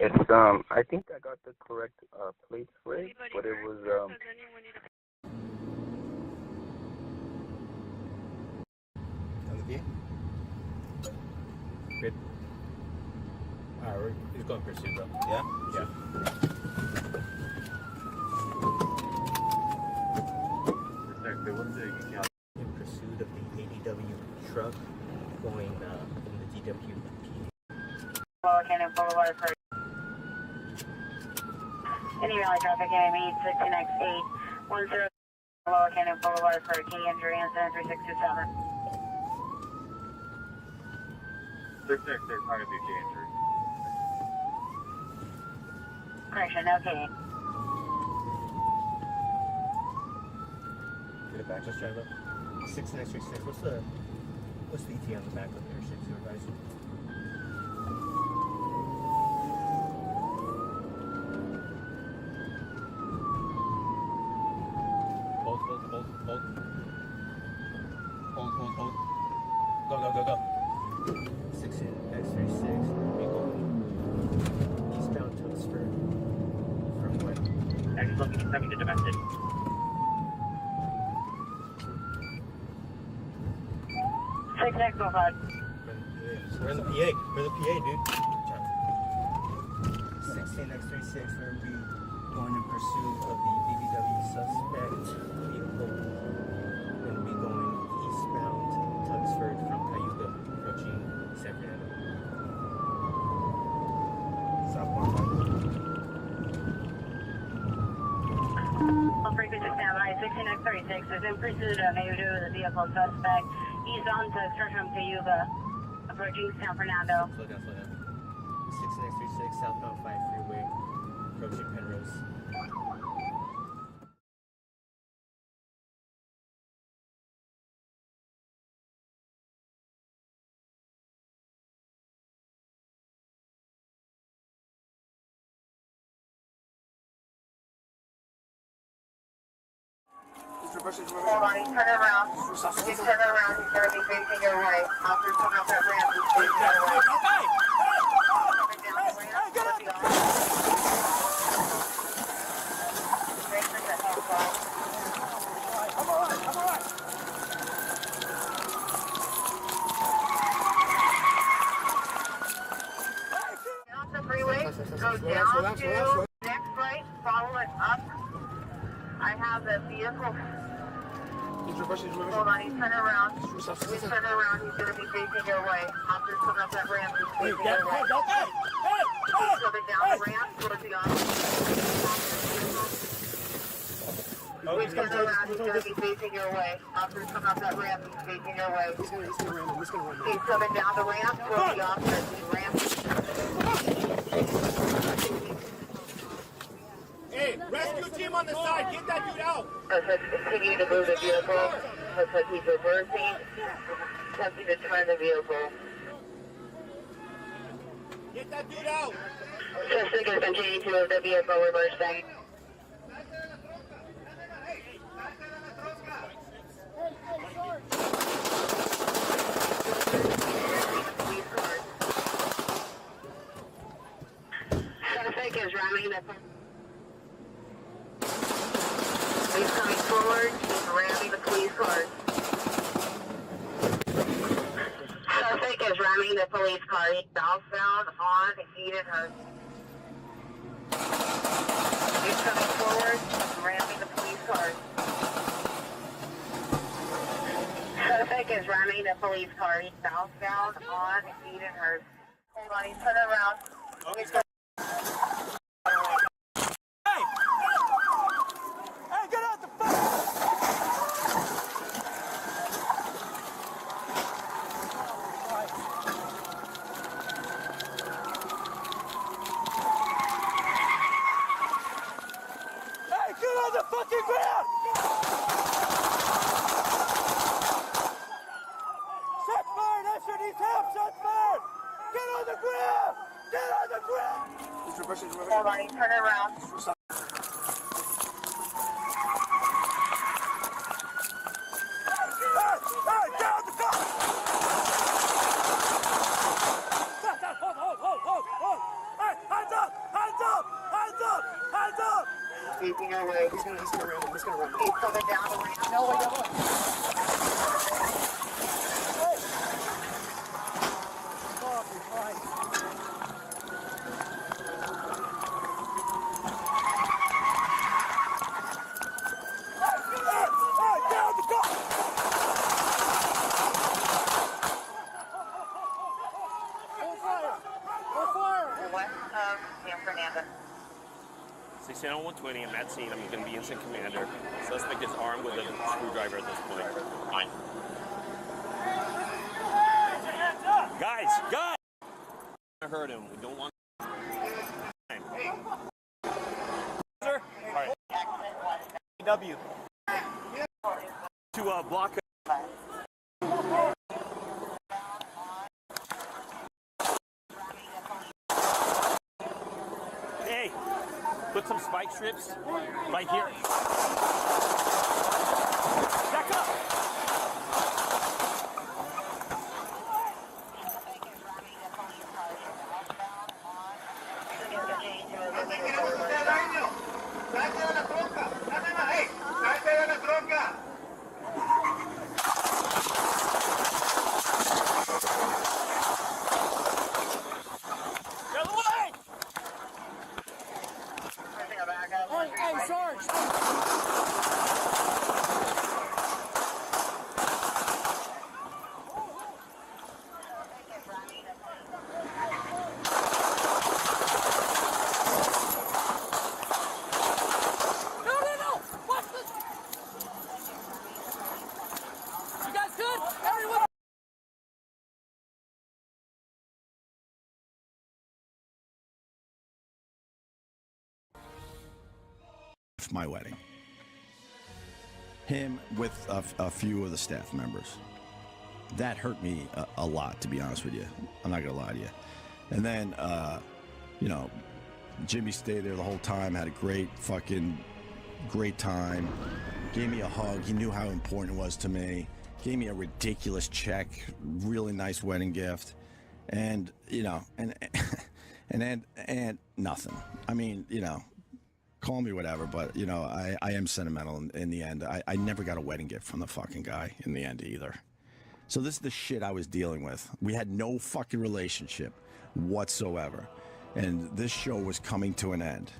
It's I think I got the correct plate for it, but it was On the view? Good. Alright, he's going to pursue though. Yeah? Yeah. In pursuit of the ADW truck going in the DWP. Lower Canyon Boulevard for any rally traffic enemy 16X810 Lower Canyon Boulevard for key injury incident 3627. 666, how to be key injury? Correction, okay. Get it back, just drive up. 6936, what's the ETA on the back of your ship supervisor? Hold. Go. 16X36, we going eastbound Tuxford from when? Actually looking at something to domestic. 6X05. We're in the PA. We're in the PA, dude. 16X36, we're going to be going in pursuit of the BBW suspect vehicle. We're going to be going eastbound Tuxford from Cayuga, approaching San Fernando. Southbound. Frequency standby 16X36 is in pursuit of the vehicle suspect eastbound Tuxford from Cayuga, approaching San Fernando. Slow down. 16X36, southbound 5 freeway, approaching Penrose. Hold on, he's turning around. He's turning around. He's going to be facing your way. After coming up that ramp, he's facing your way. Coming down the ramp, with the officer. Break for the head side. I'm alright. Off the freeway, go down to next right, follow it up. I have the vehicle. Hold on, he's turning around. He's turning around. He's going to be facing your way. After coming up that ramp, he's facing your way. He's coming down the ramp towards the officer. He's turning around. He's going to be facing your way. After coming up that ramp, he's facing your way. He's coming down the ramp towards the officer. He's ramping. Hey, rescue team on the side, get that dude out! Let's continue to move the vehicle. Looks like he's reversing, attempting to turn the vehicle. Get that dude out! Suspect is continuing to move the vehicle, reversing. Suspect is ramming the... He's coming forward, he's ramming the police cars. Suspect is ramming the police car. He's southbound on Edenhurst. He's coming forward, he's ramming the police cars. Suspect is ramming the police car. He's southbound on Edenhurst. Hold on, he's turning around. He's going Hold on, he's turning around. Hold. Hey, hands up! coming down the ramp. No, wait, no, West of San Fernando. 16 on 120, I'm at scene. I'm going to be instant commander. Suspect is armed with a screwdriver at this point. Fine. Guys! I heard him. We don't want. Sir? Alright. W. To block. Hey, put some spike strips right here. Back up. Hey, Sarge! No! Watch this! You guys good? Everyone? My wedding. Him with a few of the staff members. That hurt me a lot, to be honest with you. I'm not gonna lie to you. And then, you know, Jimmy stayed there the whole time, had a great time. Gave me a hug. He knew how important it was to me. Gave me a ridiculous check, really nice wedding gift, and you know, and nothing. I mean, you know. Call me whatever, but you know, I am sentimental in the end. I never got a wedding gift from the fucking guy in the end either. So this is the shit I was dealing with. We had no fucking relationship whatsoever. And this show was coming to an end.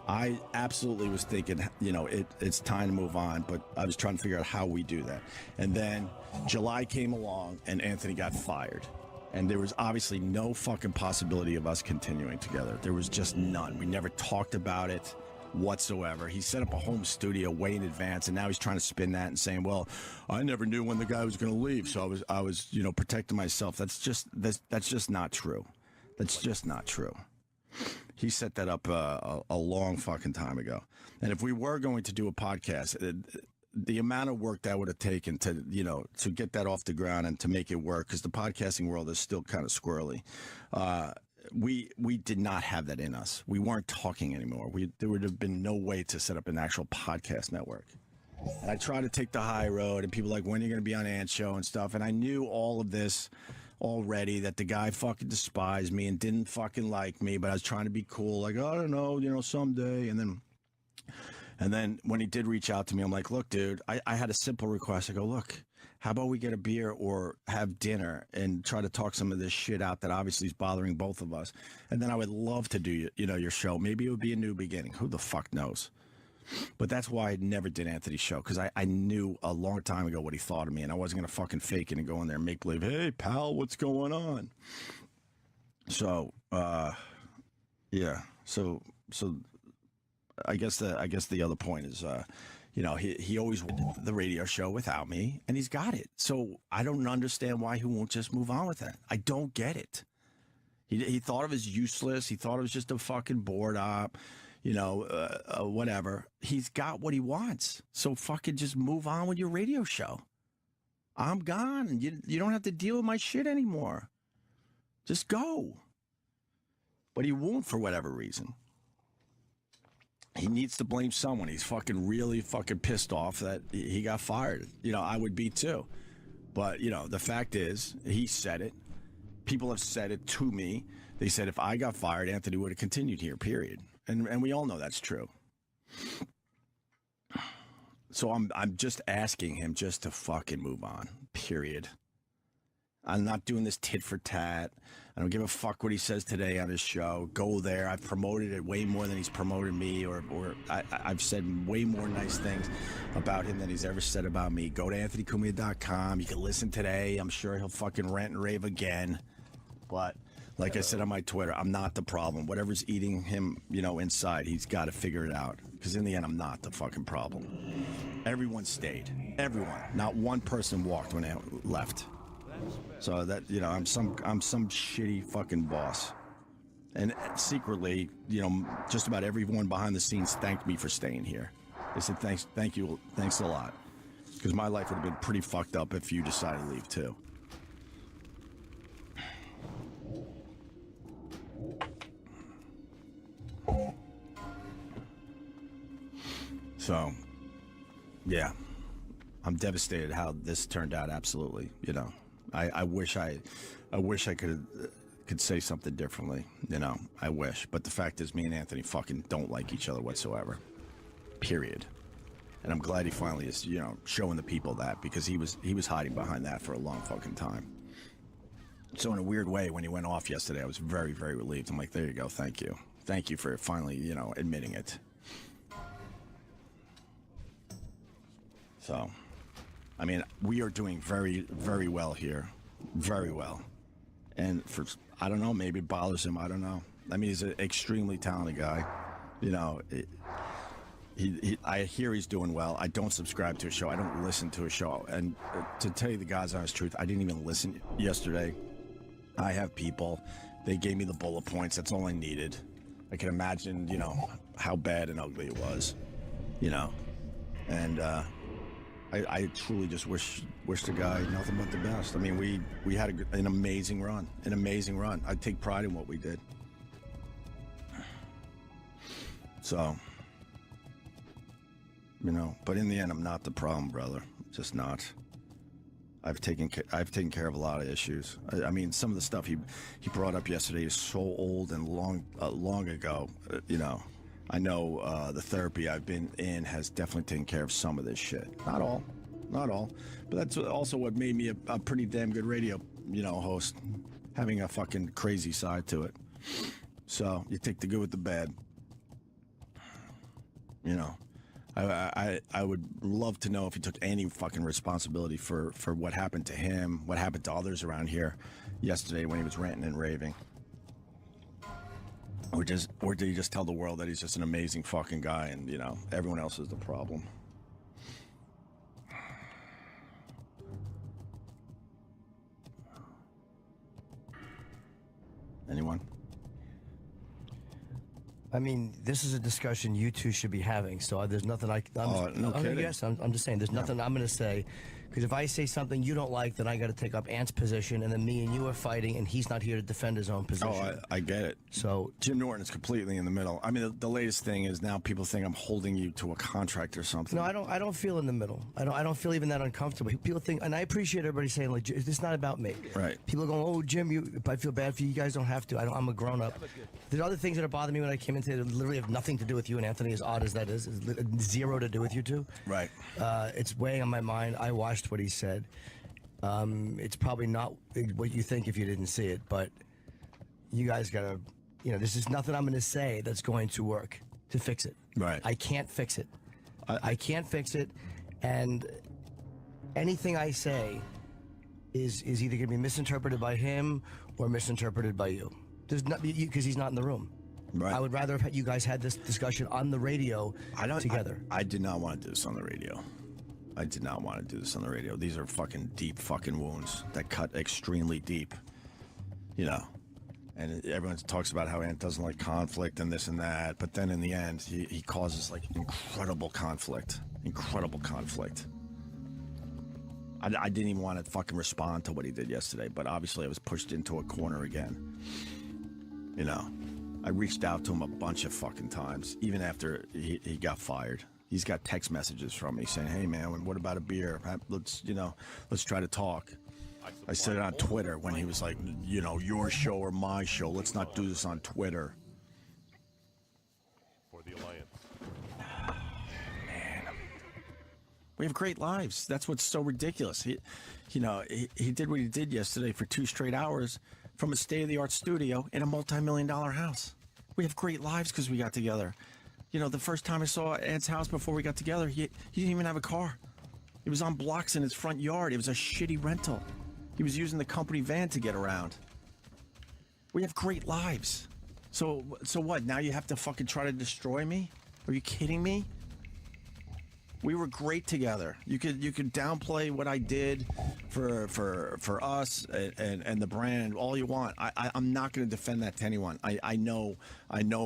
I absolutely was thinking, you know, it's time to move on, but I was trying to figure out how we do that. And then July came along and Anthony got fired. And there was obviously no fucking possibility of us continuing together. There was just none. We never talked about it whatsoever. He set up a home studio way in advance, and now he's trying to spin that and saying, "Well, I never knew when the guy was going to leave, so I was, you know, protecting myself." That's just not true. That's just not true. He set that up a long fucking time ago. And if we were going to do a podcast, the amount of work that would have taken to, you know, to get that off the ground and to make it work, because the podcasting world is still kind of squirrely. We did not have that in us. We weren't talking anymore. There would have been no way to set up an actual podcast network. And I tried to take the high road, and people were like, when are you going to be on Ant's show and stuff? And I knew all of this already, that the guy fucking despised me and didn't fucking like me, but I was trying to be cool, like, oh, I don't know, you know, someday. And then when he did reach out to me, I'm like, look, dude, I had a simple request. I go, look, how about we get a beer or have dinner and try to talk some of this shit out that obviously is bothering both of us. And then I would love to do, you know, your show. Maybe it would be a new beginning. Who the fuck knows? But that's why I never did Anthony's show, because I knew a long time ago what he thought of me, and I wasn't going to fucking fake it and go in there and make believe, hey, pal, what's going on? So, yeah. So I guess the other point is, you know, he always wanted the radio show without me, and he's got it. So I don't understand why he won't just move on with that. I don't get it. He thought it was useless. He thought it was just a fucking board op, you know, whatever. He's got what he wants. So fucking just move on with your radio show. I'm gone, and you don't have to deal with my shit anymore. Just go. But he won't, for whatever reason. He needs to blame someone. He's fucking really fucking pissed off that he got fired. You know, I would be too. But, you know, the fact is, he said it. People have said it to me. They said if I got fired, Anthony would have continued here, period. And we all know that's true. So I'm just asking him just to fucking move on. Period. I'm not doing this tit for tat. I don't give a fuck what he says today on his show. Go there. I've promoted it way more than he's promoted me, or I've said way more nice things about him than he's ever said about me. Go to anthonycumia.com. You can listen today. I'm sure he'll fucking rant and rave again. But like I said on my Twitter, I'm not the problem. Whatever's eating him, inside, he's got to figure it out. Because in the end, I'm not the fucking problem. Everyone stayed. Everyone. Not one person walked when they left. So that, I'm some shitty fucking boss. And secretly, just about everyone behind the scenes thanked me for staying here. They said, thank you, thanks a lot. Because my life would have been pretty fucked up if you decided to leave too. So, yeah, I'm devastated how this turned out. Absolutely, I wish I could say something differently. I wish, but the fact is, me and Anthony fucking don't like each other whatsoever. Period. And I'm glad he finally is, showing the people that, because he was hiding behind that for a long fucking time. So in a weird way, when he went off yesterday, I was very, very relieved. I'm like, there you go, thank you for finally, admitting it. So, I mean, we are doing very, very well here. Very well. And I don't know, maybe it bothers him. I don't know. I mean, he's an extremely talented guy. I hear he's doing well. I don't subscribe to his show. I don't listen to his show. And to tell you the God's honest truth, I didn't even listen yesterday. I have people. They gave me the bullet points. That's all I needed. I can imagine, how bad and ugly it was, And, I truly just wish the guy nothing but the best. I mean, we had an amazing run. I take pride in what we did. So, but in the end, I'm not the problem, brother. Just not. I've taken care of a lot of issues. I mean, some of the stuff he brought up yesterday is so old and long ago. I know the therapy I've been in has definitely taken care of some of this shit. Not all. But that's also what made me a pretty damn good radio, host. Having a fucking crazy side to it. So you take the good with the bad. I would love to know if he took any fucking responsibility for what happened to him, what happened to others around here yesterday when he was ranting and raving. Or did he just tell the world that he's just an amazing fucking guy and, everyone else is the problem? Anyone? I mean, this is a discussion you two should be having, so there's nothing no kidding. Yes, I'm just saying, there's nothing I'm going to say, because if I say something you don't like, then I got to take up Ant's position, and then me and you are fighting, and he's not here to defend his own position. Oh, I get it. So Jim Norton is completely in the middle. I mean, the latest thing is now people think I'm holding you to a contract or something. No, I don't feel in the middle. I don't feel even that uncomfortable. People think, and I appreciate everybody saying, like, it's not about me. Right. People are going, oh, Jim, I feel bad for you. You guys don't have to. I'm a grown up. There's other things that are bothering me when I came into it that literally have nothing to do with you and Anthony, as odd as that is. It's zero to do with you two. Right. It's weighing on my mind. I watched what he said. It's probably not what you think if you didn't see it, but you guys gotta, this is nothing I'm going to say that's going to work to fix it. Right. I can't fix it. I can't fix it, and anything I say is either going to be misinterpreted by him or misinterpreted by you. There's not, because he's not in the room. Right. I would rather have you guys had this discussion on the radio together. I did not want to do this on the radio. I did not want to do this on the radio. These are fucking deep fucking wounds that cut extremely deep. And everyone talks about how Ant doesn't like conflict and this and that, but then in the end, he causes like incredible conflict. I didn't even want to fucking respond to what he did yesterday, but obviously I was pushed into a corner again. I reached out to him a bunch of fucking times, even after he got fired. He's got text messages from me saying, hey man, what about a beer? Let's try to talk. I said it on Twitter when he was like, your show or my show. Let's not do this on Twitter. For the Alliance. Man. We have great lives. That's what's so ridiculous. He did what he did yesterday for 2 straight hours from a state-of-the-art studio in a multi-million-dollar house. We have great lives because we got together. You know, the first time I saw Ed's house before we got together, he didn't even have a car. He was on blocks in his front yard. It was a shitty rental. He was using the company van to get around. We have great lives. So what? Now you have to fucking try to destroy me? Are you kidding me? We were great together. You could downplay what I did for us and the brand all you want. I'm not going to defend that to anyone. I know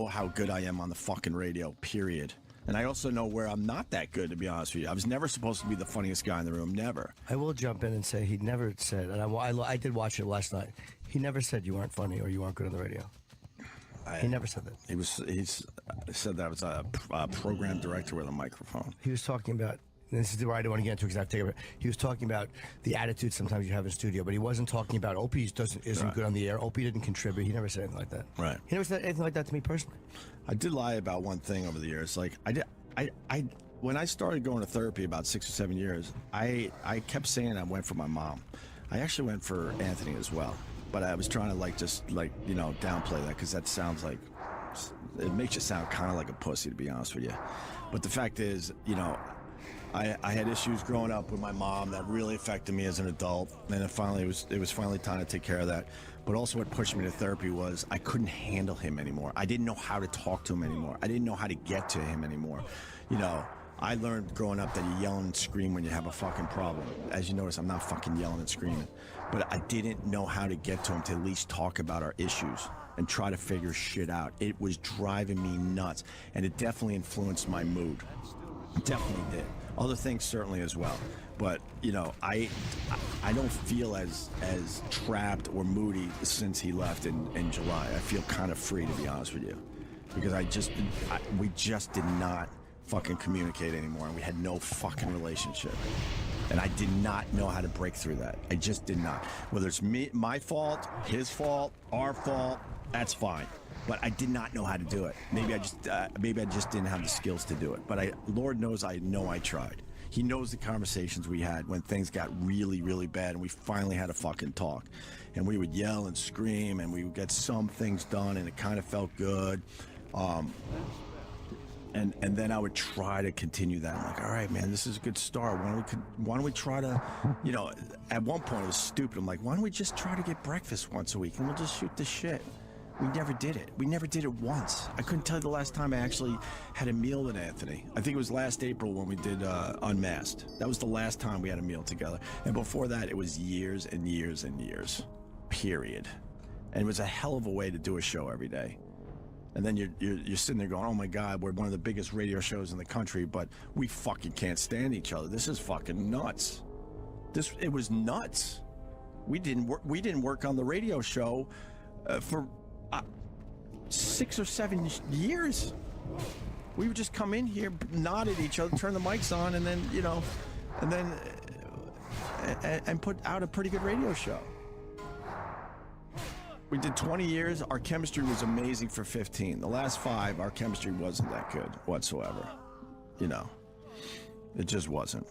how good I am on the fucking radio, period. And I also know where I'm not that good, to be honest with you. I was never supposed to be the funniest guy in the room, never. I will jump in and say he never said, and I did watch it last night, he never said you weren't funny or you weren't good on the radio. He never said that. He said that I was a program director with a microphone. He was talking about, and this is where I don't want to get into because I have to take it. He was talking about the attitude sometimes you have in studio, but he wasn't talking about Opie isn't good on the air. Opie didn't contribute. He never said anything like that. Right. He never said anything like that to me personally. I did lie about one thing over the years. Like when I started going to therapy about 6 or 7 years, I kept saying I went for my mom. I actually went for Anthony as well. But I was trying to downplay that because that sounds like, it makes you sound kind of like a pussy, to be honest with you. But the fact is, I had issues growing up with my mom that really affected me as an adult, and it was finally time to take care of that. But also what pushed me to therapy was I couldn't handle him anymore. I didn't know how to talk to him anymore. I didn't know how to get to him anymore. I learned growing up that you yell and scream when you have a fucking problem. As you notice, I'm not fucking yelling and screaming. But I didn't know how to get to him to at least talk about our issues and try to figure shit out. It was driving me nuts, and it definitely influenced my mood. It definitely did. Other things certainly as well. But, I don't feel as trapped or moody since he left in July. I feel kind of free, to be honest with you. Because we just did not fucking communicate anymore, and we had no fucking relationship. And I did not know how to break through that. I just did not. Whether it's my fault, his fault, our fault, that's fine. But I did not know how to do it. Maybe I just didn't have the skills to do it. But Lord knows I tried. He knows the conversations we had when things got really, really bad, and we finally had a fucking talk. And we would yell and scream, and we would get some things done, and it kind of felt good. And then I would try to continue that. I'm like, all right, man, this is a good start. Why don't we try to, at one point it was stupid. I'm like, why don't we just try to get breakfast once a week and we'll just shoot the shit. We never did it. We never did it once. I couldn't tell you the last time I actually had a meal with Anthony. I think it was last April when we did Unmasked. That was the last time we had a meal together. And before that, it was years and years and years, period. And it was a hell of a way to do a show every day. And then you're sitting there going, oh my God, we're one of the biggest radio shows in the country, but we fucking can't stand each other. This is fucking nuts. It was nuts. We didn't work on the radio show for 6 or 7 years. We would just come in here, nod at each other, turn the mics on, and then and put out a pretty good radio show. We did 20 years. Our chemistry was amazing for 15. The last 5, our chemistry wasn't that good whatsoever. It just wasn't.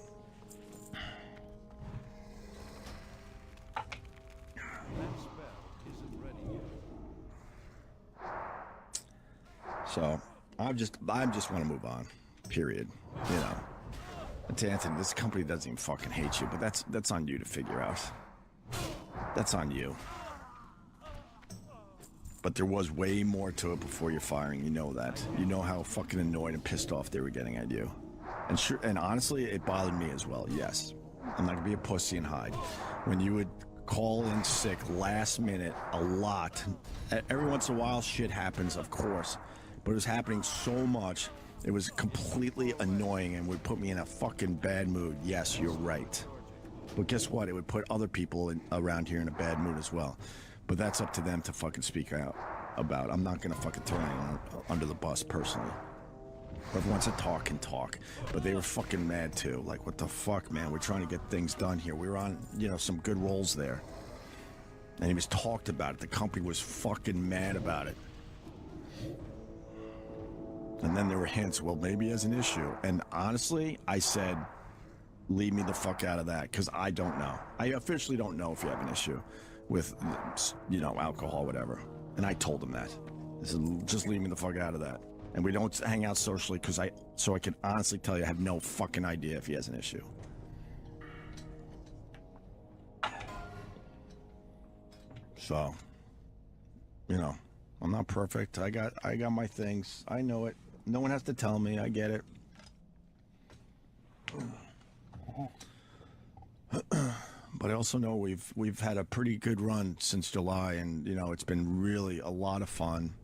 So I just want to move on. Period. And to Anthony, this company doesn't even fucking hate you, but that's on you to figure out. That's on you. But there was way more to it before your firing. You know that. You know how fucking annoyed and pissed off they were getting at you. And honestly, it bothered me as well, yes. I'm not going to be a pussy and hide. When you would call in sick last minute a lot, every once in a while shit happens, of course. But it was happening so much, it was completely annoying and would put me in a fucking bad mood. Yes, you're right. But guess what? It would put other people around here in a bad mood as well. But that's up to them to fucking speak out about. I'm not going to fucking throw anyone under the bus personally. Whoever wants to talk can talk. But they were fucking mad too. Like, what the fuck, man? We're trying to get things done here. We were on, some good rolls there. And he was talked about it. The company was fucking mad about it. And then there were hints, well, maybe he has an issue. And honestly, I said, leave me the fuck out of that, because I don't know. I officially don't know if you have an issue with, you know, alcohol, whatever. And I told him that. I said, just leave me the fuck out of that. And we don't hang out socially so I can honestly tell you I have no fucking idea if he has an issue. So, you know, I'm not perfect. I got my things. I know it. No one has to tell me. I get it. But I also know we've had a pretty good run since July, and you know, it's been really a lot of fun.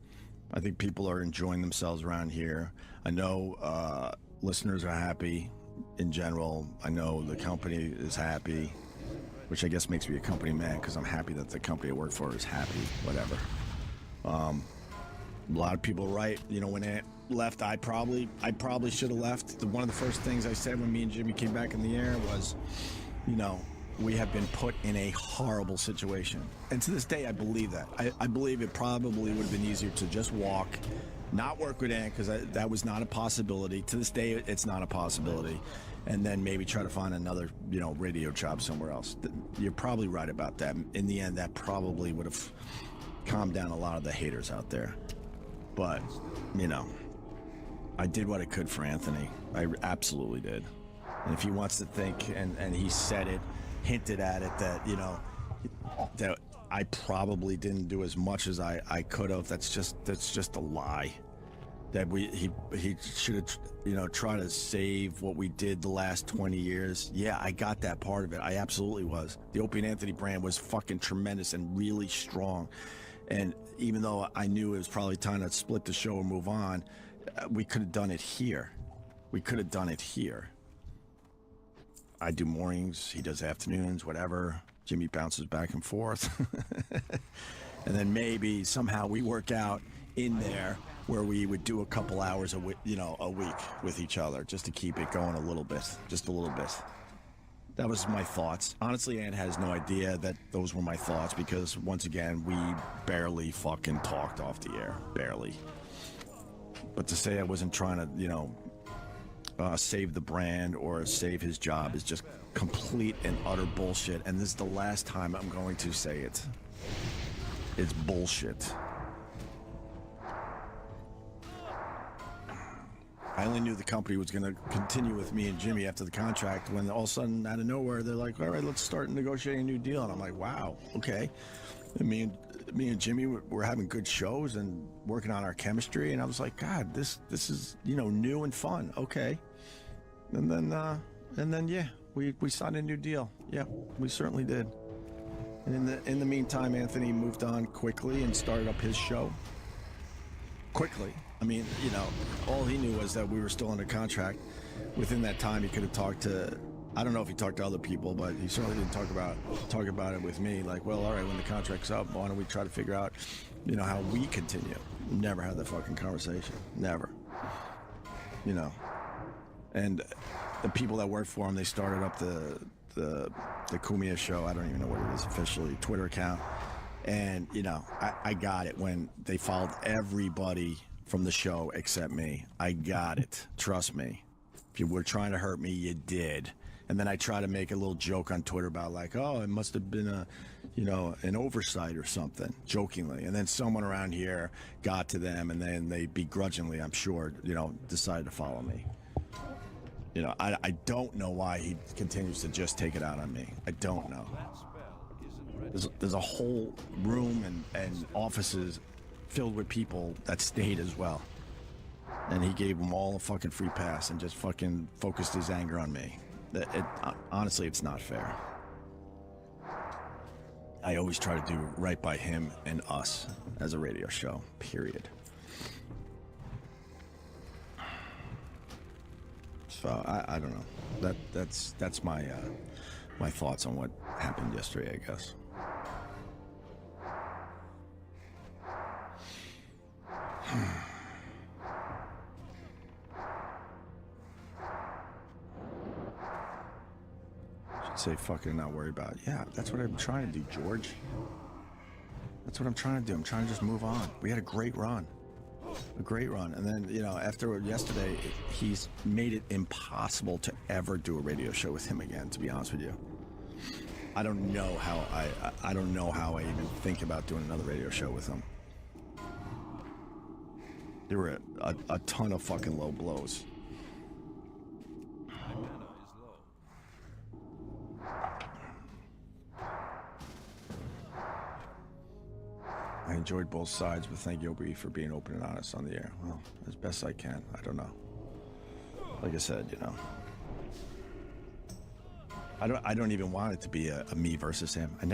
I think people are enjoying themselves around here. I know listeners are happy in general. I know the company is happy, which I guess makes me a company man, because I'm happy that the company I work for is happy, whatever. A lot of people write, you know, when Ant left, I probably should have left. One of the first things I said when me and Jimmy came back in the air was, you know, we have been put in a horrible situation. And to this day, I believe that. I believe it probably would have been easier to just walk, not work with Ant, because that was not a possibility. To this day, it's not a possibility. And then maybe try to find another, you know, radio job somewhere else. You're probably right about that. In the end, that probably would have calmed down a lot of the haters out there. But, you know, I did what I could for Anthony. I absolutely did. And if he wants to think, and he said it, hinted at it, that, you know, that I probably didn't do as much as I could have, that's just a lie. That he should have, you know, tried to save what we did the last 20 years. Yeah, I got that part of it. I absolutely was. The Opie and Anthony brand was fucking tremendous and really strong. And even though I knew it was probably time to split the show and move on, we could have done it here. We could have done it here. I do mornings, he does afternoons, whatever. Jimmy bounces back and forth. And then maybe somehow we work out in there where we would do a couple hours a week with each other, just to keep it going a little bit, just a little bit. That was my thoughts. Honestly, Ann has no idea that those were my thoughts, because once again, we barely fucking talked off the air, barely. But to say I wasn't trying to, you know, save the brand or save his job is just complete and utter bullshit. And this is the last time I'm going to say it. It's bullshit. I only knew the company was going to continue with me and Jimmy after the contract, when all of a sudden, out of nowhere, they're like, all right, let's start negotiating a new deal. And I'm like, wow, okay. And me and Jimmy were having good shows and working on our chemistry. And I was like, God, this is, you know, new and fun. Okay. And then, yeah, we signed a new deal. Yeah, we certainly did. And in the meantime, Anthony moved on quickly and started up his show. Quickly. I mean, you know, all he knew was that we were still under contract. Within that time, he could have talked to, I don't know if he talked to other people, but he certainly didn't talk about it with me. Like, well, all right, when the contract's up, why don't we try to figure out, you know, how we continue? Never had that fucking conversation. Never. You know. And the people that worked for him, they started up the Kumia show. I don't even know what it is officially, Twitter account. And, you know, I got it when they followed everybody from the show except me. I got it. Trust me. If you were trying to hurt me, you did. And then I try to make a little joke on Twitter about, like, oh, it must have been an oversight or something, jokingly. And then someone around here got to them, and then they begrudgingly, I'm sure, you know, decided to follow me. You know, I don't know why he continues to just take it out on me. I don't know. There's a whole room and offices filled with people that stayed as well. And he gave them all a fucking free pass and just fucking focused his anger on me. Honestly, it's not fair. I always try to do right by him and us as a radio show, period. So I don't know. That's my my thoughts on what happened yesterday, I guess. Should say fucking not worry about it. Yeah, that's what I'm trying to do, George. That's what I'm trying to do. I'm trying to just move on. We had a great run. A great run. And then, you know, after yesterday, he's made it impossible to ever do a radio show with him again, to be honest with you. I don't know how I don't know how I even think about doing another radio show with him. There were a ton of fucking low blows. I enjoyed both sides, but thank you, Obi, for being open and honest on the air. Well, as best I can. I don't know. Like I said, you know. I don't even want it to be a me versus him. I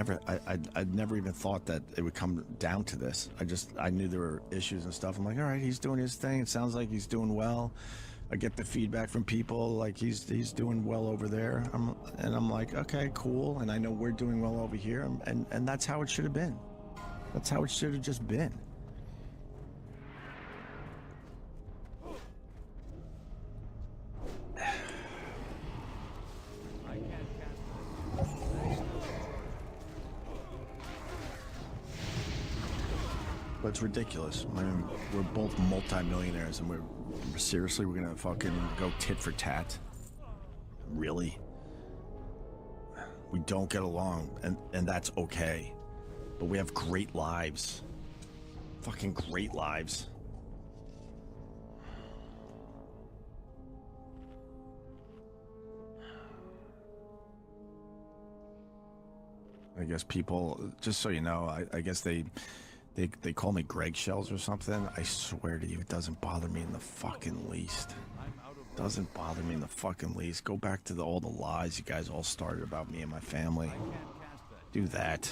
never even thought that it would come down to this. I knew there were issues and stuff. I'm like, all right, he's doing his thing. It sounds like he's doing well. I get the feedback from people like he's doing well over there. I'm like, okay, cool. And I know we're doing well over here. And that's how it should have been. That's how it should have just been. But it's ridiculous. I mean, we're both multi-millionaires, and we're gonna fucking go tit for tat. Really? We don't get along, and that's okay. But we have great lives. Fucking great lives. I guess people, just so you know, I guess they call me Greg Shells or something. I swear to you, it doesn't bother me in the fucking least. Doesn't bother me in the fucking least. Go back to all the lies you guys all started about me and my family. Do that.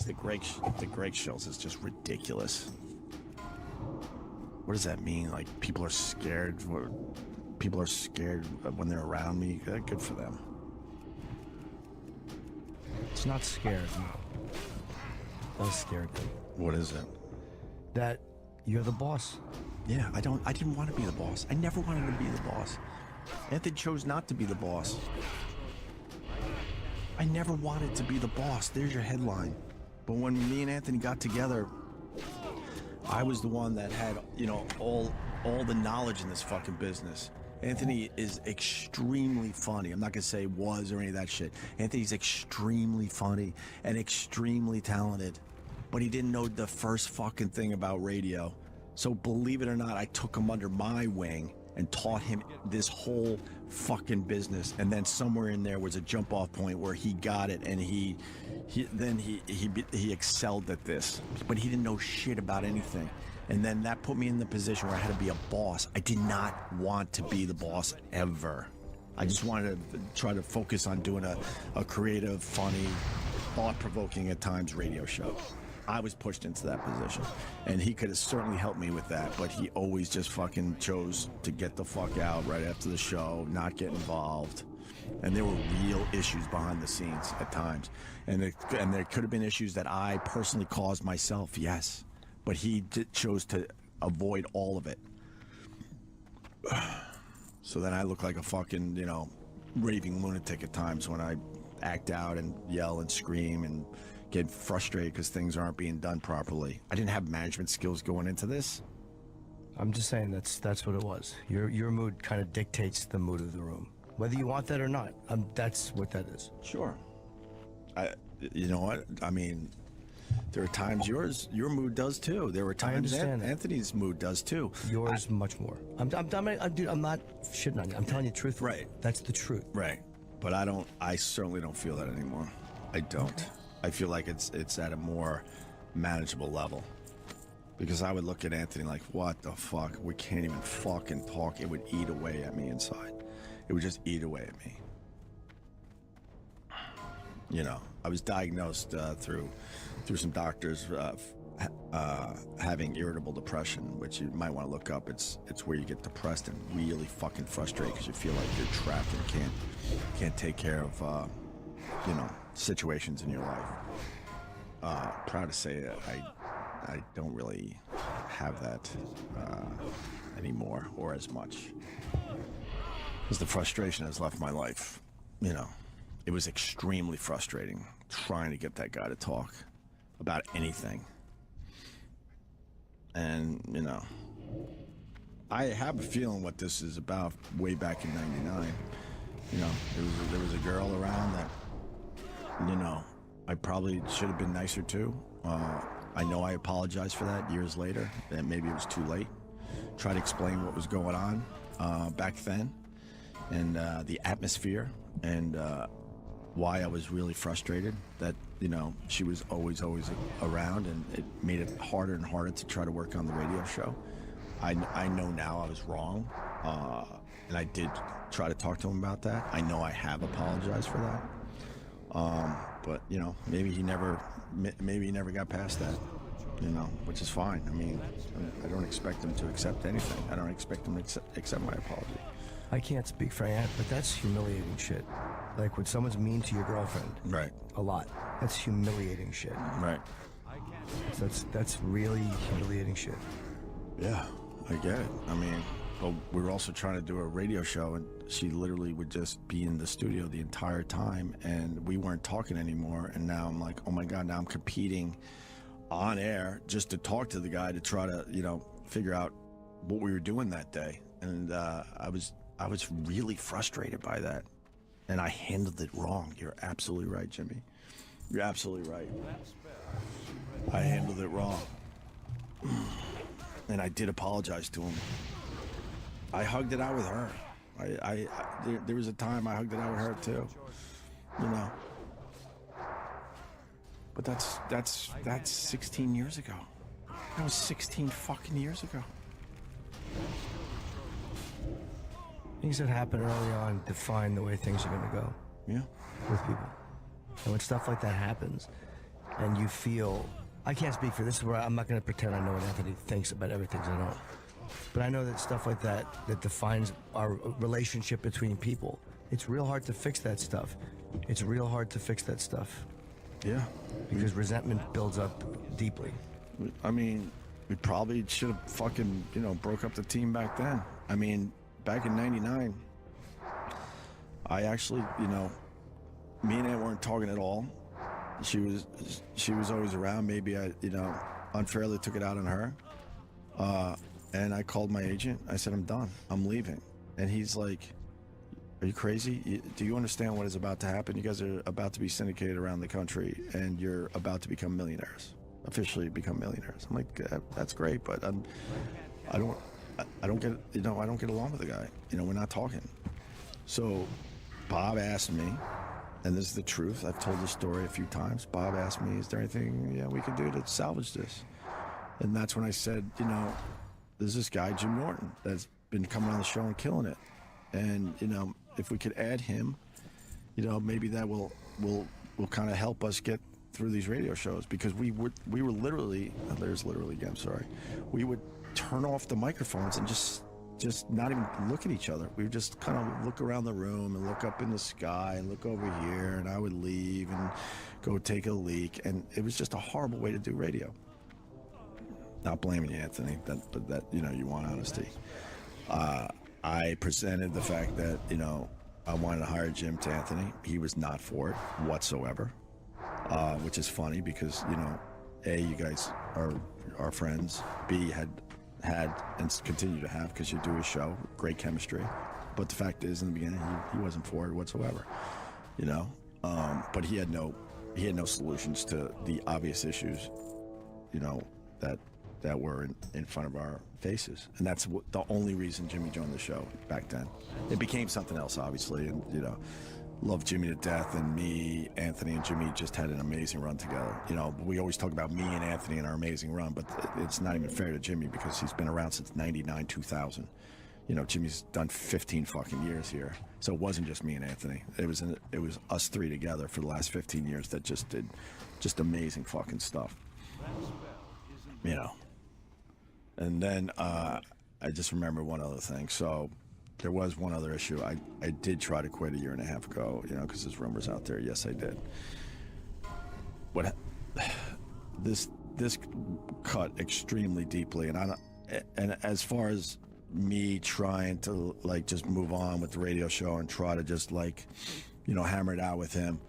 The Greg Shells is just ridiculous. What does that mean? Like, people are scared? People are scared when they're around me? Good for them. It's not scared. That's scared. What is it? That you're the boss. Yeah, I didn't want to be the boss. I never wanted to be the boss. Anthony chose not to be the boss. I never wanted to be the boss. There's your headline. But when me and Anthony got together, I was the one that had, you know, all the knowledge in this fucking business. Anthony is extremely funny. I'm not gonna say was or any of that shit. Anthony's extremely funny and extremely talented, but he didn't know the first fucking thing about radio. So believe it or not, I took him under my wing and taught him this whole fucking business. And then somewhere in there was a jump off point where he got it, and he excelled at this, but he didn't know shit about anything. And then that put me in the position where I had to be a boss. I did not want to be the boss ever. I just wanted to try to focus on doing a creative, funny, thought-provoking at times radio show. I was pushed into that position, and he could have certainly helped me with that, but he always just fucking chose to get the fuck out right after the show, not get involved. And there were real issues behind the scenes at times, and there could have been issues that I personally caused myself, yes, but he chose to avoid all of it. So then I look like a fucking, you know, raving lunatic at times when I act out and yell and scream and get frustrated because things aren't being done properly. I didn't have management skills going into this. I'm just saying that's what it was. Your mood kind of dictates the mood of the room, whether you want that or not. That's what that is. Sure. You know what? I mean, there are times your mood does too. There were times Anthony's mood does too. Yours much more. I'm not shitting on you. I'm telling you the truth. Right. That's the truth. Right. But I certainly don't feel that anymore. I don't. Okay. I feel like it's at a more manageable level. Because I would look at Anthony like, what the fuck? We can't even fucking talk. It would eat away at me inside. It would just eat away at me. You know, I was diagnosed through some doctors having irritable depression, which you might want to look up. It's where you get depressed and really fucking frustrated because you feel like you're trapped and can't take care of you know, situations in your life. Proud to say that I don't really have that anymore, or as much, because the frustration has left my life. You know, it was extremely frustrating trying to get that guy to talk about anything. And, you know, I have a feeling what this is about way back in '99. You know, there was a girl around that, you know, I probably should have been nicer to. I know I apologized for that years later, that maybe it was too late. Try to explain what was going on back then, and the atmosphere, and why I was really frustrated that, you know, she was always around, and it made it harder and harder to try to work on the radio show. I know now I was wrong, and I did try to talk to him about that. I know I have apologized for that, but you know, maybe he never got past that, you know, which is fine. I mean, I don't expect him to accept anything. I don't expect him to accept my apology. I can't speak for Aunt, but that's humiliating shit. Like when someone's mean to your girlfriend. Right. A lot. That's humiliating shit. Right. So that's really humiliating shit. Yeah, I get it. I mean, but we were also trying to do a radio show, and she literally would just be in the studio the entire time, and we weren't talking anymore. And now I'm like, oh my God, now I'm competing on air just to talk to the guy to try to, you know, figure out what we were doing that day. And I was really frustrated by that, and I handled it wrong. You're absolutely right, Jimmy. You're absolutely right. I handled it wrong. And I did apologize to him. I hugged it out with her. There was a time I hugged it out with her too, you know. But that's 16 years ago. That was 16 fucking years ago. Things that happen early on define the way things are going to go. Yeah. With people. And when stuff like that happens, and you feel, I can't speak for this, is where I'm not going to pretend I know what Anthony thinks about everything, 'cause I don't. But I know that stuff like that defines our relationship between people. It's real hard to fix that stuff. It's real hard to fix that stuff. Yeah. Because resentment builds up deeply. I mean, we probably should have fucking, you know, broke up the team back then. I mean, back in '99, I actually, you know, me and Aunt weren't talking at all. She was always around. Maybe I, you know, unfairly took it out on her. And I called my agent. I said, I'm done. I'm leaving. And he's like, are you crazy? Do you understand what is about to happen? You guys are about to be syndicated around the country, and you're about to become millionaires, officially become millionaires. I'm like, that's great, but I don't get, you know, I don't get along with the guy. You know, we're not talking. So Bob asked me, and this is the truth, I've told this story a few times. Bob asked me, is there anything we could do to salvage this? And that's when I said, you know, there's this guy, Jim Norton, that's been coming on the show and killing it. And, you know, if we could add him, you know, maybe that will kind of help us get through these radio shows. Because we were literally, there's literally again, sorry. We would turn off the microphones and just not even look at each other. We would just kind of look around the room and look up in the sky and look over here, and I would leave and go take a leak. And it was just a horrible way to do radio. Not blaming you, Anthony, but that, you know, you want honesty. I presented the fact that, you know, I wanted to hire Jim to Anthony. He was not for it whatsoever, which is funny because, you know, A, you guys are friends. B, had and continue to have, because you do a show, great chemistry. But the fact is, in the beginning, he wasn't for it whatsoever, you know. But he had no solutions to the obvious issues, you know, that were in front of our faces. And that's the only reason Jimmy joined the show back then. It became something else, obviously, and, you know, love Jimmy to death, and me, Anthony, and Jimmy just had an amazing run together. You know, we always talk about me and Anthony and our amazing run, but it's not even fair to Jimmy because he's been around since '99, 2000. You know, Jimmy's done 15 fucking years here. So it wasn't just me and Anthony. It was us three together for the last 15 years that just did just amazing fucking stuff. You know. And then I just remember one other thing. So there was one other issue. I did try to quit a year and a half ago, you know, because there's rumors out there. Yes, I did. This cut extremely deeply, and as far as me trying to like just move on with the radio show and try to just like, you know, hammer it out with him.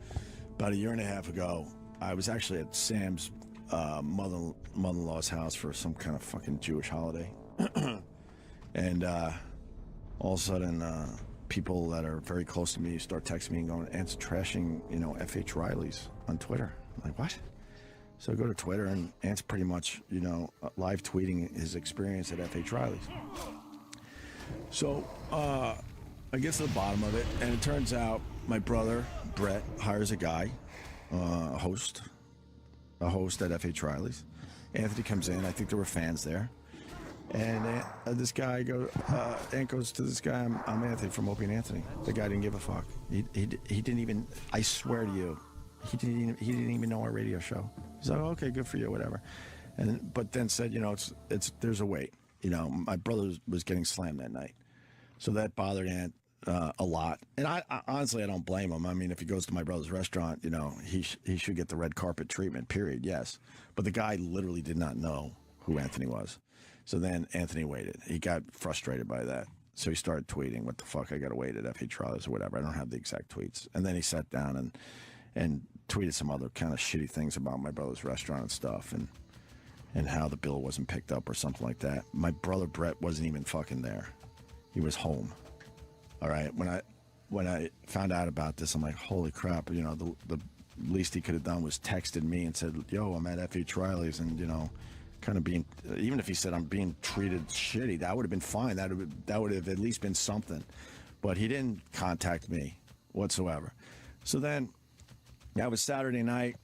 About a year and a half ago, I was actually at Sam's mother-in-law's house for some kind of fucking Jewish holiday, And all of a sudden, people that are very close to me start texting me and going, Ant's trashing, F.H. Riley's on Twitter. I'm like, what? So I go to Twitter, and Ant's pretty much, live tweeting his experience at F.H. Riley's. So I get to the bottom of it, and it turns out my brother, Brett, hires a guy, a host at F.H. Riley's. Anthony comes in. I think there were fans there. And this guy Ant goes to this guy, I'm Anthony from Opie and Anthony. The guy didn't give a fuck. He didn't even, I swear to you, he didn't even know our radio show. He's like, okay, good for you, whatever. But then said, there's a wait. My brother was getting slammed that night. So that bothered Ant a lot. And I honestly, I don't blame him. I mean, if he goes to my brother's restaurant, he should get the red carpet treatment, period, yes. But the guy literally did not know who Anthony was. So then Anthony waited. He got frustrated by that. So he started tweeting, what the fuck, I got to wait at F.H. Riley's or whatever. I don't have the exact tweets. And then he sat down and tweeted some other kind of shitty things about my brother's restaurant and stuff and how the bill wasn't picked up or something like that. My brother Brett wasn't even fucking there. He was home. All right. When I found out about this, I'm like, holy crap. The least he could have done was texted me and said, yo, I'm at F.H. Riley's, and kind of being, even if he said I'm being treated shitty, that would have been fine. That would have at least been something. But he didn't contact me whatsoever. So then that was Saturday night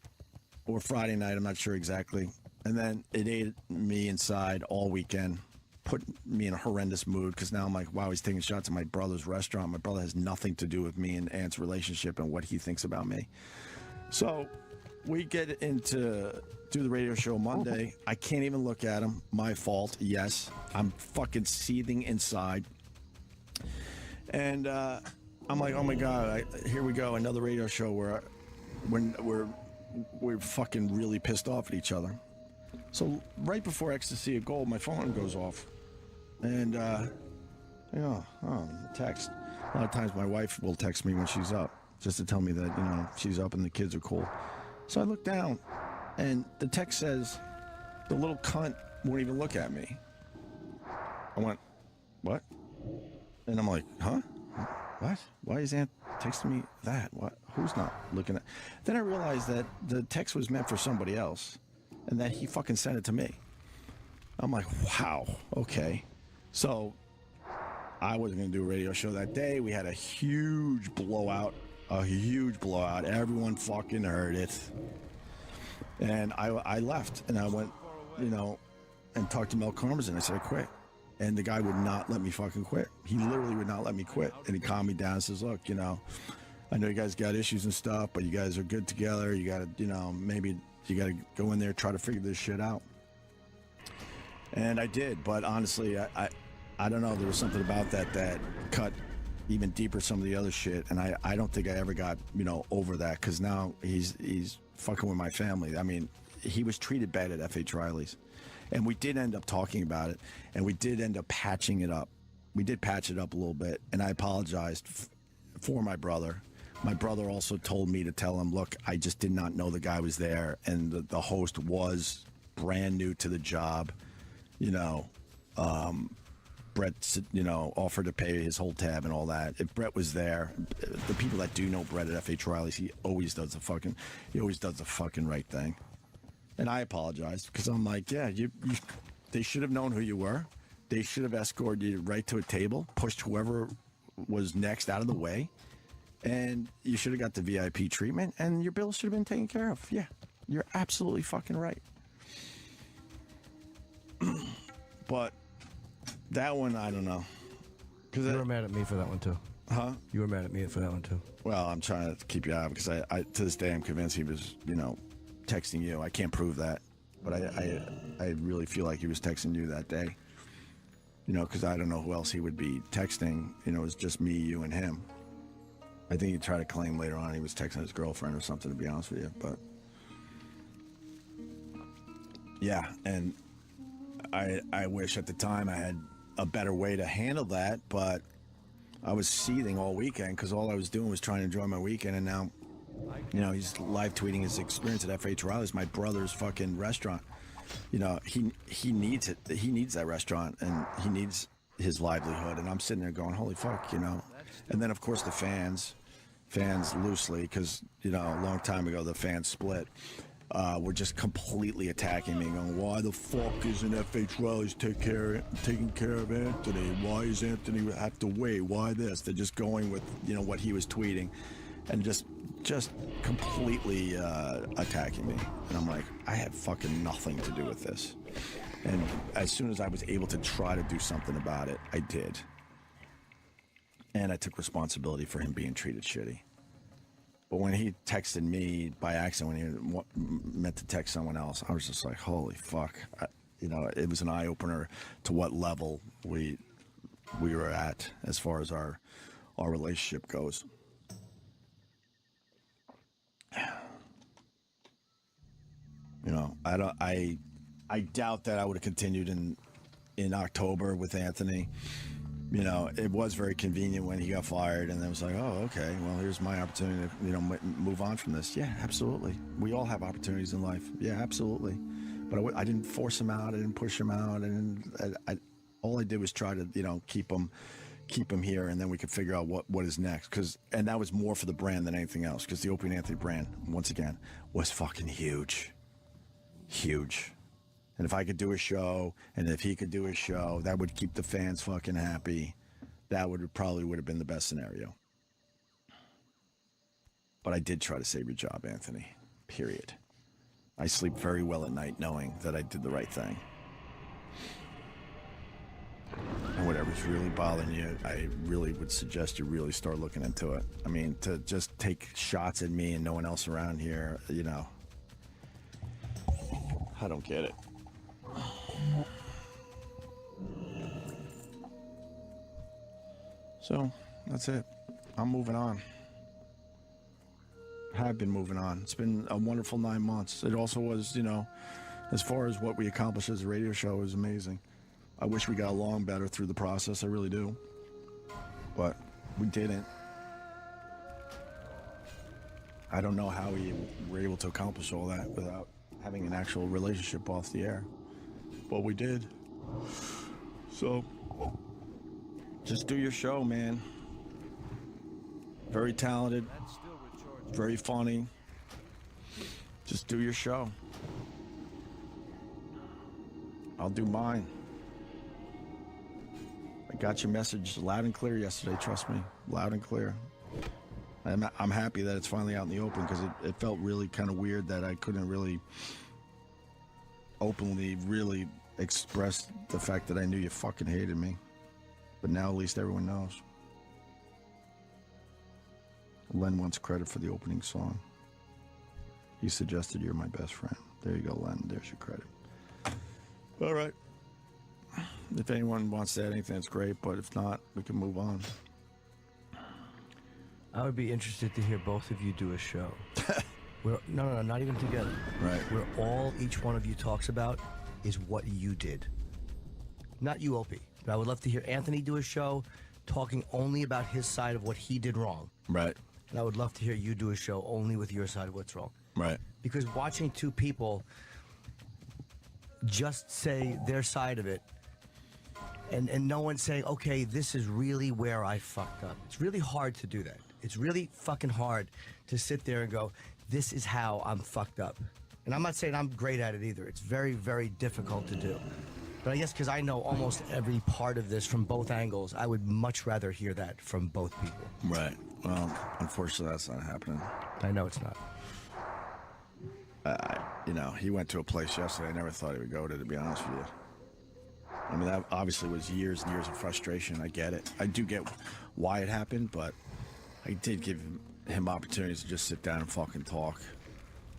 or Friday night, I'm not sure exactly. And then it ate me inside all weekend, put me in a horrendous mood, because now I'm like, wow, he's taking shots at my brother's restaurant. My brother has nothing to do with me and Ant's relationship and what he thinks about me. So we get into do the radio show Monday. I can't even look at him. My fault. Yes, I'm fucking seething inside. And I'm like, oh my God, here we go. Another radio show where we're fucking really pissed off at each other. So right before Ecstasy of Gold, my phone goes off. And, text. A lot of times my wife will text me when she's up, just to tell me that, she's up and the kids are cool. So I look down, and the text says, the little cunt won't even look at me. I went, what? And I'm like, huh? What? Why is Aunt texting me that? What? Who's not looking at? Then I realized that the text was meant for somebody else, and that he fucking sent it to me. I'm like, wow, okay. So I wasn't going to do a radio show that day. We had a huge blowout. Everyone fucking heard it. And I left, and I went, and talked to Mel Karmazin. I said, I quit. And the guy would not let me fucking quit. He literally would not let me quit. And he calmed me down and says, look, I know you guys got issues and stuff, but you guys are good together. You got to, maybe you got to go in there, try to figure this shit out. And I did. But honestly, I don't know. There was something about that cut even deeper some of the other shit. And I don't think I ever got, over that, because now he's fucking with my family. I mean, he was treated bad at F.H. Riley's. And we did end up talking about it, and we did end up patching it up. We did patch it up a little bit, and I apologized for my brother. My brother also told me to tell him, look, I just did not know the guy was there, and the host was brand new to the job. Brett, offered to pay his whole tab and all that. If Brett was there, the people that do know Brett at F.H. Riley's, he always does the fucking right thing. And I apologized, because I'm like, yeah, they should have known who you were. They should have escorted you right to a table, pushed whoever was next out of the way, and you should have got the VIP treatment, and your bill should have been taken care of. Yeah, you're absolutely fucking right. But that one, I don't know. You were mad at me for that one, too. Huh? You were mad at me for that one, too. Well, I'm trying to keep you out, because I to this day, I'm convinced he was, texting you. I can't prove that, but I really feel like he was texting you that day. Because I don't know who else he would be texting. It was just me, you, and him. I think he tried to claim later on he was texting his girlfriend or something, to be honest with you. But yeah, and I wish at the time I had a better way to handle that, but I was seething all weekend, because all I was doing was trying to enjoy my weekend, and now he's live tweeting his experience at F.H. Riley's, my brother's fucking restaurant. you know, he needs it. He needs that restaurant, and he needs his livelihood. And I'm sitting there going, holy fuck, you know. And then of course the fans loosely, because you know a long time ago the fans split. Were just completely attacking me, going, why the fuck isn't FH Riley's taking care of Anthony? Why is Anthony have to wait? Why this? They're just going with, you know, what he was tweeting and just completely attacking me. And I'm like, I had fucking nothing to do with this. And as soon as I was able to try to do something about it, I did. And I took responsibility for him being treated shitty. But when he texted me by accident, when he meant to text someone else, I was just like, holy fuck. You know, it was an eye-opener to what level we were at as far as our relationship goes. You know, I doubt that I would have continued in October with Anthony. You know, it was very convenient when he got fired, and it was like, oh, okay, well, here's my opportunity to, you know, move on from this. Yeah, absolutely. We all have opportunities in life. Yeah, absolutely. But I didn't force him out. I didn't push him out. And all I did was try to, you know, keep him here, and then we could figure out what is next. And that was more for the brand than anything else, because the Opie and Anthony brand, once again, was fucking huge. Huge. And if I could do a show, and if he could do a show, that would keep the fans fucking happy. That would have been the best scenario. But I did try to save your job, Anthony. Period. I sleep very well at night knowing that I did the right thing. And whatever's really bothering you, I really would suggest you really start looking into it. I mean, to just take shots at me and no one else around here, you know, I don't get it. So that's it. I'm moving on. Have been moving on. It's been a wonderful 9 months. It also was, you know, as far as what we accomplished as a radio show, it was amazing. I wish we got along better through the process. I really do. But we didn't. I don't know how we were able to accomplish all that without having an actual relationship off the air. But we did. So, just do your show, man. Very talented. Very funny. Just do your show. I'll do mine. I got your message loud and clear yesterday, trust me. Loud and clear. I'm happy that it's finally out in the open, because it felt really kind of weird that I couldn't really openly really express the fact that I knew you fucking hated me. But now at least everyone knows. Len wants credit for the opening song. He suggested You're My Best Friend. There you go, Len. There's your credit. All right. If anyone wants to add anything, that's great. But if not, we can move on. I would be interested to hear both of you do a show. No, not even together. Right. Where each one of you talks about is what you did. Not you, Opie. But I would love to hear Anthony do a show talking only about his side of what he did wrong. Right. And I would love to hear you do a show only with your side of what's wrong. Right. Because watching two people just say their side of it, and no one saying, okay, this is really where I fucked up. It's really hard to do that. It's really fucking hard to sit there and go, this is how I'm fucked up. And I'm not saying I'm great at it either. It's very, very difficult to do. But I guess because I know almost every part of this from both angles, I would much rather hear that from both people. Right. Well, unfortunately, that's not happening. I know it's not. You know, he went to a place yesterday I never thought he would go to be honest with you. I mean, that obviously was years and years of frustration. I get it. I do get why it happened, but I did give him opportunities to just sit down and fucking talk.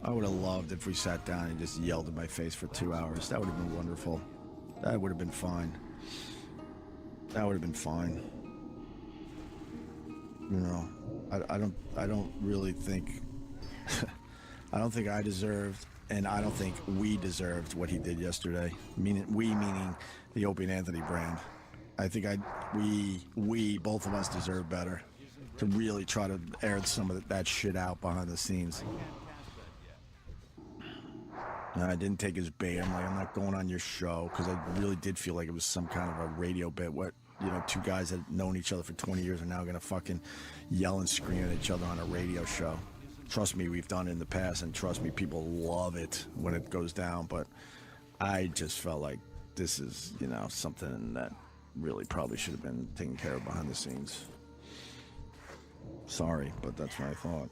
I would have loved if we sat down and just yelled in my face for 2 hours. That would have been wonderful. That would have been fine. That would have been fine. You know, I don't really think, I don't think I deserved, and I don't think we deserved what he did yesterday. Meaning the Opie and Anthony brand. I think we both of us deserve better to really try to air some of that shit out behind the scenes. And I didn't take his bait. I'm like, I'm not going on your show, because I really did feel like it was some kind of a radio bit. What, you know, two guys that had known each other for 20 years are now going to fucking yell and scream at each other on a radio show. Trust me, we've done it in the past, and trust me, people love it when it goes down. But I just felt like this is, you know, something that really probably should have been taken care of behind the scenes. Sorry, but that's what I thought.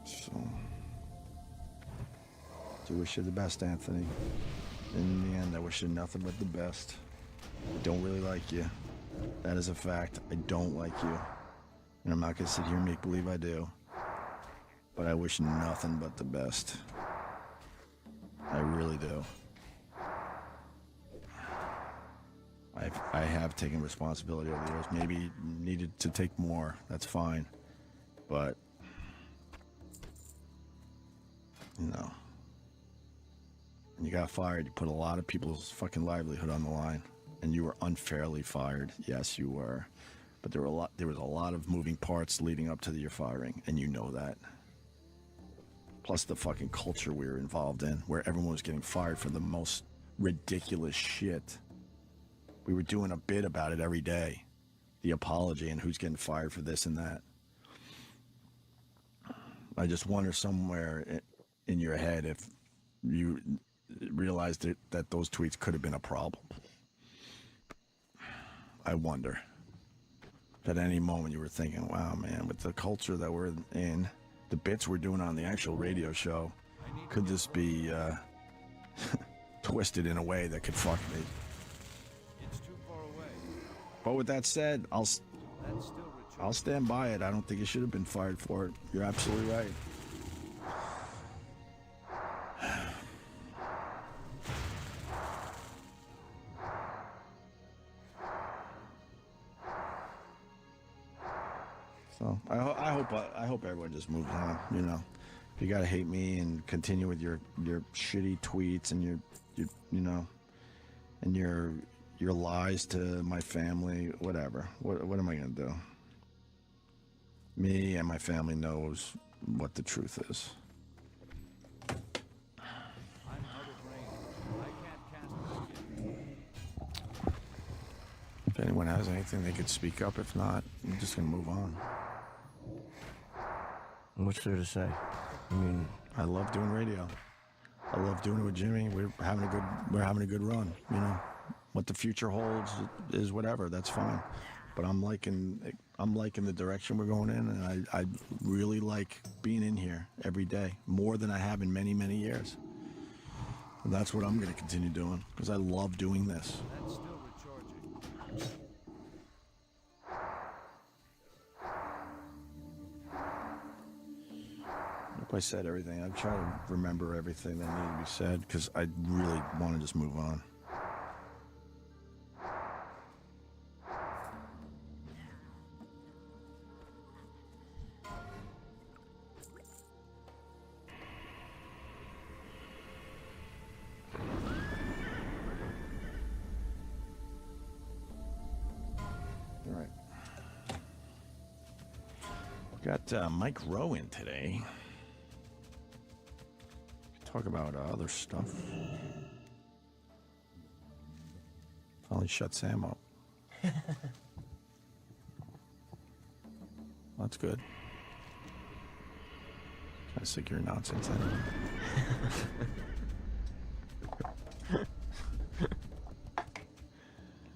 So, do wish you the best, Anthony. In the end, I wish you nothing but the best. I don't really like you. That is a fact. I don't like you. And I'm not going to sit here and make believe I do. But I wish nothing but the best. I really do. I have taken responsibility over the years. Maybe needed to take more. That's fine. But, you know, when you got fired, you put a lot of people's fucking livelihood on the line. And you were unfairly fired. Yes, you were. But there was a lot of moving parts leading up to your firing, and you know that. Plus the fucking culture we were involved in, where everyone was getting fired for the most ridiculous shit. We were doing a bit about it every day. The apology and who's getting fired for this and that. I just wonder somewhere in your head if you realized that those tweets could have been a problem. I wonder. At any moment you were thinking, wow, man, with the culture that we're in, the bits we're doing on the actual radio show, could this be twisted in a way that could fuck me? It's too far away. But with that said, I'll stand by it. I don't think you should have been fired for it. You're absolutely right. So I hope everyone just moves on. You know, if you gotta hate me and continue with your shitty tweets and your you know, and your lies to my family, whatever. What am I gonna do? Me and my family knows what the truth is. I'm out of range. I can't cast it again. If anyone has anything, they could speak up. If not, I'm just gonna move on. What's there to say? I mean, I love doing radio. I love doing it with Jimmy. We're having a good run. You know, what the future holds is whatever. That's fine. But I'm liking the direction we're going in, and I really like being in here every day more than I have in many, many years. And that's what I'm going to continue doing because I love doing this. That's still recharging. I hope I said everything. I'm trying to remember everything that needed to be said because I really want to just move on. All right. Got Mike Rowe in today. Talk about other stuff. Finally shut Sam up. That's good. Kind of sick of your nonsense anyway. A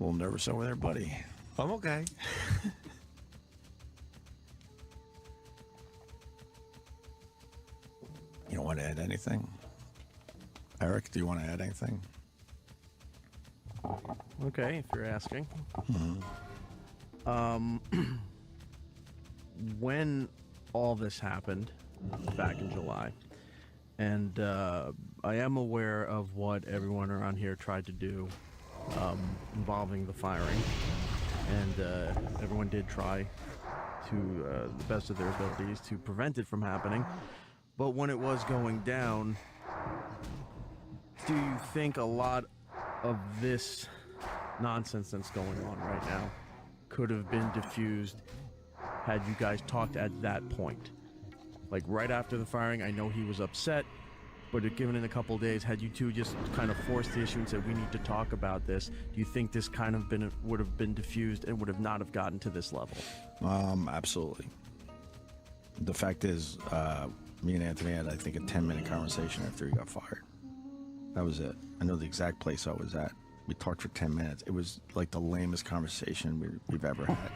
little nervous over there, buddy. I'm okay. You don't want to add anything? Eric, do you want to add anything? Okay, if you're asking. Mm-hmm. When all this happened back in July, and I am aware of what everyone around here tried to do involving the firing, and everyone did try to the best of their abilities to prevent it from happening. But when it was going down, do you think a lot of this nonsense that's going on right now could have been diffused had you guys talked at that point? Like right after the firing, I know he was upset, but given in a couple of days, had you two just kind of forced the issue and said, we need to talk about this, do you think this kind of would have been diffused and would have not have gotten to this level? Absolutely. The fact is, me and Anthony had, I think, a 10-minute conversation after he got fired. That was it. I know the exact place I was at. We talked for 10 minutes. It was like the lamest conversation we've ever had.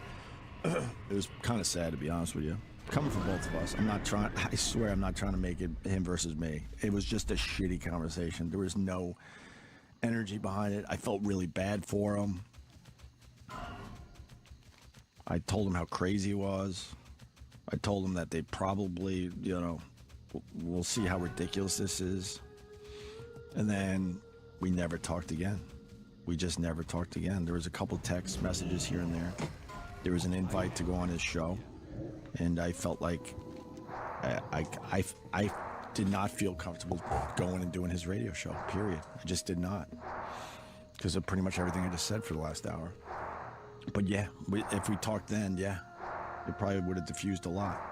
It was kind of sad, to be honest with you. Coming from both of us, I swear I'm not trying to make it him versus me. It was just a shitty conversation. There was no energy behind it. I felt really bad for him. I told him how crazy he was. I told him that they probably, we'll see how ridiculous this is. And then we never talked again. We just never talked again. There was a couple text messages here and there. There was an invite to go on his show. And I felt like I did not feel comfortable going and doing his radio show, period. I just did not. Because of pretty much everything I just said for the last hour. But yeah, if we talked then, yeah, it probably would have diffused a lot.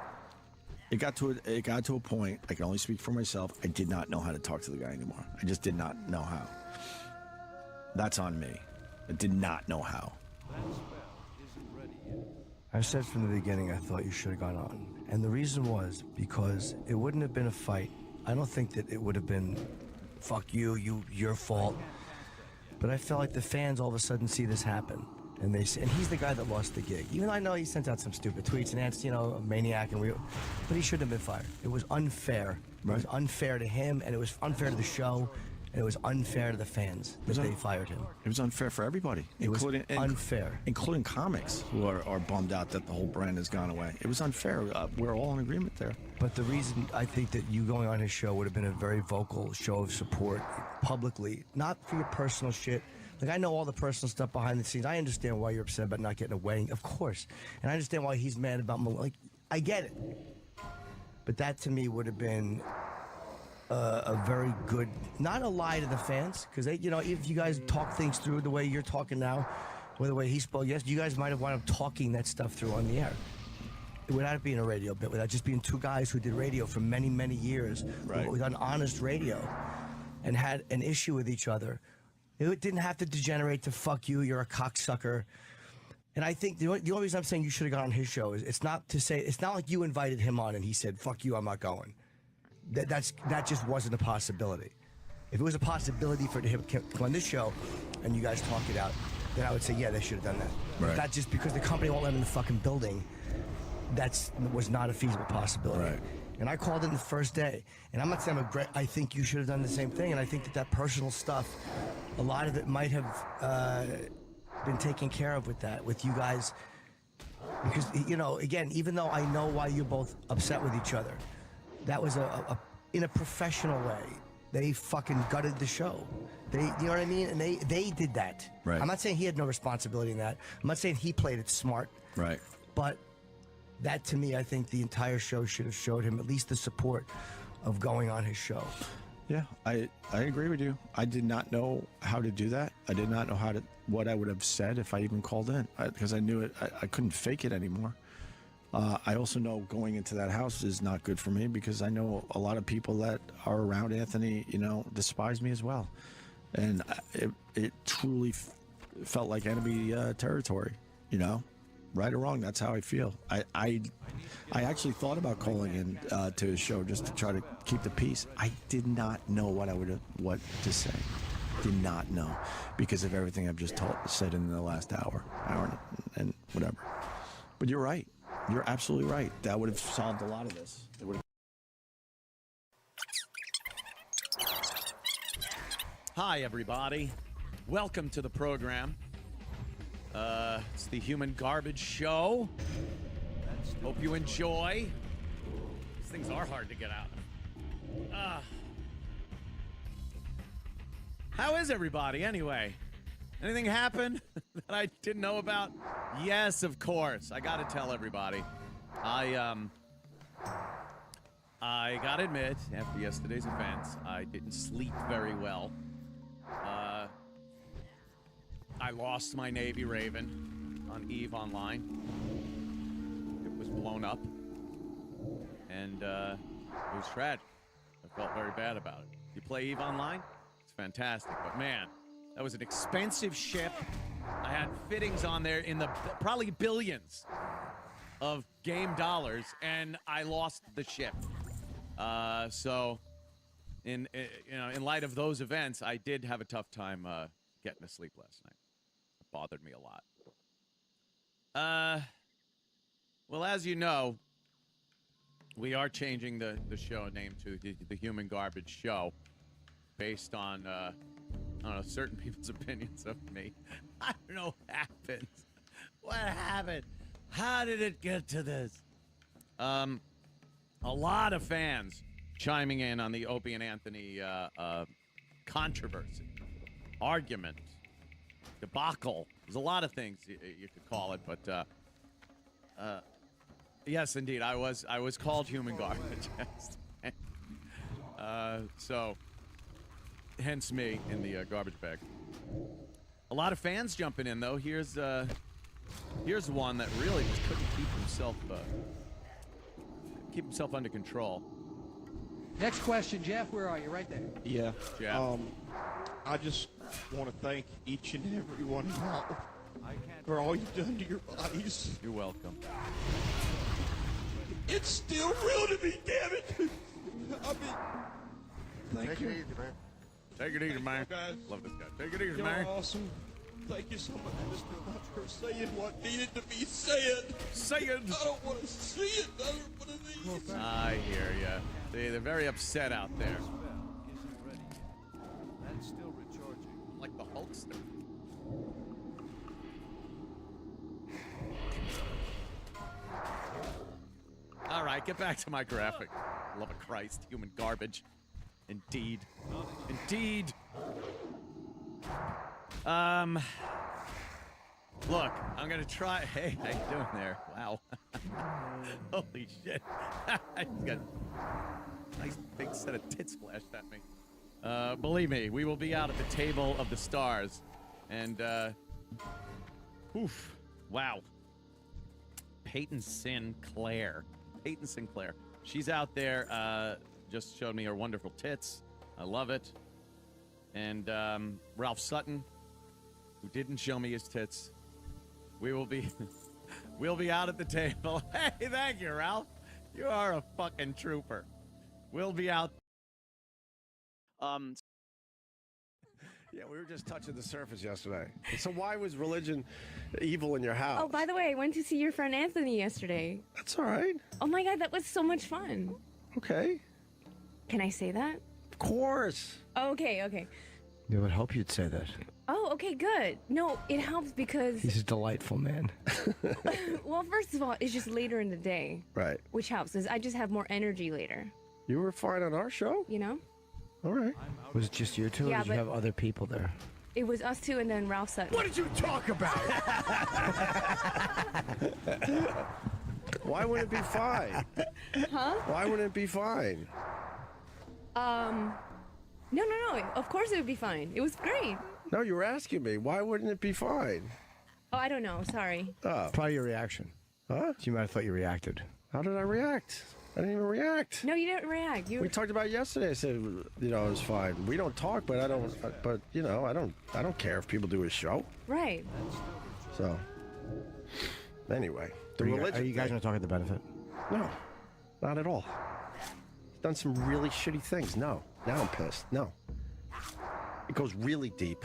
It got to a point, I can only speak for myself, I did not know how to talk to the guy anymore. I just did not know how. That's on me. I did not know how. I've said from the beginning I thought you should have gone on. And the reason was because it wouldn't have been a fight. I don't think that it would have been, fuck you, your fault. But I felt like the fans all of a sudden see this happen. And he's the guy that lost the gig. Even though I know he sent out some stupid tweets and it's, a maniac, but he shouldn't have been fired. It was unfair. Right. It was unfair to him, and it was unfair to the show. And it was unfair to the fans that they fired him. It was unfair for everybody, unfair, including comics who are bummed out that the whole brand has gone away. It was unfair. We're all in agreement there. But the reason I think that you going on his show would have been a very vocal show of support publicly, not for your personal shit. Like, I know all the personal stuff behind the scenes. I understand why you're upset about not getting a wedding, of course, and I understand why he's mad about I get it. But that to me would have been a very good, not a lie to the fans, because if you guys talk things through the way you're talking now, or the way he spoke, yes, you guys might have wound up talking that stuff through on the air. Without it being a radio bit, without just being two guys who did radio for many, many years, right, with an honest radio, and had an issue with each other. It didn't have to degenerate to fuck you, you're a cocksucker. And I think the only reason I'm saying you should have gone on his show is it's not like you invited him on and he said, fuck you, I'm not going. That just wasn't a possibility. If it was a possibility for him to come on this show and you guys talk it out, then I would say, yeah, they should have done that. Right. Not just because the company won't let him in the fucking building. That was not a feasible possibility. Right. And I called in the first day. And I'm not saying I think you should have done the same thing. And I think that personal stuff, a lot of it might have been taken care of with you guys. Because, again, even though I know why you're both upset with each other, that was in a professional way. They fucking gutted the show. You know what I mean? And they did that. Right. I'm not saying he had no responsibility in that. I'm not saying he played it smart. Right. But that, to me, I think the entire show should have showed him at least the support of going on his show. Yeah, I agree with you. I did not know how to do that. I did not know what I would have said if I even called in, because I knew I couldn't fake it anymore. I also know going into that house is not good for me, because I know a lot of people that are around Anthony, despise me as well. And it truly felt like enemy territory, right or wrong. That's how I feel. I actually thought about calling in to his show just to try to keep the peace. I did not know what to say. Did not know, because of everything I've just said in the last hour and whatever. But you're right. You're absolutely right. That would have solved a lot of this. Hi, everybody. Welcome to the program. It's the Human Garbage Show. Hope you enjoy. These things are hard to get out. How is everybody, anyway? Anything happen that I didn't know about? Yes, of course. I gotta tell everybody. I gotta admit, after yesterday's events, I didn't sleep very well. I lost my Navy Raven. on EVE Online. It was blown up, and it was tragic. I felt very bad about it. You play EVE Online? It's fantastic, but man, that was an expensive ship. I had fittings on there in the probably billions of game dollars, and I lost the ship. So, in light of those events, I did have a tough time getting to sleep last night. It bothered me a lot. Well, as you know, we are changing the show name to the Human Garbage Show, based on I don't know, certain people's opinions of me. I don't know what happened. What happened? How did it get to this? A lot of fans chiming in on the Opie and Anthony controversy, argument, debacle. There's a lot of things you could call it, but yes, indeed, I was called human garbage. So, hence me in the garbage bag. A lot of fans jumping in, though. Here's one that really just couldn't keep himself under control. Next question, Jeff. Where are you? Right there. Yeah. Jeff. I just want to thank each and every one of y'all for all you've done to your bodies. You're welcome. It's still real to me, damn it. I mean, thank you. Take it easy, man. Take it easy, man. Guys. Love this guy. Take it easy, You're man. awesome. Thank you so much, Mr. Much, for saying what needed to be said. Say it. I don't want to see another one of these. I hear ya. See, they're very upset out there. Isn't ready yet. That's still recharging. Like the Hulkster. All right, get back to my graphic. Love of Christ, human garbage. Indeed. Indeed. Look, I'm gonna try. Hey, how you doing there? Wow. Holy shit. He's got a nice big set of tits flashed at me. Believe me, we will be out at the table of the stars. And, oof. Wow. Peyton Sinclair. She's out there, just showed me her wonderful tits. I love it. And, Ralph Sutton, who didn't show me his tits. We'll be out at the table. Hey, thank you, Ralph. You are a fucking trooper. We'll be out. Yeah, we were just touching the surface yesterday. So why was religion evil in your house? Oh, by the way, I went to see your friend Anthony yesterday. That's all right. Oh my God, that was so much fun. Okay. Can I say that? Of course. Oh, okay. I would hope you'd say that. Oh, okay, good. No, it helps because... He's a delightful man. Well, first of all, it's just later in the day. Right. Which helps, because I just have more energy later. You were fine on our show? You know? All right. Was it just you two, or Yeah, did you but- have other people there? It was us two and then Ralph Sutton. What did you talk about? Why wouldn't it be fine? Huh? Why wouldn't it be fine? No. Of course it would be fine. It was great. No, you were asking me. Why wouldn't it be fine? Oh, I don't know. Sorry. Oh. Probably your reaction. Huh? You might have thought you reacted. How did I react? I didn't even react. No, you didn't react. We talked about it yesterday. I said, it was fine. We don't talk, but I don't. But I don't care if people do a show. Right. So, anyway, the Are religion. you guys going to talk at the benefit? No, not at all. He's done some really shitty things. No, now I'm pissed. No, it goes really deep.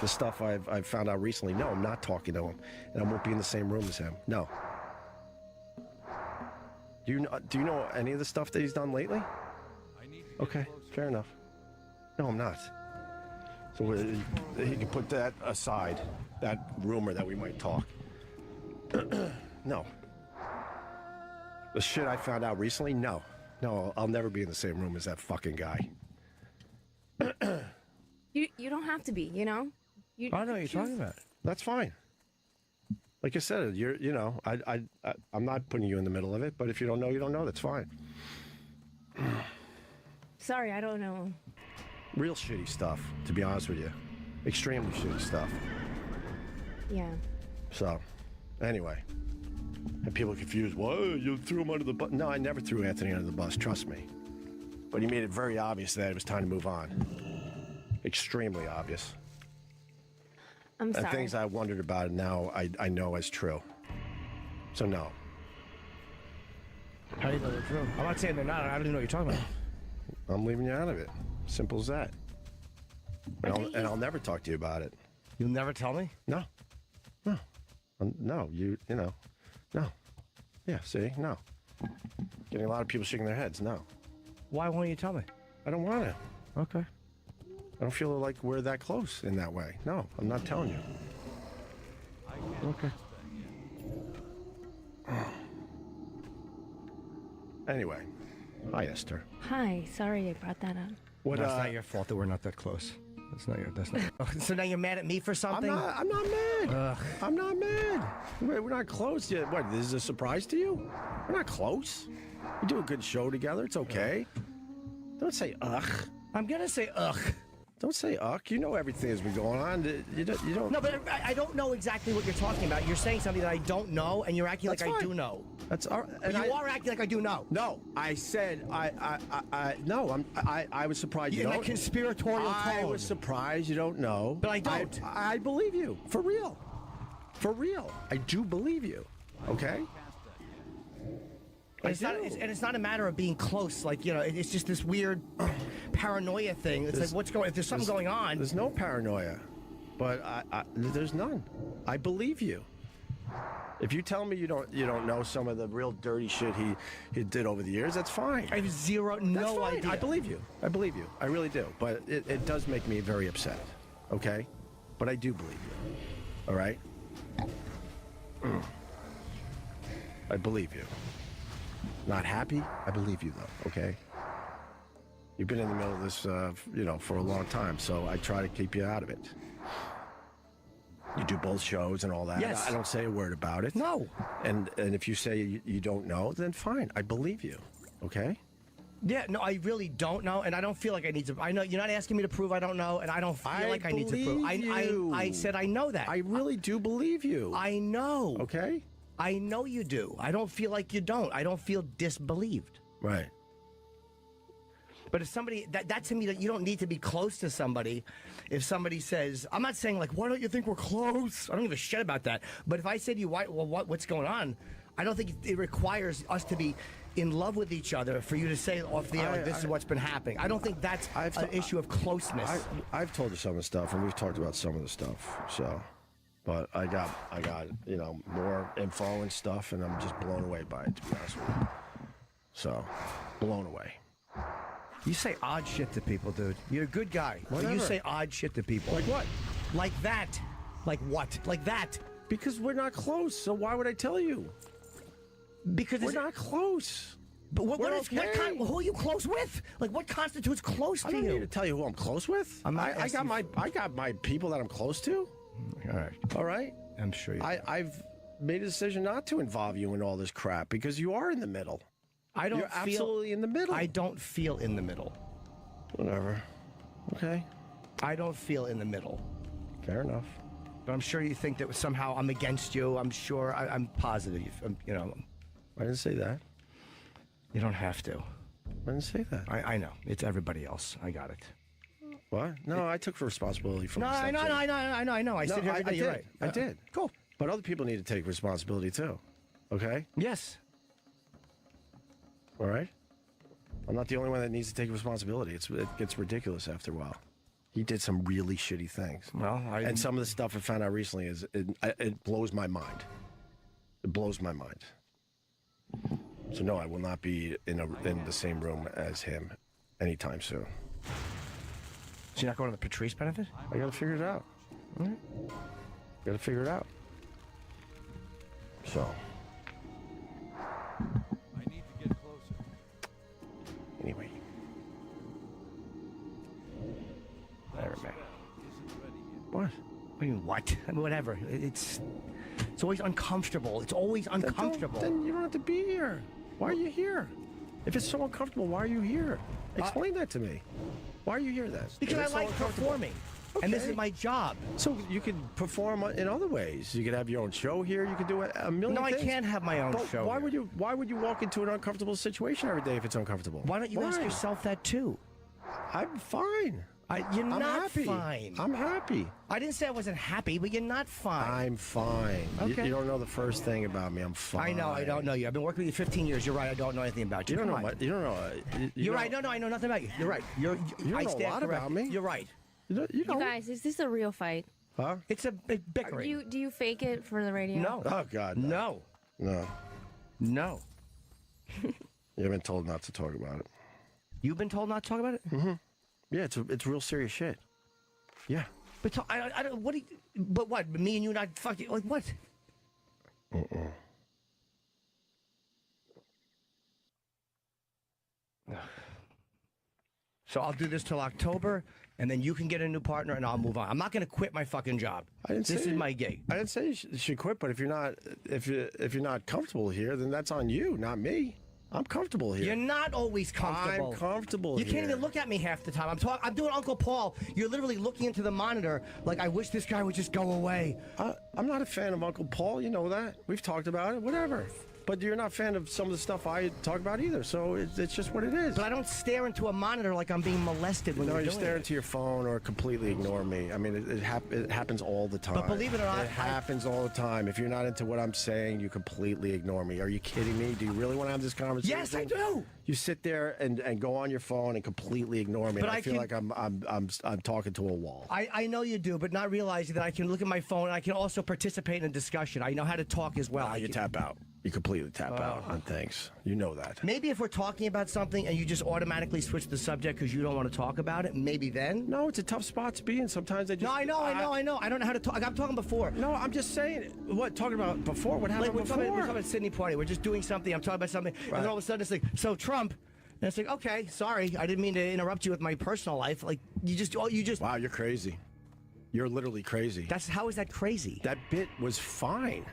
The stuff I've found out recently. No, I'm not talking to him, and I won't be in the same room as him. No. Do you know any of the stuff that he's done lately? Okay, fair enough. No, I'm not. So he can put that aside, that rumor that we might talk. No. The shit I found out recently, no. No, I'll never be in the same room as that fucking guy. You don't have to be, you know? I know what you're talking about. That's fine. Like I said, I'm not putting you in the middle of it, but if you don't know, you don't know. That's fine. Sorry, I don't know. Real shitty stuff, to be honest with you. Extremely shitty stuff. Yeah. So, Anyway, and people are confused. Whoa, you threw him under the bus. No, I never threw Anthony under the bus, trust me. But he made it very obvious that it was time to move on. Extremely obvious. I'm sorry. And things I wondered about now I know as true. So no. How do you know they're true? I'm not saying they're not. I don't even know what you're talking about. I'm leaving you out of it. Simple as that. And I'll never talk to you about it. You'll never tell me? No. No. No, you know. No. Yeah, see? No. Getting a lot of people shaking their heads. No. Why won't you tell me? I don't want to. Okay. I don't feel like we're that close in that way. No, I'm not telling you. Okay. Anyway. Hi, Esther. Hi, sorry I brought that up. What? That's not your fault that we're not that close. That's not your. So now you're mad at me for something? I'm not mad. I'm not mad. We're not close yet. What? This is a surprise to you? We're not close. We do a good show together. It's okay. Don't say ugh. I'm gonna say ugh. Don't say ugh. You know everything that's been going on. You don't. No, but I don't know exactly what you're talking about. You're saying something that I don't know, and you're acting like I do know. That's all right. And you are acting like I do know. No, I said no. I was surprised you in don't. that conspiratorial tone. I was surprised you don't know. But I don't. I believe you for real. For real, I do believe you. Okay. And it's not a matter of being close. Like, you know, it's just this weird paranoia thing. It's like, what's going? If there's something going on, there's no paranoia, but there's none. I believe you. If you tell me you don't know some of the real dirty shit he did over the years, that's fine. I have no idea. I believe you. I believe you. I really do. But it does make me very upset. Okay? But I do believe you. All right? I believe you. Not happy? I believe you, though. Okay? You've been in the middle of this, for a long time, so I try to keep you out of it. You do both shows and all that. Yes. I don't say a word about it. No. And if you say you don't know, then fine. I believe you. Okay? Yeah, no, I really don't know, and I don't feel like I need to. I know you're not asking me to prove I don't know, and I don't feel like I need to prove. I said I know that. I really do believe you. I know. Okay? I know you do. I don't feel like you don't. I don't feel disbelieved. Right. But if somebody, that to me, that you don't need to be close to somebody. If somebody says, I'm not saying like, why don't you think we're close? I don't give a shit about that. But if I say to you, what's going on? I don't think it requires us to be in love with each other for you to say off the air, this is what's been happening. I don't think that's an issue of closeness. I've told you some of the stuff, and we've talked about some of the stuff. So, but I got more info and stuff, and I'm just blown away by it, to be honest with you. So, blown away. You say odd shit to people, dude. You're a good guy. But you say odd shit to people. Like what? Like that. Like what? Like that. Because we're not close, so why would I tell you? Because we're not close. But who are you close with? Like, what constitutes close to you? I don't need to tell you who I'm close with. I got my people that I'm close to. All right. All right. I'm sure you. I've made a decision not to involve you in all this crap because you are in the middle. You're absolutely in the middle. I don't feel in the middle. Whatever. Okay. I don't feel in the middle. Fair enough. But I'm sure you think that somehow I'm against you. I'm sure. I'm positive. I didn't say that. You don't have to. I didn't say that. I know. It's everybody else. I got it. What? No, I took responsibility for I know. I sit here every day. You're right. I did. Cool. But other people need to take responsibility too. Okay? Yes. All right? I'm not the only one that needs to take responsibility. It gets ridiculous after a while. He did some really shitty things. Well, and some of the stuff I found out recently it blows my mind. It blows my mind. So no, I will not be in the same room as him anytime soon. So you're not going to the Patrice benefit? I got to figure it out. All right. Got to figure it out. So. I need to get closer. Anyway. Whatever, man. What? I mean, what? I mean, whatever. It's always uncomfortable. It's always uncomfortable. Then you don't have to be here. Why are you here? If it's so uncomfortable, why are you here? Explain that to me. Why are you here then? Because I like performing. And this is my job. So you could perform in other ways. You could have your own show here. You could do a million No, things. I can't have my own show. Why here. would you walk into an uncomfortable situation every day if it's uncomfortable? Why don't you ask yourself that too? I'm fine. You're I'm not happy. fine. I'm happy. I didn't say I wasn't happy, but you're not fine. I'm fine. Okay. You don't know the first thing about me. I'm fine. I know. I don't know you. I've been working with you 15 years. You're right. I don't know anything about you. You don't Come know. on. You don't know. You're right. No, I know nothing about you. You're right. You don't I know a stand lot corrected. about me. You're right. You guys, is this a real fight? Huh? It's a bickering. Do you fake it for the radio? No. Oh God. No. No. No. You've been told not to talk about it. You've been told not to talk about it? Mm-hmm. Yeah, it's real serious shit. Yeah. But I don't. What? But what? Me and you not fucking like what? So I'll do this till October, and then you can get a new partner, and I'll move on. I'm not going to quit my fucking job. This is my gig. I didn't say you should quit, but if you're not comfortable here, then that's on you, not me. I'm comfortable here. You're not always comfortable. I'm comfortable You here. can't even look at me half the time. I'm doing Uncle Paul. You're literally looking into the monitor like, I wish this guy would just go away. I'm not a fan of Uncle Paul. You know that. We've talked about it. Whatever. But you're not a fan of some of the stuff I talk about either. So it's just what it is. But I don't stare into a monitor like I'm being molested when No, you're you doing stare it. into your phone or completely ignore me. I mean, it happens all the time. But believe it or not, it happens all the time. If you're not into what I'm saying, you completely ignore me. Are you kidding me? Do you really want to have this conversation? Yes, I do. You sit there and go on your phone and completely ignore me. But And I I feel can- like I'm talking to a wall. I know you do, but not realizing that I can look at my phone and I can also participate in a discussion. I know how to talk as well. You tap out. You completely tap out on things. You know that. Maybe if we're talking about something and you just automatically switch the subject because you don't want to talk about it, maybe then. No, it's a tough spot to be in. Sometimes I just. No, I know. I don't know how to talk. I'm talking before. No, I'm just saying. What? Talking about before? What happened Like we're before? talking about Sydney Party. We're just doing something. I'm talking about something, and then all of a sudden it's like, so Trump. And it's like, okay, sorry, I didn't mean to interrupt you with my personal life. Like you just. Wow, you're crazy. You're literally crazy. How is that crazy? That bit was fine.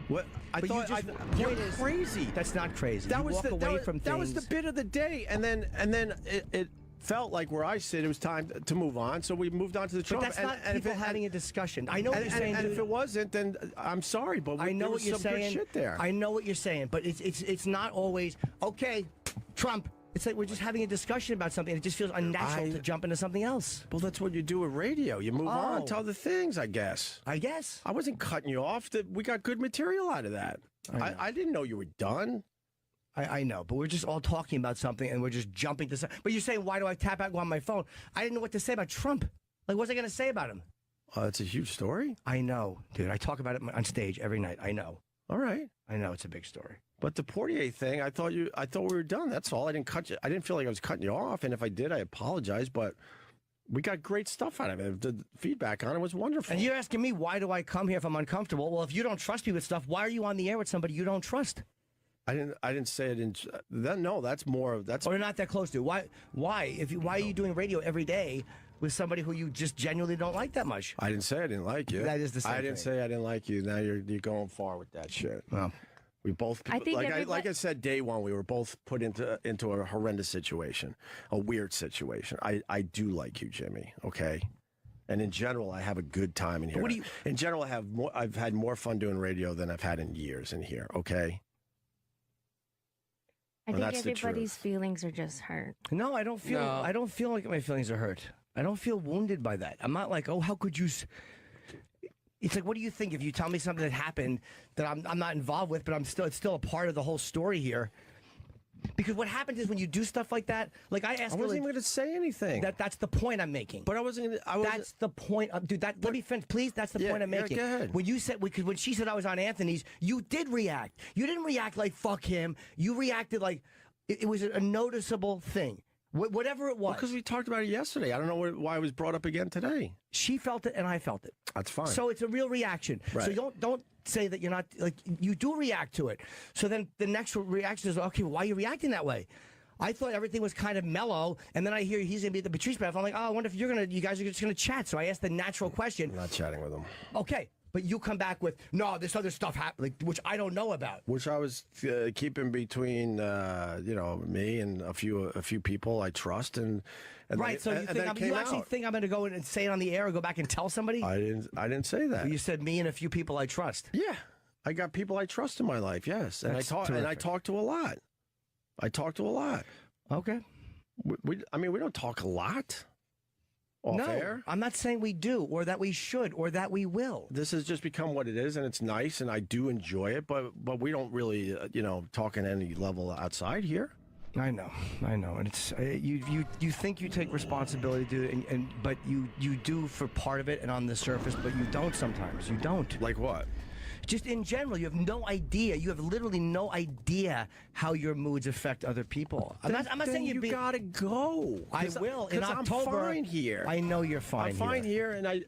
What I But thought you're you're crazy. That's not crazy. That You was walk the away from that was the things. bit of the day, and then it felt like where I sit, it was time to move on. So we moved on to the But Trump. that's not people having a discussion. I know what you're saying. And dude. if it wasn't, then I'm sorry, but I know there what was you're some good saying. shit there. I know what you're saying, but it's not always okay. Trump. It's like we're just having a discussion about something. It just feels unnatural to jump into something else. Well, that's what you do with radio. You move on to other things, I guess. I guess. I wasn't cutting you off. We got good material out of that. I didn't know you were done. I know, but we're just all talking about something and we're just jumping to something. But you're saying, why do I tap out on my phone? I didn't know what to say about Trump. Like, what was I going to say about him? It's a huge story. I know, dude. I talk about it on stage every night. I know. All right. I know it's a big story. But the Portier thing, I thought we were done. That's all. I didn't cut you. I didn't feel like I was cutting you off. And if I did, I apologize. But we got great stuff out of it. The feedback on it was wonderful. And you're asking me, why do I come here if I'm uncomfortable? Well, if you don't trust me with stuff, why are you on the air with somebody you don't trust? I didn't say it in. No, that's more of that's. Or not that close to. Why? Why are you doing radio every day with somebody who you just genuinely don't like that much? I didn't say I didn't like you. That is the same I didn't thing. say I didn't like you. Now you're going far with that shit. Well, we both. I think like I said, day one, we were both put into a horrendous situation, a weird situation. I do like you, Jimmy. Okay. And in general, I have a good time in here. In general, I've had more fun doing radio than I've had in years in here. Okay. I think everybody's feelings are just hurt. No, I don't feel. No. I don't feel like my feelings are hurt. I don't feel wounded by that. I'm not like, oh, how could you? It's like, what do you think if you tell me something that happened that I'm not involved with, but it's still a part of the whole story here? Because what happens is when you do stuff like that, like I asked, I wasn't even going to say anything. That's the point I'm making. But I wasn't. That's the point, dude. Let me finish, please. That's the point I'm making. Go ahead. When you said, because when she said I was on Anthony's, you did react. You didn't react like fuck him. You reacted like it was a noticeable thing. Whatever it was. Because we talked about it yesterday. I don't know why it was brought up again today. She felt it and I felt it. That's fine. So it's a real reaction. Right. So don't say that you're not, like, you do react to it. So then the next reaction is, okay, why are you reacting that way? I thought everything was kind of mellow, and then I hear he's going to be at the Patrice bath. I'm like, oh, I wonder if you guys are just going to chat. So I asked the natural question. I'm not chatting with him. Okay. But you come back with, no, this other stuff happened, like, which I don't know about. Which I was keeping between, me and a few people I trust, and right. So you actually think I'm going to go in and say it on the air or go back and tell somebody? I didn't say that. You said me and a few people I trust. Yeah, I got people I trust in my life. Yes, and I talk to a lot. I talk to a lot. Okay. We don't talk a lot. No, air. I'm not saying we do, or that we should, or that we will. This has just become what it is, and it's nice, and I do enjoy it. But we don't really, talk at any level outside here. I know, and it's you think you take responsibility to it, but you do for part of it, and on the surface, but you don't sometimes. You don't. Like what? Just in general, you have no idea. You have literally no idea how your moods affect other people. I'm not saying you gotta go. I will in October. I'm fine here. I know you're fine. I'm fine here, and I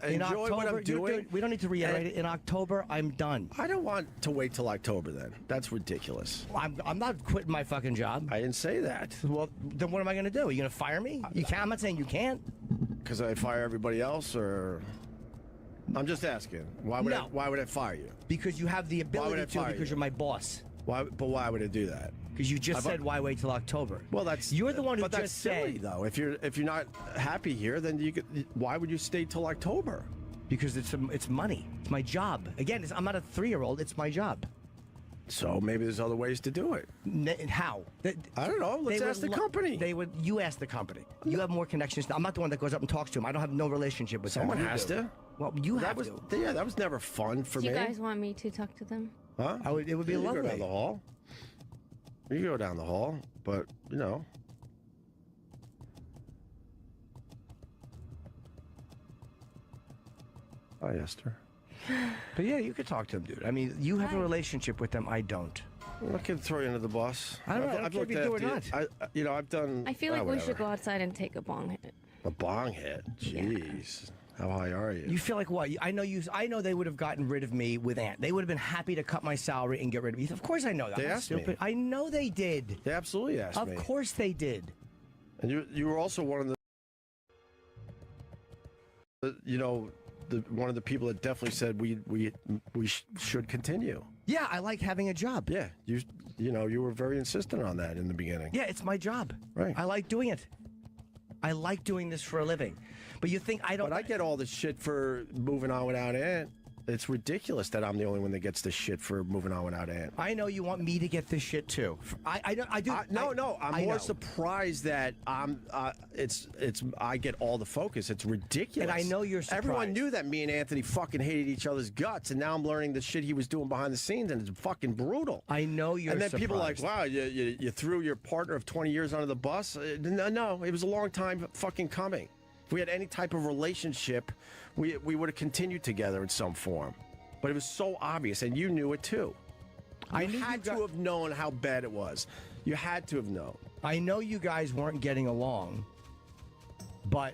enjoy October, what I'm doing. We don't need to reiterate it. In October, I'm done. I don't want to wait till October. Then that's ridiculous. I'm not quitting my fucking job. I didn't say that. Well, then what am I going to do? Are you going to fire me? You can't. I'm not saying you can't. Because I fire everybody else, or. I'm just asking. Why would I fire you? Because you have the ability to. Because you're my boss. Why? But why would I do that? Because you just said why wait till October? Well, you're the one who but that's just silly, said though. If you're not happy here, then why would you stay till October? Because it's money. It's my job. Again, I'm not a 3-year-old. It's my job. So maybe there's other ways to do it. How? I don't know. Let's ask the company. You ask the company. You have more connections. I'm not the one that goes up and talks to them. I don't have no relationship with them. Someone has to. Well, you have to. Yeah, that was never fun for me. Do you guys want me to talk to them? Huh? It would be lovely. You go down the hall. You go down the hall, but I asked her. But yeah, you could talk to them, dude. I mean, you have a relationship with them. I don't. I'm not gonna throw you under the bus. I don't know. I don't care if you do or not. I've done. I feel like we whatever. should go outside and take a bong hit. A bong hit? Jeez. How high are you? You feel like what? I know they would have gotten rid of me with Ant. They would have been happy to cut my salary and get rid of me. Of course I know that. They asked me. I know they did. They absolutely asked me. Of course they did. And you were also one of one of the people that definitely said we should continue. Yeah, I like having a job. Yeah, you were very insistent on that in the beginning. Yeah, it's my job. Right. I like doing it. I like doing this for a living. But you think I don't... But I get all this shit for moving on without Ant. It's ridiculous that I'm the only one that gets this shit for moving on without Ant. I know you want me to get this shit too. I do. I'm more surprised that I get all the focus. It's ridiculous. And I know you're surprised. Everyone knew that me and Anthony fucking hated each other's guts, and now I'm learning the shit he was doing behind the scenes, and it's fucking brutal. I know you're surprised. And then people are like, wow, you threw your partner of 20 years under the bus? No, it was a long time fucking coming. If we had any type of relationship, we would have continued together in some form. But it was so obvious, and you knew it too. You had to have known how bad it was. You had to have known. I know you guys weren't getting along, but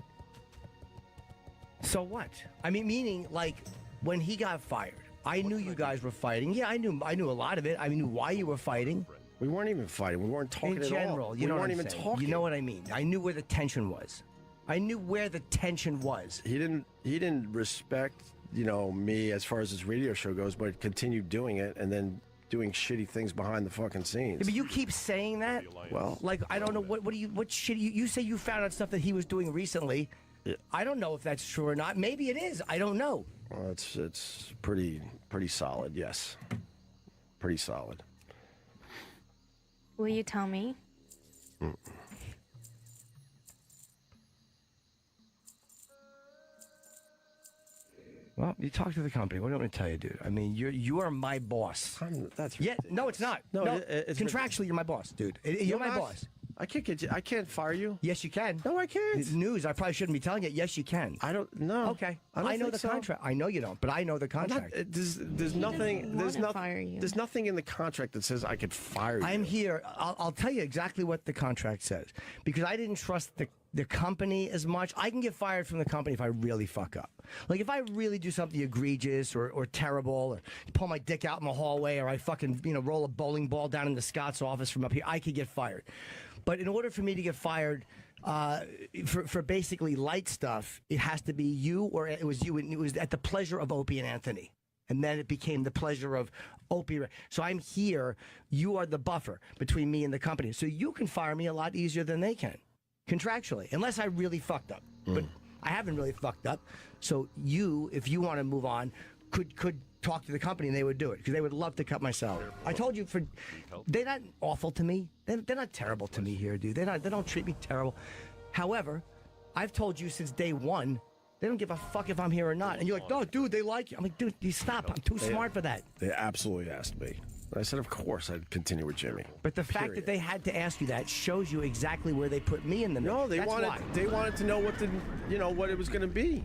so what? I mean, meaning like when he got fired, I knew you guys were fighting. Yeah, I knew a lot of it. I knew why you were fighting. We weren't even fighting. We weren't talking at all. In general, you know what I'm saying. You know what I mean. I knew where the tension was. I knew where the tension was. He didn't respect, me as far as his radio show goes, but continued doing it and then doing shitty things behind the fucking scenes. Yeah, but you keep saying that. Well, like I don't know what shit you say you found out stuff that he was doing recently. Yeah. I don't know if that's true or not. Maybe it is. I don't know. Well, it's pretty solid. Yes, pretty solid. Will you tell me? Well, you talk to the company. What do you want me to tell you, dude? I mean, you are my boss. That's no, it's not. No, it's contractually, you're my boss, dude. You're my boss. I can't fire you. Yes, you can. No, I can't. It's news. I probably shouldn't be telling it. Yes, you can. I don't know. Okay. I know the contract. I know you don't, but I know the contract. There's nothing. There's nothing in the contract that says I could fire you. I'm here. I'll tell you exactly what the contract says because I didn't trust the company as much. I can get fired from the company if I really fuck up. Like if I really do something egregious or terrible, or pull my dick out in the hallway, or I fucking roll a bowling ball down into Scott's office from up here, I could get fired. But in order for me to get fired, for basically light stuff, it has to be you, or it was you, and it was at the pleasure of Opie and Anthony. And then it became the pleasure of Opie. So I'm here. You are the buffer between me and the company. So you can fire me a lot easier than they can, contractually, unless I really fucked up. But I haven't really fucked up. So you, if you want to move on, could talk to the company and they would do it because they would love to cut my salary. I told you, they're not awful to me. They're not terrible to me here, dude. They don't treat me terrible. However, I've told you since day one, they don't give a fuck if I'm here or not. And you're like, no, dude, they like you. I'm like, dude, you stop. I'm too smart for that. They absolutely asked me. I said, of course, I'd continue with Jimmy. But the fact that they had to ask you that shows you exactly where they put me in the middle. No, they wanted to know what it was going to be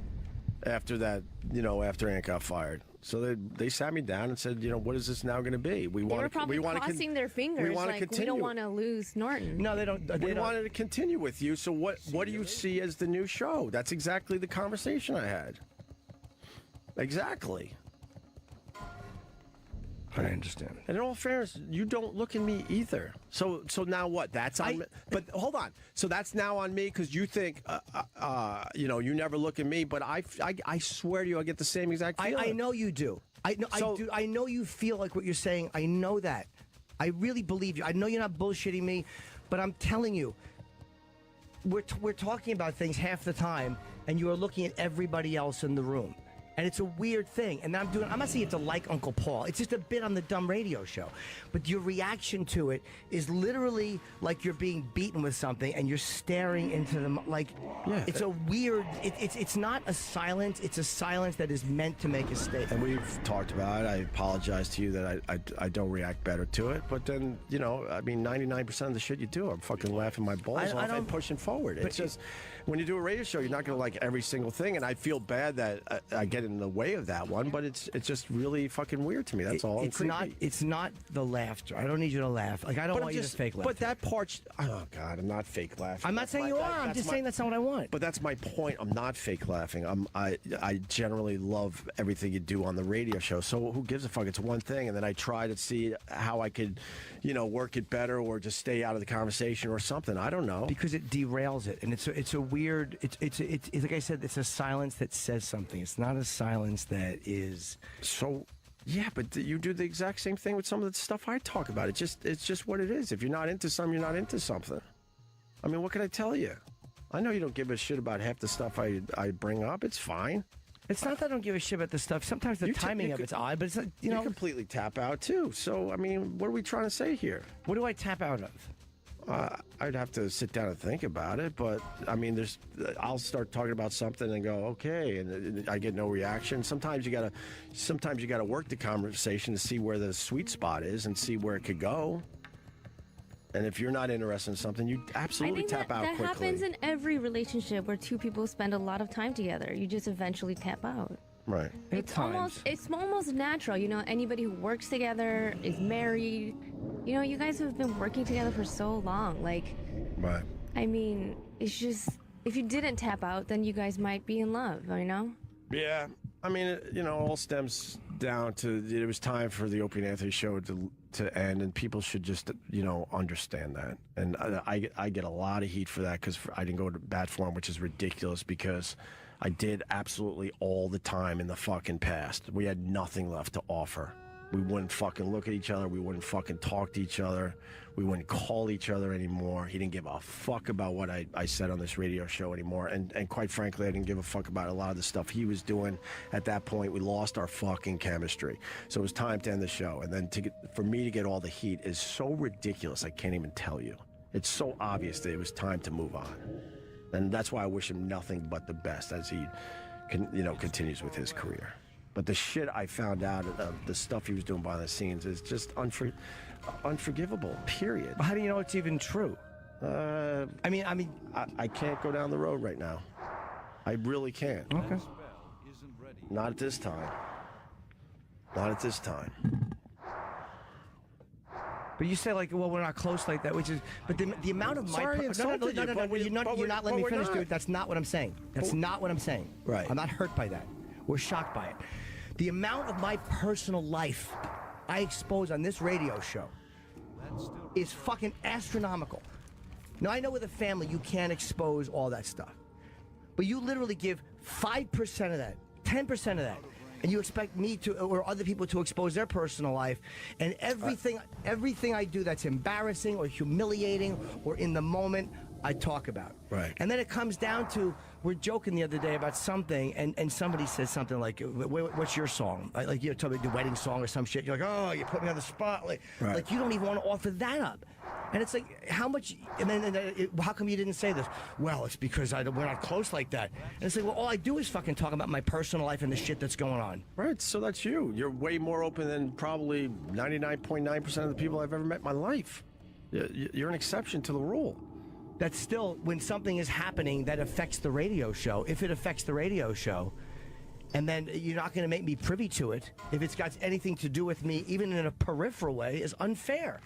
after that, after Ant got fired. So they sat me down and said, what is this now going to be? They were probably crossing their fingers, like, we don't want to lose Norton. No, they don't. We wanted to continue with you, so what do you see as the new show? That's exactly the conversation I had. Exactly. I understand. And in all fairness, you don't look at me either. So now what? That's on me. But hold on. So that's now on me because you think, you never look at me. But I swear to you, I get the same exact feeling. I know you do. I do. I know you feel like what you're saying. I know that. I really believe you. I know you're not bullshitting me, but I'm telling you, we're talking about things half the time, and you are looking at everybody else in the room. And it's a weird thing. And I'm not saying it's a like Uncle Paul. It's just a bit on the dumb radio show. But your reaction to it is literally like you're being beaten with something and you're staring into them. Like, it's a weird, it's not a silence. It's a silence that is meant to make a statement. And we've talked about it. I apologize to you that I don't react better to it. But then, 99% of the shit you do, I'm fucking laughing my balls off and pushing forward. It's just, when you do a radio show, you're not going to like every single thing. And I feel bad that I get in the way of that one, but it's just really fucking weird to me. That's all. It's not the laughter. I don't need you to laugh. Like, I don't want you to fake laugh. But that part's, oh God, I'm not fake laughing. I'm not saying you are. I'm just saying that's not what I want. But that's my point. I'm not fake laughing. I generally love everything you do on the radio show. So who gives a fuck? It's one thing, and then I try to see how I could, work it better or just stay out of the conversation or something. I don't know. Because it derails it, and it's a weird. It's like I said. It's a silence that says something. It's not a silence that is so. Yeah, but you do the exact same thing with some of the stuff I talk about. It's just what it is. If you're not into something, you're not into something. I mean, what can I tell you? I know you don't give a shit about half the stuff I bring up. It's fine. It's not that I don't give a shit about the stuff. Sometimes the timing of it's odd, but it's like, you completely tap out too. So I mean, what are we trying to say here? What do I tap out of? I'd have to sit down and think about it, but I mean, I'll start talking about something and go, okay, and I get no reaction. Sometimes you gotta work the conversation to see where the sweet spot is and see where it could go. And if you're not interested in something, you absolutely tap out quickly. That happens in every relationship where two people spend a lot of time together. You just eventually tap out. Right. It's almost natural. Anybody who works together, is married, you guys have been working together for so long. Like, right. I mean, it's just, if you didn't tap out, then you guys might be in love, Yeah. I mean, it all stems down to it was time for the Opie and Anthony show to end, and people should just, understand that. And I get a lot of heat for that because I didn't go to bat for him, which is ridiculous because I did absolutely all the time in the fucking past. We had nothing left to offer. We wouldn't fucking look at each other. We wouldn't fucking talk to each other. We wouldn't call each other anymore. He didn't give a fuck about what I said on this radio show anymore. And quite frankly, I didn't give a fuck about a lot of the stuff he was doing. At that point, we lost our fucking chemistry. So it was time to end the show. And then for me to get all the heat is so ridiculous, I can't even tell you. It's so obvious that it was time to move on. And that's why I wish him nothing but the best as he continues with his career. But the shit I found out of the stuff he was doing behind the scenes is just unforgivable, period. How do you know it's even true? I can't go down the road right now. I really can't. Okay. Not at this time. Not at this time. But you say we're not close like that, which is, but the amount of my... Sorry, you're not letting me finish, dude. That's not what I'm saying. That's not what I'm saying. Right. I'm not hurt by that. We're shocked by it. The amount of my personal life I expose on this radio show is fucking astronomical. Now, I know with a family, you can't expose all that stuff. But you literally give 5% of that, 10% of that, and you expect me to, or other people to expose their personal life, and everything I do that's embarrassing or humiliating or in the moment, I talk about. Right. And then it comes down to, we're joking the other day about something, and somebody says something like, what's your song? Like, you're talking about the wedding song or some shit. You're like, oh, you put me on the spot. Like you don't even want to offer that up. And it's like, how much, and then how come you didn't say this? Well, it's because we're not close like that. And it's like, well, all I do is fucking talk about my personal life and the shit that's going on. Right, so that's you. You're way more open than probably 99.9% of the people I've ever met in my life. You're an exception to the rule. That's still, when something is happening that affects the radio show, if it affects the radio show, and then you're not going to make me privy to it, if it's got anything to do with me, even in a peripheral way, is unfair.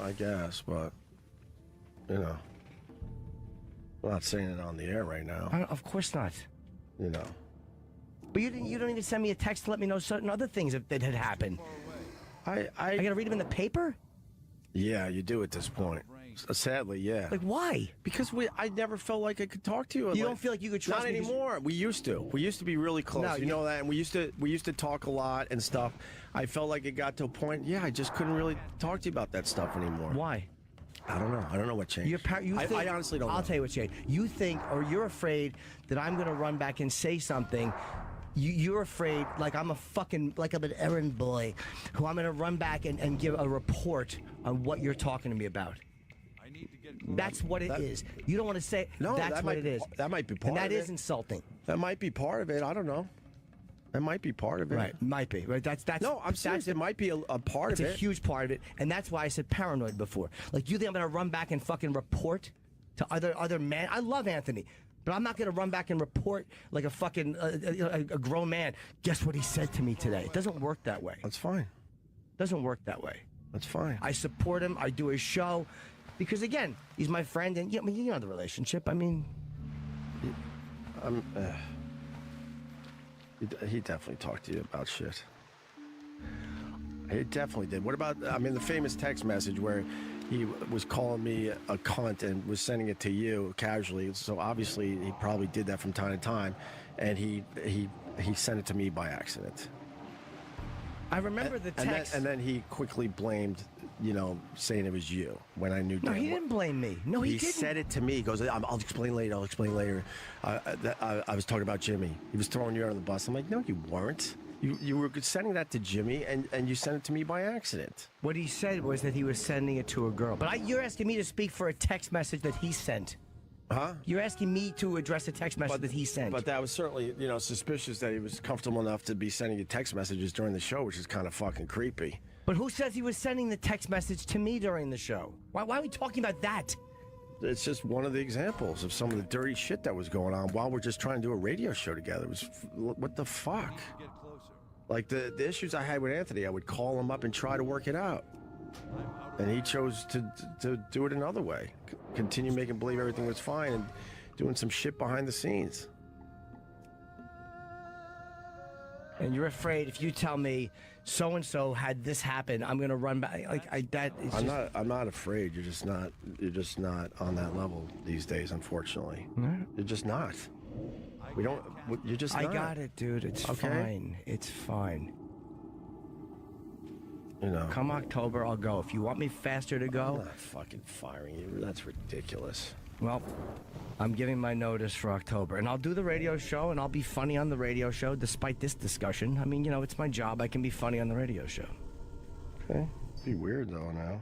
I guess, but, you know, I'm not saying it on the air right now. Of course not. You know. But you don't even send me a text to let me know certain other things that had happened. I got to read them in the paper? Yeah, you do at this point. Sadly, yeah. Like, why? Because I never felt like I could talk to you. You don't feel like you could trust me? Not anymore. We used to. We used to be really close. No, you know that, and we used to talk a lot and stuff. I felt like it got to a point. Yeah, I just couldn't really talk to you about that stuff anymore. Why? I don't know. I don't know what changed. I honestly don't know. I'll tell you what changed. You think, or you're afraid that I'm going to run back and say something. You're afraid, like I'm an errand boy, who I'm going to run back and give a report on what you're talking to me about. That's what it is. You don't want to say. No, that's what it is. That might be part of it. And that is insulting. That might be part of it. I don't know. That might be part of it. Right, might be. Right, that's. No, I'm serious. It might be a part of it. It's a huge part of it, and that's why I said paranoid before. Like, you think I'm gonna run back and fucking report to other men? I love Anthony, but I'm not gonna run back and report like a fucking a grown man. Guess what he said to me today? It doesn't work that way. That's fine. Doesn't work that way. That's fine. I support him. I do his show. Because again, he's my friend, and you know the relationship. I mean, he definitely talked to you about shit. He definitely did. What about, the famous text message where he was calling me a cunt and was sending it to you casually. So obviously he probably did that from time to time, and he sent it to me by accident. I remember the text. And then he quickly blamed, saying it was you when I knew. No, he didn't blame me. No, he didn't. He said it to me. He goes, I'll explain later. I'll explain later. I was talking about Jimmy. He was throwing you under the bus. I'm like, no, you weren't. You were sending that to Jimmy, and you sent it to me by accident. What he said was that he was sending it to a girl. But you're asking me to speak for a text message that he sent. Huh? You're asking me to address a text message that he sent. But that was certainly, suspicious that he was comfortable enough to be sending you text messages during the show, which is kind of fucking creepy. But who says he was sending the text message to me during the show? Why are we talking about that? It's just one of the examples of some of the dirty shit that was going on while we're just trying to do a radio show together. It was, what the fuck? Like the issues I had with Anthony, I would call him up and try to work it out. And he chose to do it another way. Continue making believe everything was fine and doing some shit behind the scenes. And you're afraid if you tell me so-and-so had this happen, I'm going to run back. I'm not afraid. You're just not on that level these days, unfortunately. You're just not. You're just not. I got it, dude. It's fine. It's fine. Come October, I'll go. If you want me faster to go... I'm not fucking firing you. That's ridiculous. Well, I'm giving my notice for October. And I'll do the radio show, and I'll be funny on the radio show, despite this discussion. I mean, it's my job. I can be funny on the radio show. Okay. Be weird, though, now.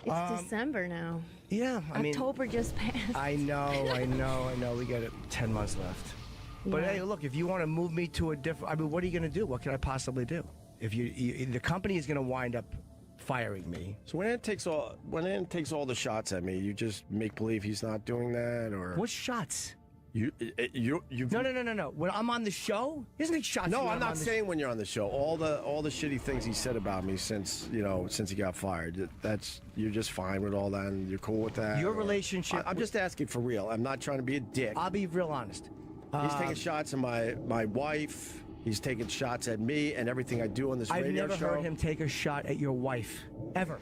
It's December now. Yeah, October just passed. I know. We got 10 months left. Yeah. But hey, look, if you want to move me to a different... what are you going to do? What can I possibly do? If the company is going to wind up firing me. So when Ant takes all the shots at me, you just make believe he's not doing that, or what shots? You. No. When I'm on the show, isn't it shots? No, I'm not saying when you're on the show. All the shitty things he said about me since he got fired. You're just fine with all that, and you're cool with that. Your relationship. I'm just asking for real. I'm not trying to be a dick. I'll be real honest. He's taking shots at my wife. He's taking shots at me and everything I do on this radio show. I've never heard him take a shot at your wife, ever.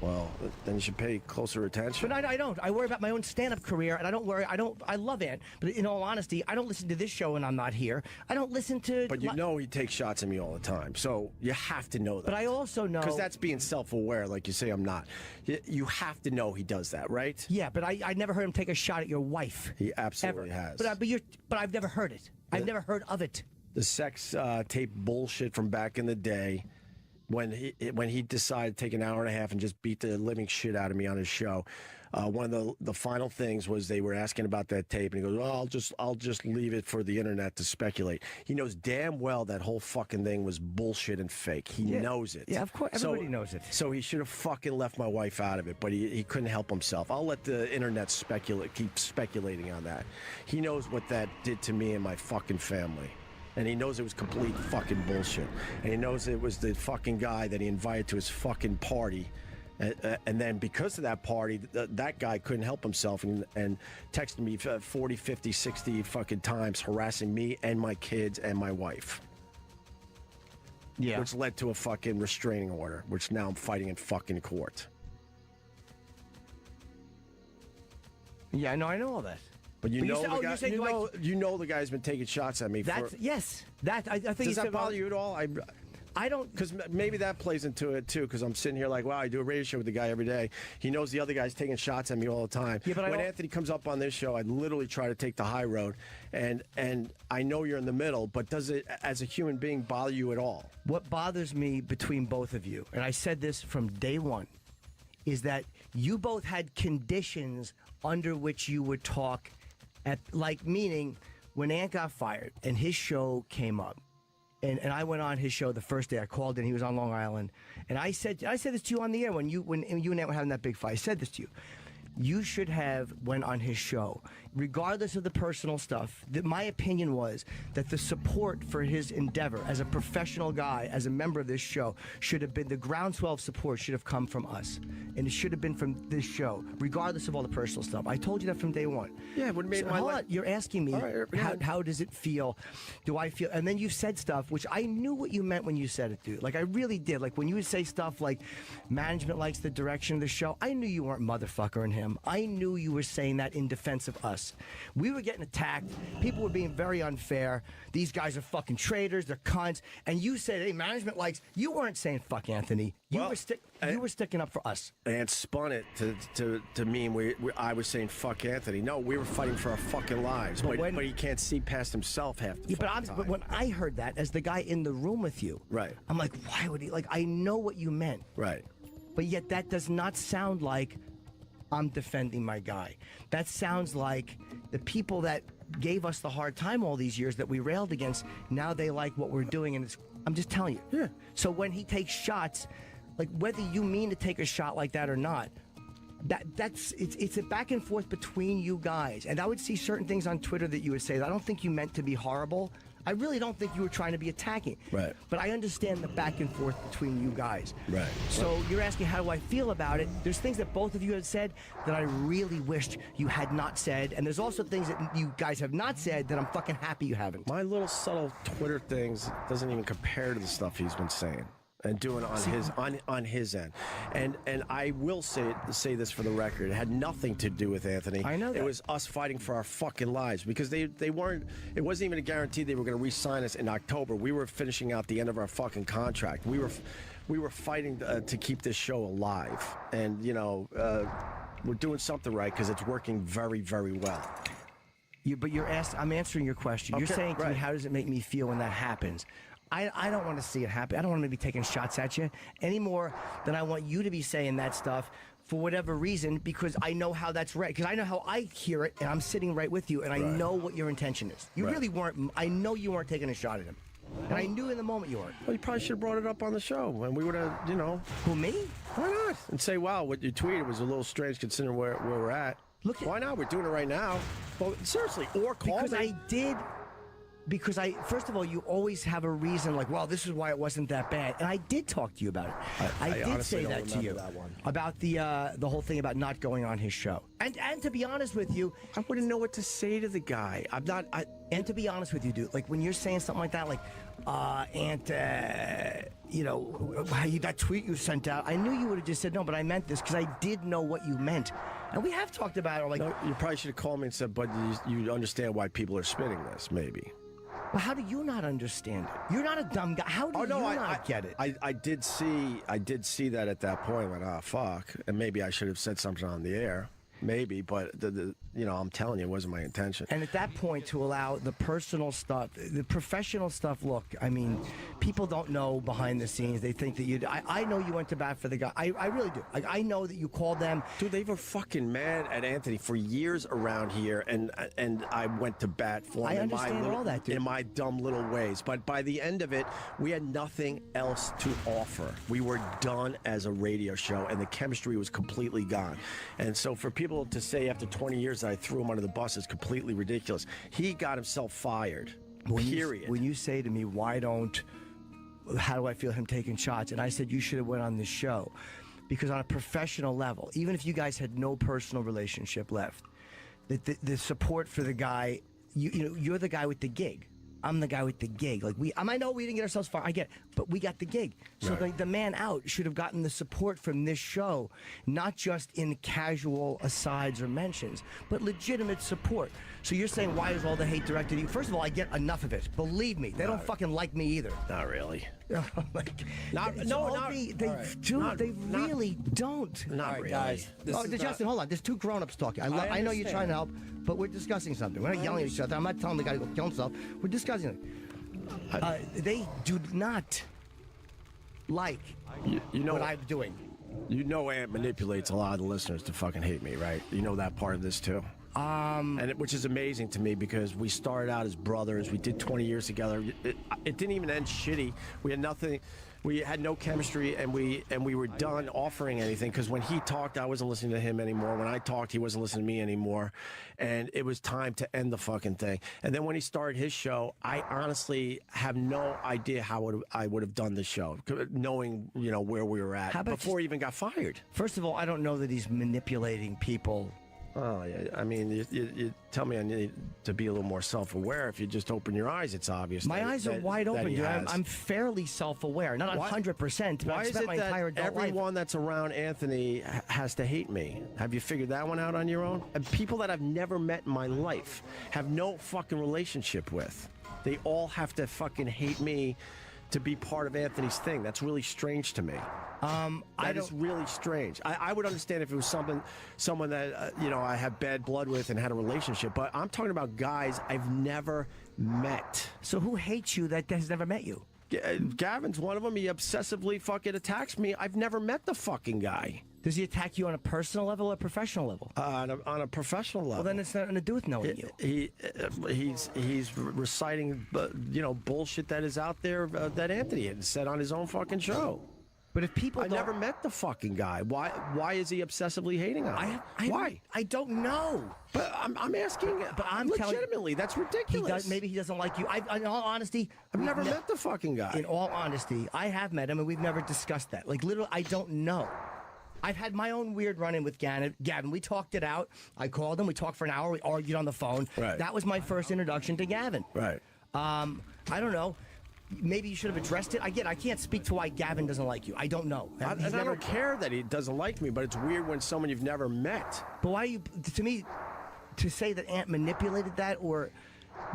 Well, then you should pay closer attention. But I don't. I worry about my own stand-up career, and I don't worry. I love Ant, but in all honesty, I don't listen to this show when I'm not here. I don't listen to. But you know he takes shots at me all the time, so you have to know that. But I also know because that's being self-aware, like you say. I'm not. You have to know he does that, right? Yeah, but I never heard him take a shot at your wife. He absolutely has. But I've never heard it. I've never heard of it. The sex tape bullshit from back in the day. When he decided to take an hour and a half and just beat the living shit out of me on his show, one of the final things was they were asking about that tape, and he goes, "Well, I'll just leave it for the internet to speculate." He knows damn well that whole fucking thing was bullshit and fake. He knows it. Yeah, of course, everybody knows it. So he should have fucking left my wife out of it, but he couldn't help himself. I'll let the internet keep speculating on that. He knows what that did to me and my fucking family. And he knows it was complete fucking bullshit. And he knows it was the fucking guy that he invited to his fucking party. And then because of that party, that guy couldn't help himself and texted me 40, 50, 60 fucking times harassing me and my kids and my wife. Yeah. Which led to a fucking restraining order, which now I'm fighting in fucking court. Yeah, no, I know all that. But you know the guy's been taking shots at me. Yes. I think. Does that bother you at all? I don't, because maybe that plays into it too. Because I'm sitting here like, wow, I do a radio show with the guy every day. He knows the other guy's taking shots at me all the time. Yeah, but when Anthony comes up on this show, I literally try to take the high road, and I know you're in the middle. But does it, as a human being, bother you at all? What bothers me between both of you, and I said this from day one, is that you both had conditions under which you would talk. Meaning, when Ant got fired and his show came up, and I went on his show the first day I called in, he was on Long Island, and I said this to you on the air when you and Ant were having that big fight. I said this to you. You should have went on his show, regardless of the personal stuff. My opinion was that the support for his endeavor as a professional guy, as a member of this show, should have been the groundswell of support should have come from us, and it should have been from this show, regardless of all the personal stuff. I told you that from day one. Yeah, it would have made my life. You're asking me how does it feel? Do I feel? And then you said stuff which I knew what you meant when you said it, dude. Like I really did. Like when you would say stuff like management likes the direction of the show. I knew you weren't motherfuckering him. I knew you were saying that in defense of us. We were getting attacked. People were being very unfair. These guys are fucking traitors. They're cunts. And you said, hey, management likes. You weren't saying fuck Anthony. You were sticking up for us. And spun it to mean I was saying fuck Anthony. No, we were fighting for our fucking lives. But he can't see past himself half the time. But when I heard that as the guy in the room with you, right? I'm like, why would he? Like, I know what you meant. Right. But yet that does not sound like I'm defending my guy. That sounds like the people that gave us the hard time all these years that we railed against, now they like what we're doing, and I'm just telling you. Yeah. So when he takes shots, like whether you mean to take a shot like that or not, it's a back and forth between you guys. And I would see certain things on Twitter that you would say, I don't think you meant to be horrible. I really don't think you were trying to be attacking. Right. But I understand the back and forth between you guys. Right. So you're asking how do I feel about it? There's things that both of you had said that I really wished you had not said. And there's also things that you guys have not said that I'm fucking happy you haven't. My little subtle Twitter things doesn't even compare to the stuff he's been saying and doing on his end. And I will say this for the record. It had nothing to do with Anthony. I know that. It was us fighting for our fucking lives because they weren't, it wasn't even a guarantee they were going to re-sign us in October. We were finishing out the end of our fucking contract. We were fighting to keep this show alive. And, we're doing something right because it's working very, very well. I'm answering your question. You're saying to me, how does it make me feel when that happens? I don't want to see it happen. I don't want to be taking shots at you any more than I want you to be saying that stuff for whatever reason, because I know how that's right. Because I know how I hear it, and I'm sitting right with you, and I know what your intention is. You really weren't. I know you weren't taking a shot at him. And I knew in the moment you weren't. Well, you probably should have brought it up on the show, and we would have, Who, me? Why not? And say, wow, what you tweeted was a little strange considering where we're at. Why not? We're doing it right now. Well, seriously, or call because me. Because first of all, you always have a reason like, well, this is why it wasn't that bad. And I did talk to you about it. I did say that to you about the whole thing about not going on his show. And to be honest with you, I wouldn't know what to say to the guy. And to be honest with you, dude, like when you're saying something like that, like Aunt, you know, that tweet you sent out, I knew you would have just said, no, but I meant this because I did know what you meant. And we have talked about it. Like, no, you probably should have called me and said, but you understand why people are spinning this, maybe. Well, how do you not understand it? You're not a dumb guy. How do you not get it? I did see that at that point. When fuck, and maybe I should have said something on the air, maybe. But you know, I'm telling you, it wasn't my intention. And at that point, to allow the personal stuff, the professional stuff. Look, I mean, people don't know behind the scenes. They think that you. I know you went to bat for the guy. I really do. I know that you called them. Dude, they were fucking mad at Anthony for years around here, and I went to bat for him. I understand all that, dude. In my dumb little ways. But by the end of it, we had nothing else to offer. We were done as a radio show, and the chemistry was completely gone. And so for people to say after 20 years that I threw him under the bus is completely ridiculous. He got himself fired. Period. When you say to me, how do I feel him taking shots? And I said, you should have went on this show. Because on a professional level, even if you guys had no personal relationship left, the support for the guy, you know, you're the guy with the gig. I'm the guy with the gig. Like I know we didn't get ourselves fired. I get it, but we got the gig. So right. the man out should have gotten the support from this show, not just in casual asides or mentions, but legitimate support. So you're saying, why is all the hate directed at you? First of all, I get enough of it. Believe me, they don't fucking like me either. Not really. Like, they really don't. Not really. Guys. Justin, hold on. There's two grown-ups talking. I know you're trying to help, but we're discussing something. We're not yelling at each other. I'm not telling the guy to go kill himself. We're discussing it. They do not like what I'm doing. You know, Ant manipulates a lot of the listeners to fucking hate me, right? You know that part of this too. Which is amazing to me because we started out as brothers. We did 20 years together. It didn't even end shitty. We had nothing. We had no chemistry, and we were done offering anything because when he talked, I wasn't listening to him anymore. When I talked, he wasn't listening to me anymore, and it was time to end the fucking thing. And then when he started his show, I honestly have no idea how I would have done the show, knowing where we were at before he even got fired. First of all, I don't know that he's manipulating people. Oh, yeah. I mean, you tell me I need to be a little more self-aware. If you just open your eyes, it's obvious. My eyes are wide open, dude. I'm fairly self-aware. Not 100%, but I've spent my entire adult life. Everyone that's around Anthony has to hate me? Have you figured that one out on your own? And people that I've never met in my life have no fucking relationship with. They all have to fucking hate me to be part of Anthony's thing. That's really strange to me. That is really strange. I would understand if it was someone that I have bad blood with and had a relationship, but I'm talking about guys I've never met. So who hates you that has never met you? Gavin's one of them. He obsessively fucking attacks me. I've never met the fucking guy. Does he attack you on a personal level or professional level? On a professional level. Well, then it's nothing to do with knowing you. He's reciting bullshit that is out there that Anthony had said on his own fucking show. But if people I never met the fucking guy. Why is he obsessively hating on him? Why? I don't know. But I'm asking. But I'm legitimately. That's ridiculous. Maybe he doesn't like you. In all honesty, I've never met the fucking guy. In all honesty, I have met him, and we've never discussed that. Like literally, I don't know. I've had my own weird run-in with Gavin. We talked it out. I called him. We talked for an hour. We argued on the phone. Right. That was my first introduction to Gavin. Right. I don't know. Maybe you should have addressed it. I can't speak to why Gavin doesn't like you. I don't know. I don't care that he doesn't like me, but it's weird when someone you've never met. But why you? To me, to say that Ant manipulated that or.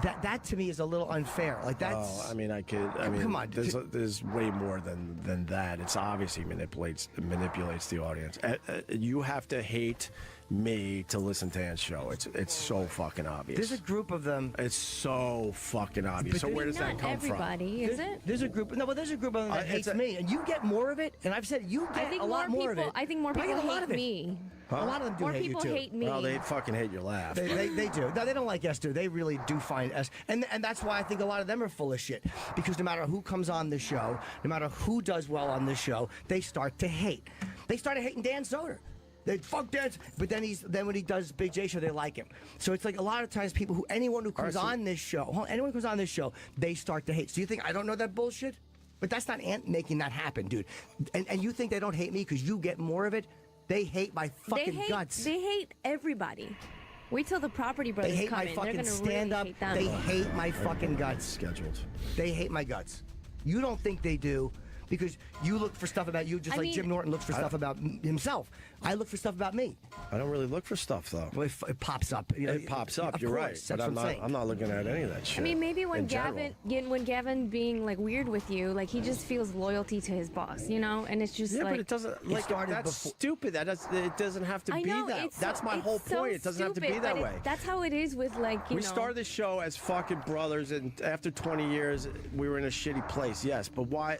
That to me is a little unfair. Like that's. Oh, I mean, come on. There's way more than that. It's obviously manipulates the audience. You have to hate me to listen to Ant's show. It's so fucking obvious. There's a group of them. It's so fucking obvious. So where does that come from? Everybody, is it? There's a group. No, but there's a group of them that hates me, and you get more of it. And I've said you get a lot more of it. I think more people hate me. Huh? A lot of them do more hate you too. More people hate me. Well, they fucking hate your laugh. They do. No, they don't like us, dude. They really do find us. And that's why I think a lot of them are full of shit. Because no matter who comes on the show, no matter who does well on the show, they start to hate. They started hating Dan Soder. They fuck Dan, but then when he does Big J show, they like him. So it's like a lot of times anyone who comes on this show, they start to hate. So you think I don't know that bullshit? But that's not Ant making that happen, dude. And you think they don't hate me because you get more of it? They hate my fucking guts. They hate everybody. Wait till the property They brothers hate come my in. fucking They're gonna stand really up. hate them. They hate my fucking guts. Scheduled. They hate my guts. You don't think they do because you look for stuff about you just I like mean- Jim Norton looks for stuff about himself. I look for stuff about me. I don't really look for stuff though. Well, it pops up. You know, It pops up. of You're course, right. That's But what I'm not. saying. I'm not looking at any of that shit. I mean, maybe when in general. Gavin being like weird with you, like he just feels loyalty to his boss, you know, and it's just Yeah, like but it doesn't. Like started that's before- stupid. It doesn't have to I be know, that. it's That's so- my it's whole so point. It doesn't have to be stupid, that but way. That's how it is with like you We know. started the show as fucking brothers, and after 20 years, we were in a shitty place. Yes, but why?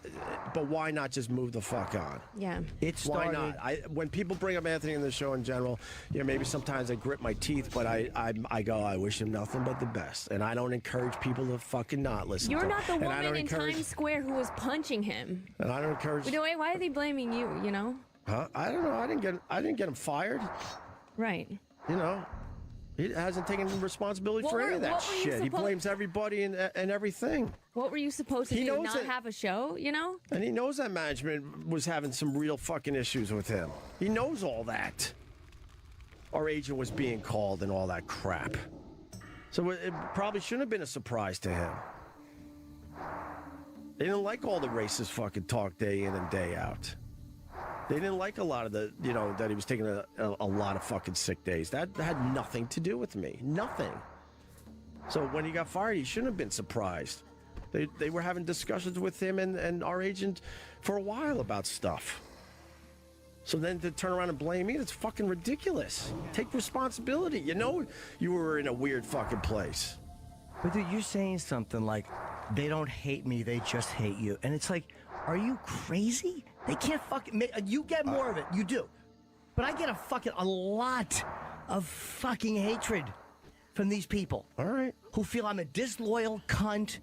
But why not just move the fuck on? Yeah. It Why started. not? When people bring up Anthony in the show in general, you know, maybe sometimes I grip my teeth, but I go, I wish him nothing but the best, and I don't encourage people to fucking not listen. You're to not the him. And I woman don't in encourage- Times Square who was punching him. And I don't encourage. You know, why are they blaming you? You know. Huh? I don't know. I didn't get him fired. Right. You know, he hasn't taken responsibility What for were- any of that what were you shit. He supposed- blames everybody and everything. What were you supposed to He do? knows Not it. have a show? You know. And he knows that management was having some real fucking issues with him. He knows all that. Our agent was being called and all that crap. So it probably shouldn't have been a surprise to him. They didn't like all the racist fucking talk day in and day out. They didn't like a lot of the, you know, that he was taking a lot of fucking sick days. That had nothing to do with me. Nothing. So when he got fired, he shouldn't have been surprised. They were having discussions with him and our agent for a while about stuff. So then to turn around and blame me, that's fucking ridiculous. Take responsibility. You know you were in a weird fucking place. But dude, you're saying something like, they don't hate me, they just hate you. And it's like, are you crazy? They can't fucking make, you get more of it, you do. But I get a lot of fucking hatred from these people. All right. Who feel I'm a disloyal cunt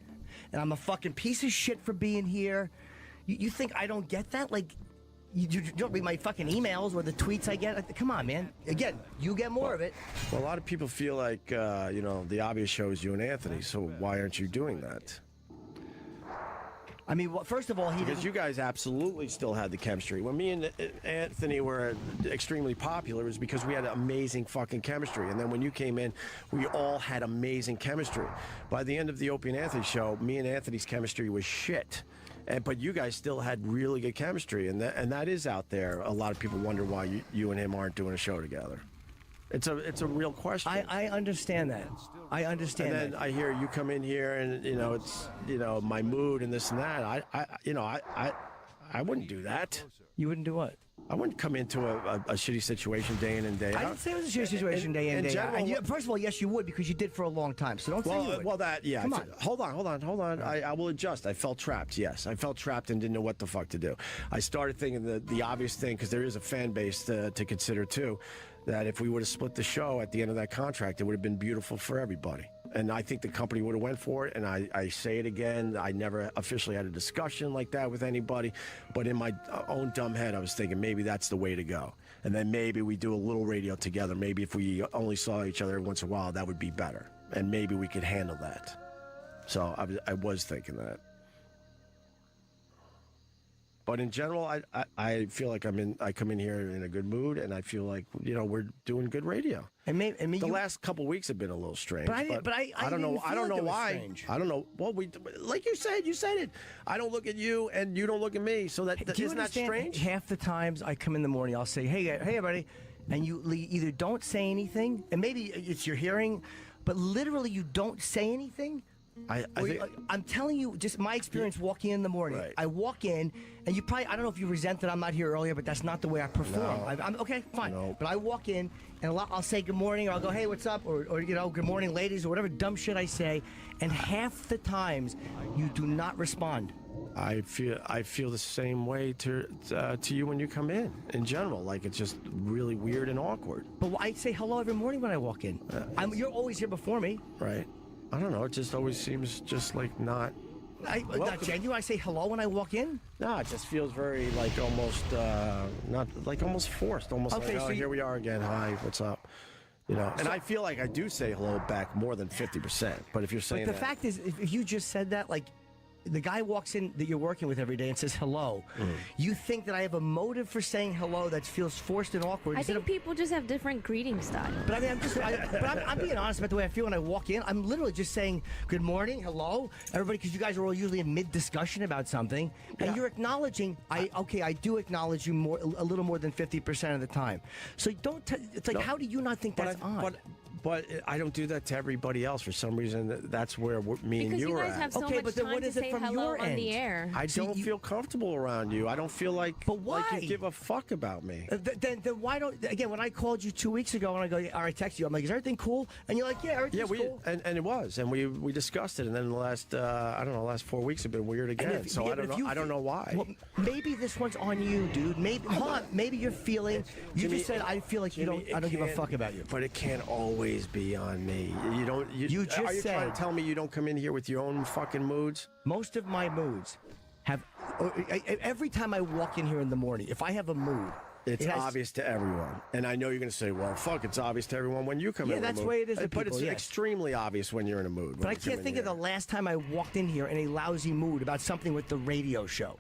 and I'm a fucking piece of shit for being here. You think I don't get that? Like, you don't read my fucking emails or the tweets I get? Like, come on, man. Again, you get more of it. Well, a lot of people feel like, you know, the obvious show is you and Anthony, so why aren't you doing that? I mean, well, first of all, because you guys absolutely still had the chemistry. When me and Anthony were extremely popular, it was because we had amazing fucking chemistry. And then when you came in, we all had amazing chemistry. By the end of the Opie and Anthony show, me and Anthony's chemistry was shit. But you guys still had really good chemistry, and that is out there. A lot of people wonder why you and him aren't doing a show together. It's a real question. I understand that. I understand and then that. I hear you come in here and, you know, it's, you know, my mood and this and that. I wouldn't do that. You wouldn't do what? I wouldn't come into a shitty situation day in and day out. I didn't say it was a shitty situation day in and day out. And you, first of all, yes, you would, because you did for a long time. So don't say you would. Well, that, yeah. Come on. Hold on. I will adjust. I felt trapped, yes. I felt trapped and didn't know what the fuck to do. I started thinking the obvious thing, because there is a fan base to consider, too, that if we would have split the show at the end of that contract, it would have been beautiful for everybody. And I think the company would have went for it. And I say it again, I never officially had a discussion like that with anybody. But in my own dumb head, I was thinking maybe that's the way to go. And then maybe we do a little radio together. Maybe if we only saw each other once in a while, that would be better. And maybe we could handle that. So I was thinking that. But in general, I feel like I come in here in a good mood, and I feel like, you know, we're doing good radio. The last couple weeks have been a little strange. But I don't know. didn't I feel don't know like it was why. strange. I don't know. Well, like you said it. I don't look at you, and you don't look at me. So that Do you isn't that understand? strange? Half the times I come in the morning, I'll say, hey, everybody, and you either don't say anything, and maybe it's your hearing, but literally you don't say anything. I'm telling you, just my experience walking in the morning. Right. I walk in, and you probably, I don't know if you resent that I'm not here earlier, but that's not the way I perform. No. I'm okay, fine. No. But I walk in, and I'll say good morning, or I'll go, hey, what's up? Or you know, good morning, ladies, or whatever dumb shit I say. And half the times, you do not respond. I feel the same way to you when you come in general. Like, it's just really weird and awkward. But I say hello every morning when I walk in. You're always here before me. Right. I don't know. It just always seems just like not genuine. I say hello when I walk in. No, it just feels very like almost not like almost forced. Almost Okay, like, oh, so here we are again. Hi, what's up? You know, and I feel like I do say hello back more than 50%. But if you're saying But the fact is, if you just said that, like, the guy walks in that you're working with every day and says hello, you think that I have a motive for saying hello that feels forced and awkward. I think people just have different greeting styles. But I mean, I'm being honest about the way I feel when I walk in. I'm literally just saying good morning, hello, everybody, because you guys are all usually in mid-discussion about something, and you're acknowledging. I do acknowledge you a little more than 50% of the time. So don't. It's like, how do you not think that's odd? But I don't do that to everybody else. For some reason, that's where me and you are at. Because you guys have so much time to say hello on the air. I don't feel comfortable around you. I don't feel like, like you give a fuck about me. Then why don't, again, when I called you 2 weeks ago and I go, all right, text you, I'm like, is everything cool? And you're like, yeah, everything's cool. And it was. And we discussed it. And then the last, I don't know, the last 4 weeks have been weird again. So I don't know why. Well, maybe this one's on you, dude. Maybe, hold on, maybe you're feeling, you just said, I feel like I don't give a fuck about you. But it can't always be on me. You don't. You just are you trying to tell me you don't come in here with your own fucking moods? Most of my moods have. Every time I walk in here in the morning, if I have a mood, it's obvious to everyone. And I know you're going to say, well, fuck, it's obvious to everyone when you come in. Yeah, that's the way it is. But it's extremely obvious when you're in a mood. But I can't think of the last time I walked in here in a lousy mood about something with the radio show.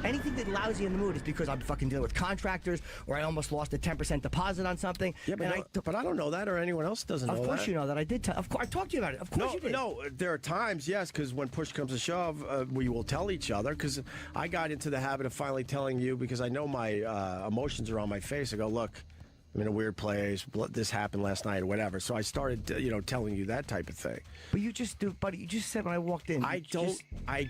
Anything that lousy in the mood is because I'm fucking dealing with contractors, or I almost lost a 10% deposit on something. Yeah, but I don't know that, or anyone else doesn't know that. Of course you know that. I did. Of course, I talked to you about it. Of course you did. No, there are times, yes, because when push comes to shove, we will tell each other. Because I got into the habit of finally telling you, because I know my emotions are on my face. I go, look, I'm in a weird place. This happened last night, or whatever. So I started, telling you that type of thing. But you just do, buddy. You just said when I walked in. I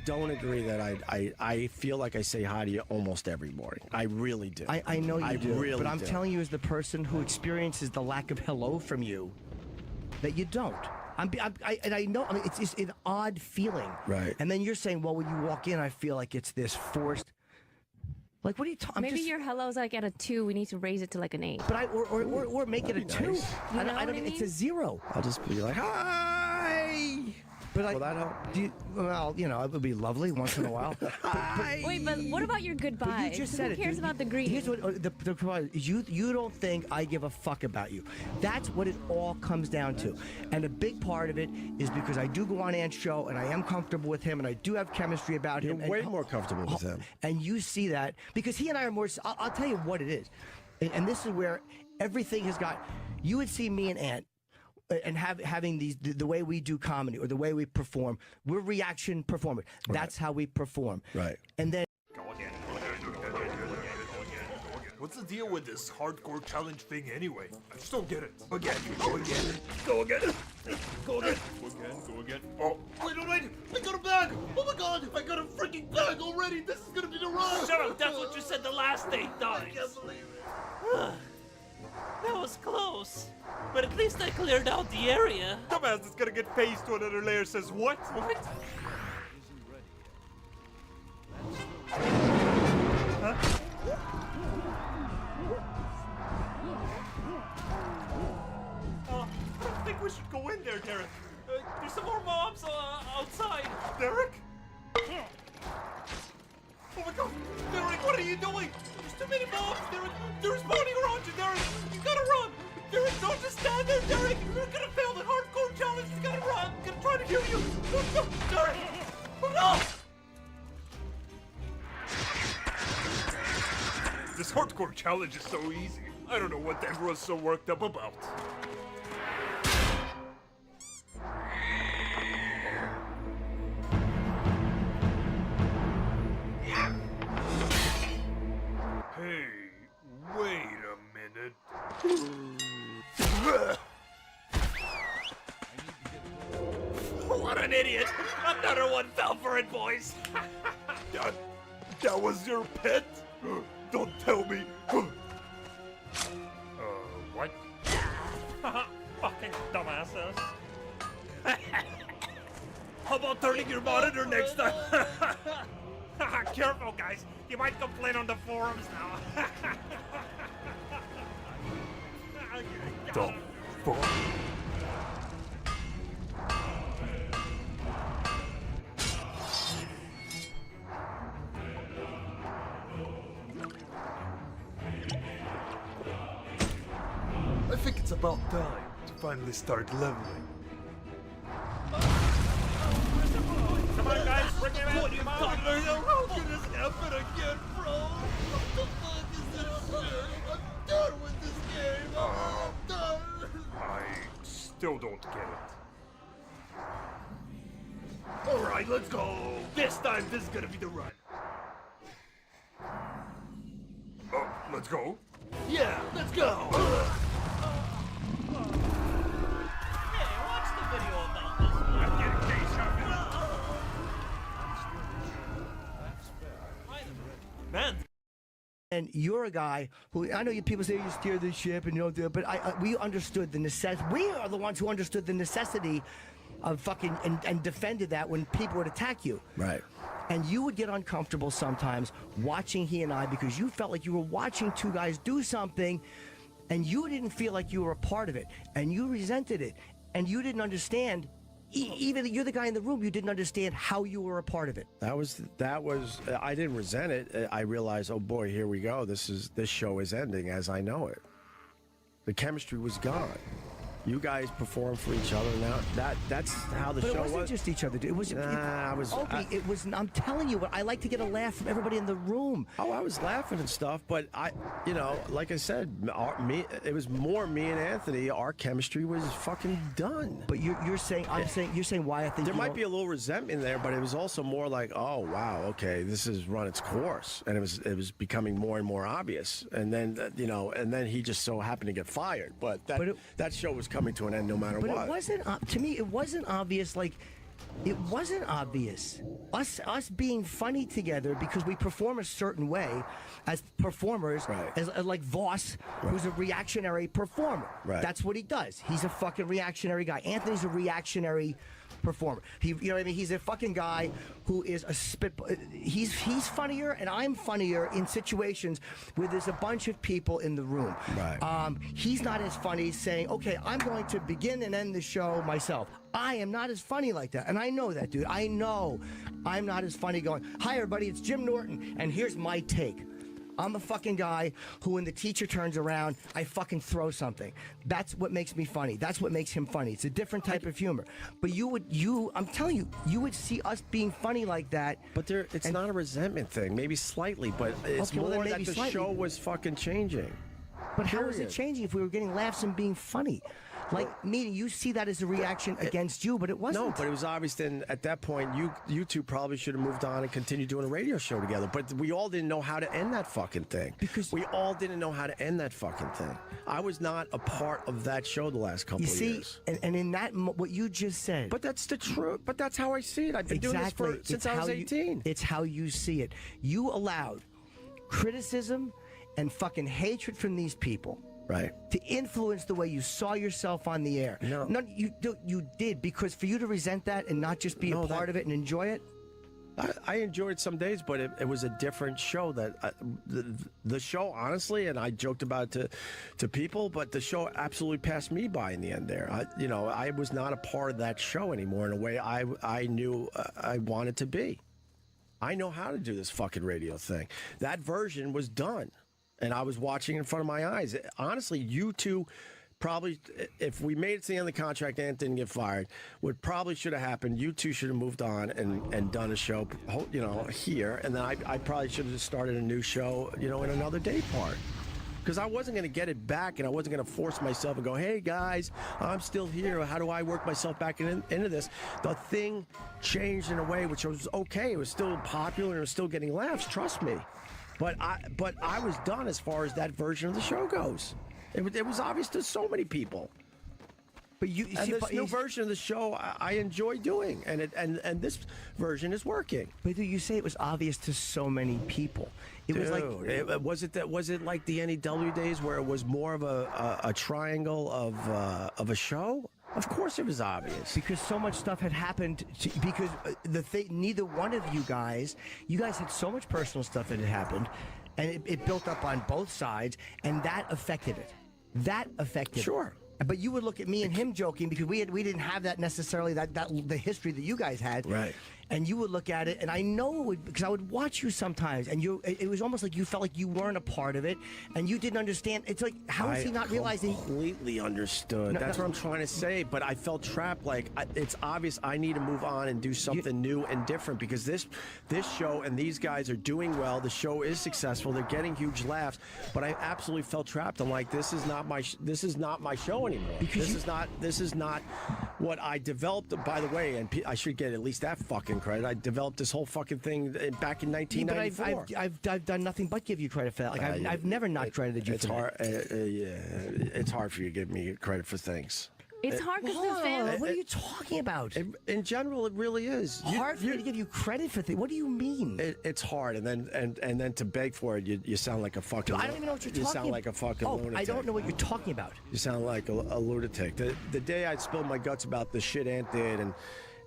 don't agree that I feel like I say hi to you almost every morning. I really do. I know you do. Really but I'm telling you, as the person who experiences the lack of hello from you, that you don't. And I know. I mean, it's just an odd feeling. Right. And then you're saying, well, when you walk in, I feel like it's this forced. Like, what are you talking? Maybe your hello's like at a 2. We need to raise it to like an 8. But or make it a 2. Nice. I don't mean? It's a 0. I'll just be like, hi. But will that help? It would be lovely once in a while. Wait, but what about your goodbye? You just said Who cares about the greeting? Here's what the problem is. You don't think I give a fuck about you. That's what it all comes down to. And a big part of it is because I do go on Ant's show and I am comfortable with him and I do have chemistry about him. You're way more comfortable with him. And you see that because he and I are more. I'll tell you what it is, and this is where everything has got. You would see me and Ant. And having the way we do comedy or the way we perform, we're reaction performers. That's how we perform. Right. And then. What's the deal with this hardcore challenge thing anyway? I just don't get it. Again. Go again. Go again. Go again. Go again. Go again. Oh, wait. I got a bag. Oh my god. I got a freaking bag already. This is gonna be the run. Shut up. That's what you said the last 8 times. I can't believe it. That was close. But at least I cleared out the area. Dumbass is gonna get phased to another layer says what? What? Huh? I don't think we should go in there, Derek. There's some more mobs outside. Derek? Oh my god! Derek, what are you doing? There's too many mobs, Derek! They're spawning around you, Derek! You gotta run! Derek, don't just stand there, Derek! You're gonna fail the hardcore challenge! You gotta run! I'm gonna try to heal you! No, Derek! Oh no! This hardcore challenge is so easy. I don't know what everyone's so worked up about. Hey, wait a minute. What an idiot! Another one fell for it, boys. That was your pet? Don't tell me. What? Fucking dumbasses. How about turning your monitor next time? Careful, guys. You might complain on the forums now. The fuck? I think it's about time to finally start leveling. Come on, guys. Bring How can this happen again, bro? What the fuck is this shit? I'm done with this game. I'm done. I still don't get it. All right, let's go. This time, this is gonna be the run. Let's go. Yeah, let's go. Hey, watch the video about this. I'm getting case Man. And you're a guy who, I know you people say you steer the ship and you don't do it, but we understood the necessity. We are the ones who understood the necessity of fucking and defended that when people would attack you. Right. And you would get uncomfortable sometimes watching he and I because you felt like you were watching two guys do something and you didn't feel like you were a part of it and you resented it and you didn't understand. Even you're the guy in the room, you didn't understand how you were a part of it. That was. I didn't resent it. I realized, oh boy, here we go. This show is ending as I know it. The chemistry was gone. You guys performed for each other. Now that's how the but show it wasn't just each other. It was. It was. I'm telling you, I like to get a laugh from everybody in the room. Oh, I was laughing and stuff, but like I said, it was more me and Anthony. Our chemistry was fucking done. But you're saying, you're saying why I think there might be a little resentment there, but it was also more like, oh wow, okay, this has run its course, and it was becoming more and more obvious. And then and then he just so happened to get fired. But that show was coming to an end no matter what. But it wasn't to me. It wasn't obvious. Like it wasn't obvious. Us being funny together because we perform a certain way as performers. Right. As like Voss, who's a reactionary performer. Right. That's what he does. He's a fucking reactionary guy. Anthony's a reactionary performer. You know what I mean? He's a fucking guy who is a spit. He's funnier, and I'm funnier in situations where there's a bunch of people in the room. Right. He's not as funny saying, "Okay, I'm going to begin and end the show myself." I am not as funny like that, and I know that, dude. I know I'm not as funny going, "Hi, everybody, it's Jim Norton, and here's my take." I'm the fucking guy who, when the teacher turns around, I fucking throw something. That's what makes me funny. That's what makes him funny. It's a different type of humor. But I'm telling you, you would see us being funny like that. But it's not a resentment thing. Maybe slightly, but it's more that the show was fucking changing. But how is it changing if we were getting laughs and being funny? Like, meaning you see that as a reaction against you, but it wasn't. No, but it was obvious then at that point you two probably should have moved on and continued doing a radio show together. But we all didn't know how to end that fucking thing. Because we all didn't know how to end that fucking thing. I was not a part of that show the last couple of years. And in that, what you just said. But that's the truth. But that's how I see it. I've been doing this since I was 18. It's how you see it. You allowed criticism and fucking hatred from these people. Right. To influence the way you saw yourself on the air. No, you did, because for you to resent that and not just be a part of it and enjoy it. I enjoyed some days, but it was a different show. The show, honestly, and I joked about it to people, but the show absolutely passed me by in the end. There, I was not a part of that show anymore in a way I knew I wanted to be. I know how to do this fucking radio thing. That version was done. And I was watching in front of my eyes. Honestly, you two probably, if we made it to the end of the contract and didn't get fired, what probably should have happened, you two should have moved on and done a show, here. And then I probably should have just started a new show, in another day part. Because I wasn't going to get it back, and I wasn't going to force myself and go, hey, guys, I'm still here. How do I work myself back into this? The thing changed in a way which was okay. It was still popular, and it was still getting laughs, trust me. But I was done as far as that version of the show goes. It was obvious to so many people. But this new version of the show I enjoy doing, and this version is working. But you say it was obvious to so many people. Was it like the NEW days where it was more of a triangle of a show? Of course it was obvious. Because so much stuff had happened. Because neither one of you guys had so much personal stuff that had happened, and it built up on both sides, and that affected it. Sure. But you would look at me and him joking because we didn't have that necessarily the history that you guys had. Right. and you would look at it, and I know it would, because I would watch you sometimes, and it was almost like you felt like you weren't a part of it, and you didn't understand. It's like, how is he not realizing? Completely understood. That's what I'm trying to say. But I felt trapped. Like it's obvious I need to move on and do something new and different, because this show and these guys are doing well. The show is successful. They're getting huge laughs. But I absolutely felt trapped. I'm like, this is not my show anymore. Because this is not what I developed. By the way, and I should get at least that fucking credit. I developed this whole fucking thing back in 1994. But I've done nothing but give you credit for that. Like I've never not credited you. It's for hard. that. It's hard for you to give me credit for things. It's hard because the family. What are you talking about? In general, it really is Hard for me to give you credit for things. What do you mean? It's hard, and then to beg for it, you sound like a fucking. Dude, I don't even know what you're talking about. You sound like a fucking lunatic. I don't know what you're talking about. You sound like a lunatic. The day I spilled my guts about the shit Ant did,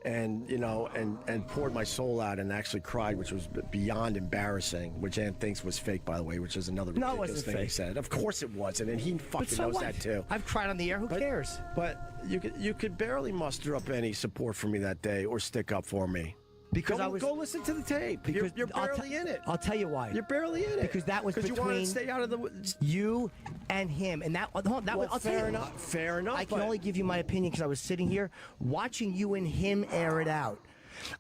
and you know, and poured my soul out and actually cried, which was beyond embarrassing, which Ant thinks was fake, by the way, which is another ridiculous thing he said. Of course it wasn't, and he fucking knows that too. I've cried on the air. Who cares? But you could barely muster up any support for me that day or stick up for me. Because go listen to the tape. Because you're barely in it. I'll tell you why. You're barely in it. Because that was between you wanted to stay out of the you and him, and that was fair enough. Fair enough. I can only give you my opinion because I was sitting here watching you and him air it out.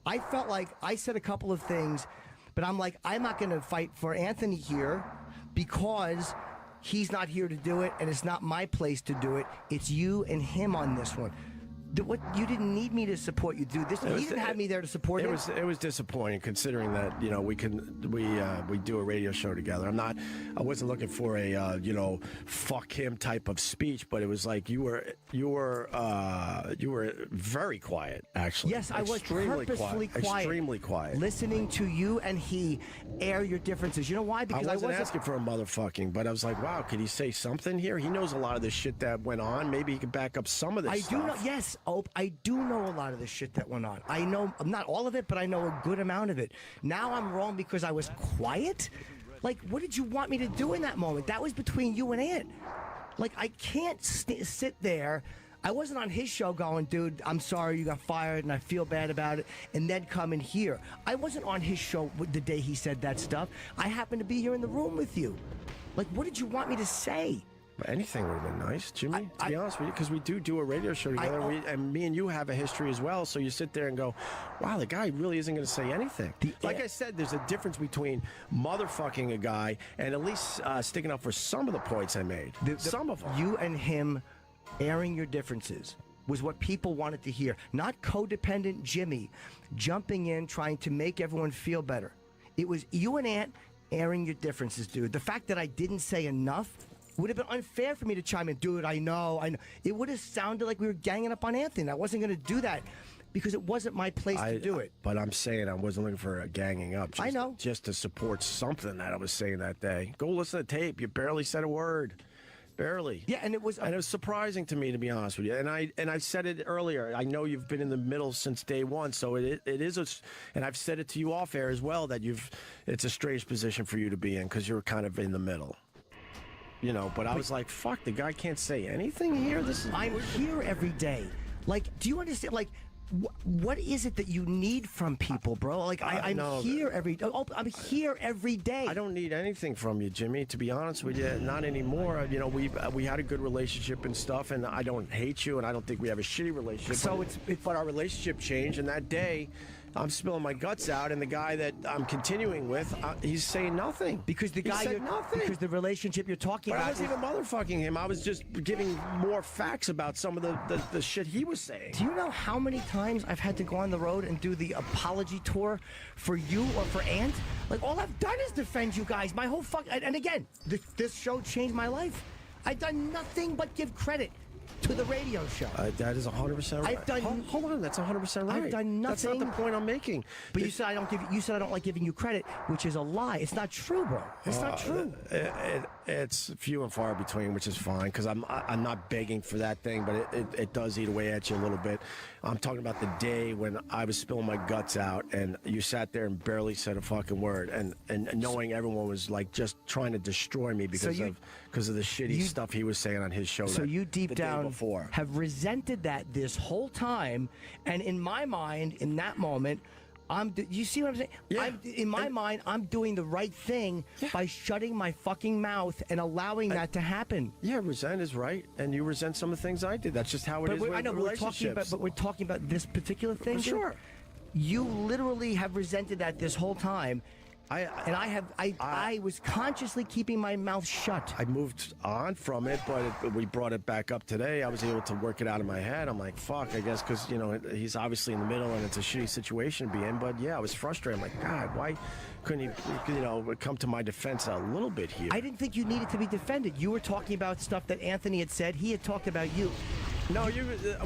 I felt like I said a couple of things, but I'm like, I'm not going to fight for Anthony here because he's not here to do it, and it's not my place to do it. It's you and him on this one. What you didn't need me to support you, dude. He didn't have me there to support him. It was disappointing considering that we do a radio show together. I wasn't looking for a fuck him type of speech, but it was like you were very quiet actually. Yes, I was purposefully quiet. Extremely quiet. Listening to you and he air your differences. You know why? Because I wasn't asking for a motherfucking, but I was like, wow, could he say something here? He knows a lot of the shit that went on. Maybe he could back up some of this stuff. I do know. Yes. I do know a lot of the shit that went on. I know, not all of it, but I know a good amount of it. Now I'm wrong because I was quiet? Like, what did you want me to do in that moment? That was between you and Ant. Like, I can't sit there. I wasn't on his show going, dude, I'm sorry you got fired and I feel bad about it, and then come in here. I wasn't on his show the day he said that stuff. I happened to be here in the room with you. Like, what did you want me to say? Anything would have been nice, Jimmy, to be honest with you, because we do a radio show together, and me and you have a history as well, so you sit there and go, wow, the guy really isn't going to say anything. Like I said, there's a difference between motherfucking a guy and at least sticking up for some of the points I made. Some of them. You and him airing your differences was what people wanted to hear, not codependent Jimmy jumping in, trying to make everyone feel better. It was you and Ant airing your differences, dude. The fact that I didn't say enough would have been unfair for me to chime in. Dude, I know. It would have sounded like we were ganging up on Anthony. I wasn't going to do that because it wasn't my place to do it. But I'm saying I wasn't looking for a ganging up. I know. Just to support something that I was saying that day. Go listen to the tape. You barely said a word. Barely. Yeah, and it was surprising to me, to be honest with you. And I said it earlier. I know you've been in the middle since day one, so it is and I've said it to you off air as well that it's a strange position for you to be in because you're kind of in the middle. But I was like, fuck, the guy can't say anything here? I'm here every day. Like, do you understand? Like, what is it that you need from people, bro? Like, I'm here every day. Oh, I'm here every day. I don't need anything from you, Jimmy, to be honest with you. Not anymore. We had a good relationship and stuff, and I don't hate you, and I don't think we have a shitty relationship. So but our relationship changed, and that day, I'm spilling my guts out, and the guy that I'm continuing with, he's saying nothing. Because the guy, said nothing. Because the relationship you're talking about. I wasn't even motherfucking him. I was just giving more facts about some of the shit he was saying. Do you know how many times I've had to go on the road and do the apology tour for you or for Ant? Like, all I've done is defend you guys. My whole and again, this show changed my life. I've done nothing but give credit to the radio show. That is 100% right. I've done. Hold on, that's 100% right. I've done nothing. That's not the point I'm making. But you said I don't give. You said I don't like giving you credit, which is a lie. It's not true, bro. It's not true. It's few and far between, which is fine because I'm not begging for that thing, but it does eat away at you a little bit. I'm talking about the day when I was spilling my guts out, and you sat there and barely said a fucking word, and knowing everyone was like just trying to destroy me because of the shitty stuff he was saying on his show. So you deep down have resented that this whole time, and in my mind, in that moment, You see what I'm saying? Yeah. In my mind, I'm doing the right thing by shutting my fucking mouth and allowing that to happen. Yeah, resent is right, and you resent some of the things I did. That's just how it is with I know, relationships. but we're talking about this particular thing. Dude. Sure. You literally have resented that this whole time. I was consciously keeping my mouth shut. I moved on from it, but we brought it back up today. I was able to work it out in my head. I'm like, fuck, I guess, because, he's obviously in the middle and it's a shitty situation to be in. But yeah, I was frustrated. I'm like, God, why couldn't he, come to my defense a little bit here? I didn't think you needed to be defended. You were talking about stuff that Anthony had said. He had talked about you. No,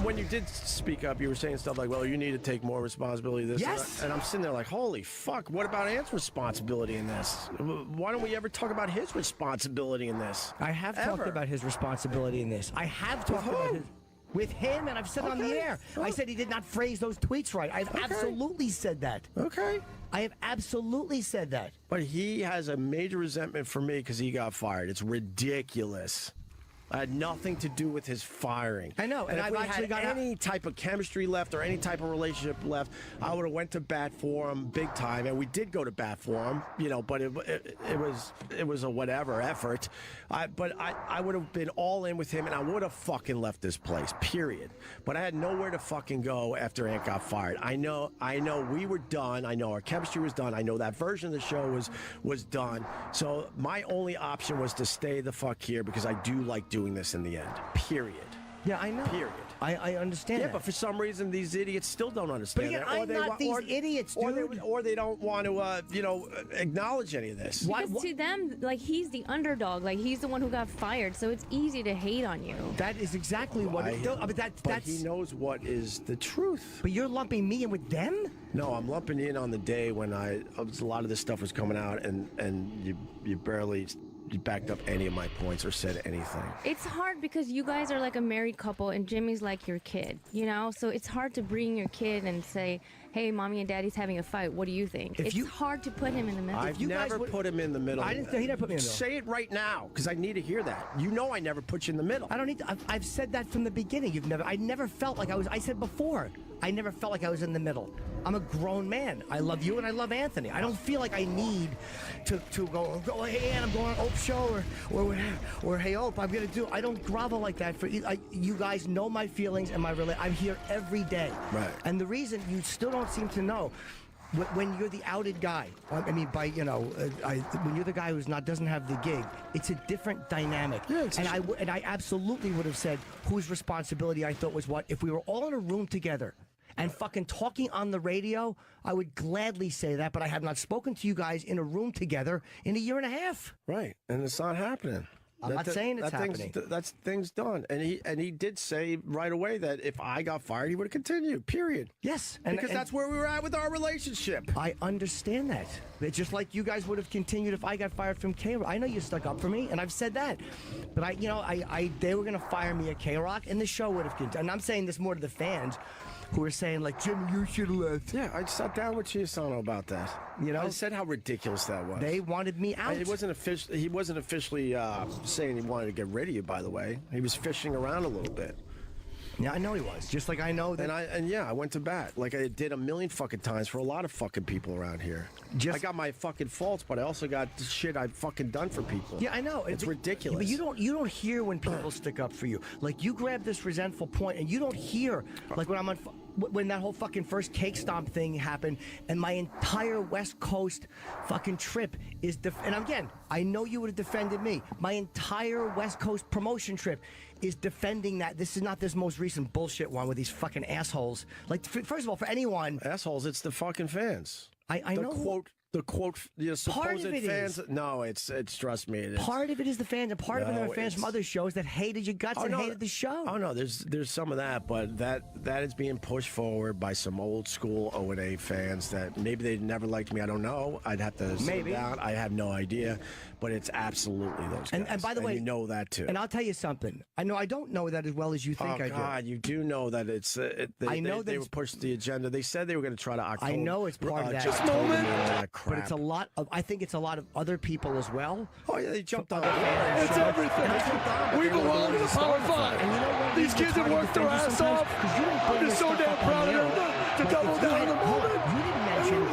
when you did speak up, you were saying stuff like, well, you need to take more responsibility. Yes. And I'm sitting there like, holy fuck, what about Ant's responsibility in this? Why don't we ever talk about his responsibility in this? I have talked about his responsibility in this. I have talked about with him, and I've said on the air. I said he did not phrase those tweets right. I've absolutely said that. Okay. I have absolutely said that. But he has a major resentment for me because he got fired. It's ridiculous. I had nothing to do with his firing. I know, and if I've we actually had any type of chemistry left or any type of relationship left, I would have went to bat for him big time, and we did go to bat for him, but it was a whatever effort. But I would have been all in with him, and I would have fucking left this place, period. But I had nowhere to fucking go after Ant got fired. I know we were done. I know our chemistry was done. I know that version of the show was done. So my only option was to stay the fuck here because I do like doing this in the end. Period. Yeah, I know. Period. I understand. Yeah, that. but for some reason these idiots still don't understand. But again, that. I'm not these idiots, dude. Or they don't want to, acknowledge any of this. Because to them, like, he's the underdog. Like, he's the one who got fired, so it's easy to hate on you. That is exactly what. But he knows what is the truth. But you're lumping me in with them. No, I'm lumping in on the day when a lot of this stuff was coming out, and you barely. You backed up any of my points or said anything. It's hard because you guys are like a married couple and Jimmy's like your kid, So it's hard to bring your kid and say, hey, mommy and daddy's having a fight. What do you think? It's hard to put him in the middle. I've never put him in the middle. I didn't say he never put me in the middle. Say it right now, because I need to hear that. You know I never put you in the middle. I don't need to. I've said that from the beginning. I never felt like I was. I said before, I never felt like I was in the middle. I'm a grown man. I love you and I love Anthony. I don't feel like I need to go, hey, Ann, I'm going on Ope's show, or hey, Ope, I'm going to do. I don't grovel like that. You guys know my feelings and I'm here every day. Right. And the reason you still don't seem to know, when you're the outed guy, when you're the guy who's doesn't have the gig, it's a different dynamic. Yeah, and I absolutely would have said whose responsibility I thought was what. If we were all in a room together and fucking talking on the radio, I would gladly say that, but I have not spoken to you guys in a room together in a year and a half. Right, and it's not happening. I'm not saying it's happening. That's things done, and he did say right away that if I got fired, he would have continued. Period. Yes, because that's where we were at with our relationship. I understand that. It's just like you guys would have continued if I got fired from K-Rock. I know you stuck up for me, and I've said that. But they were going to fire me at K-Rock, and the show would have continued. And I'm saying this more to the fans who are saying, like, Jimmy, you should have left. Yeah, I sat down with Chiasano about that. I said how ridiculous that was. They wanted me out. He wasn't officially saying he wanted to get rid of you, by the way. He was fishing around a little bit. Yeah, I know he was. Just like I know that. I went to bat like I did a million fucking times for a lot of fucking people around here. I got my fucking faults, but I also got the shit I've fucking done for people. Yeah, I know. It's ridiculous. But you don't hear when people stick up for you. Like, you grab this resentful point, and you don't hear, like, when that whole fucking first cake stomp thing happened, and my entire West Coast fucking trip is and again, I know you would have defended me. My entire West Coast promotion trip is defending that. This is not this most recent bullshit one with these fucking assholes. Like, first of all, for anyone, assholes, it's the fucking fans. I know. The quote, supposed part of it fans. Is. No, it's trust me. Part of it is the fans, and part of it are fans from other shows that hated your guts and hated the show. Oh no, there's some of that, but that is being pushed forward by some old school O&A fans that maybe they never liked me. I don't know. I'd have to sit down. I have no idea, but it's absolutely those guys. And by the way, you know that too. And I'll tell you something. I know I don't know that as well as you think I do. Oh God, you do know that it's. I know they were pushing the agenda. They said they were going to try to October. I know it's part of that. Just moment. But it's a lot of. I think it's a lot of other people as well. Oh yeah, they jumped on. It's everything. We belong to the Power 5. And you know what? These kids have worked their ass off. I'm just so damn proud of them to double down on the moment. You didn't mention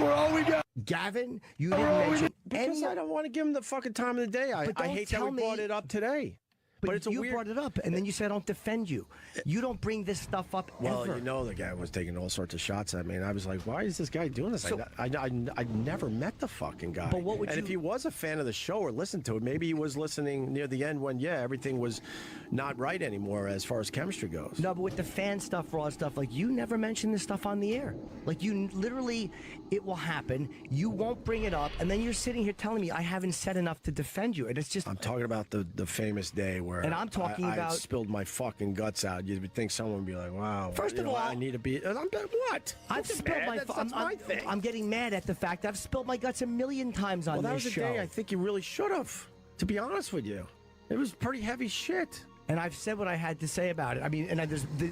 Gavin, you didn't mention because I don't want to give him the fucking time of the day. I hate that we brought it up today. But it's a you weird... brought it up, and then you said I don't defend you. You don't bring this stuff up well, ever. You know the guy was taking all sorts of shots at me, and I was like, why is this guy doing this? So, I never met the fucking guy. But what would and if he was a fan of the show or listened to it, maybe he was listening near the end when, everything was not right anymore as far as chemistry goes. No, but with the fan stuff, raw stuff, like, you never mention this stuff on the air. Like, you literally, it will happen, you won't bring it up, and then you're sitting here telling me I haven't said enough to defend you, and it's just... I'm talking about the famous day where... And I'm talking I about spilled my fucking guts out. You'd think someone would be like, "Wow." First of all, I need to be. What? I've spilled my. That's my thing. I'm getting mad at the fact that I've spilled my guts a million times on that this was show. a day I think you really should have. To be honest with you, it was pretty heavy shit. And I've said what I had to say about it. I mean, and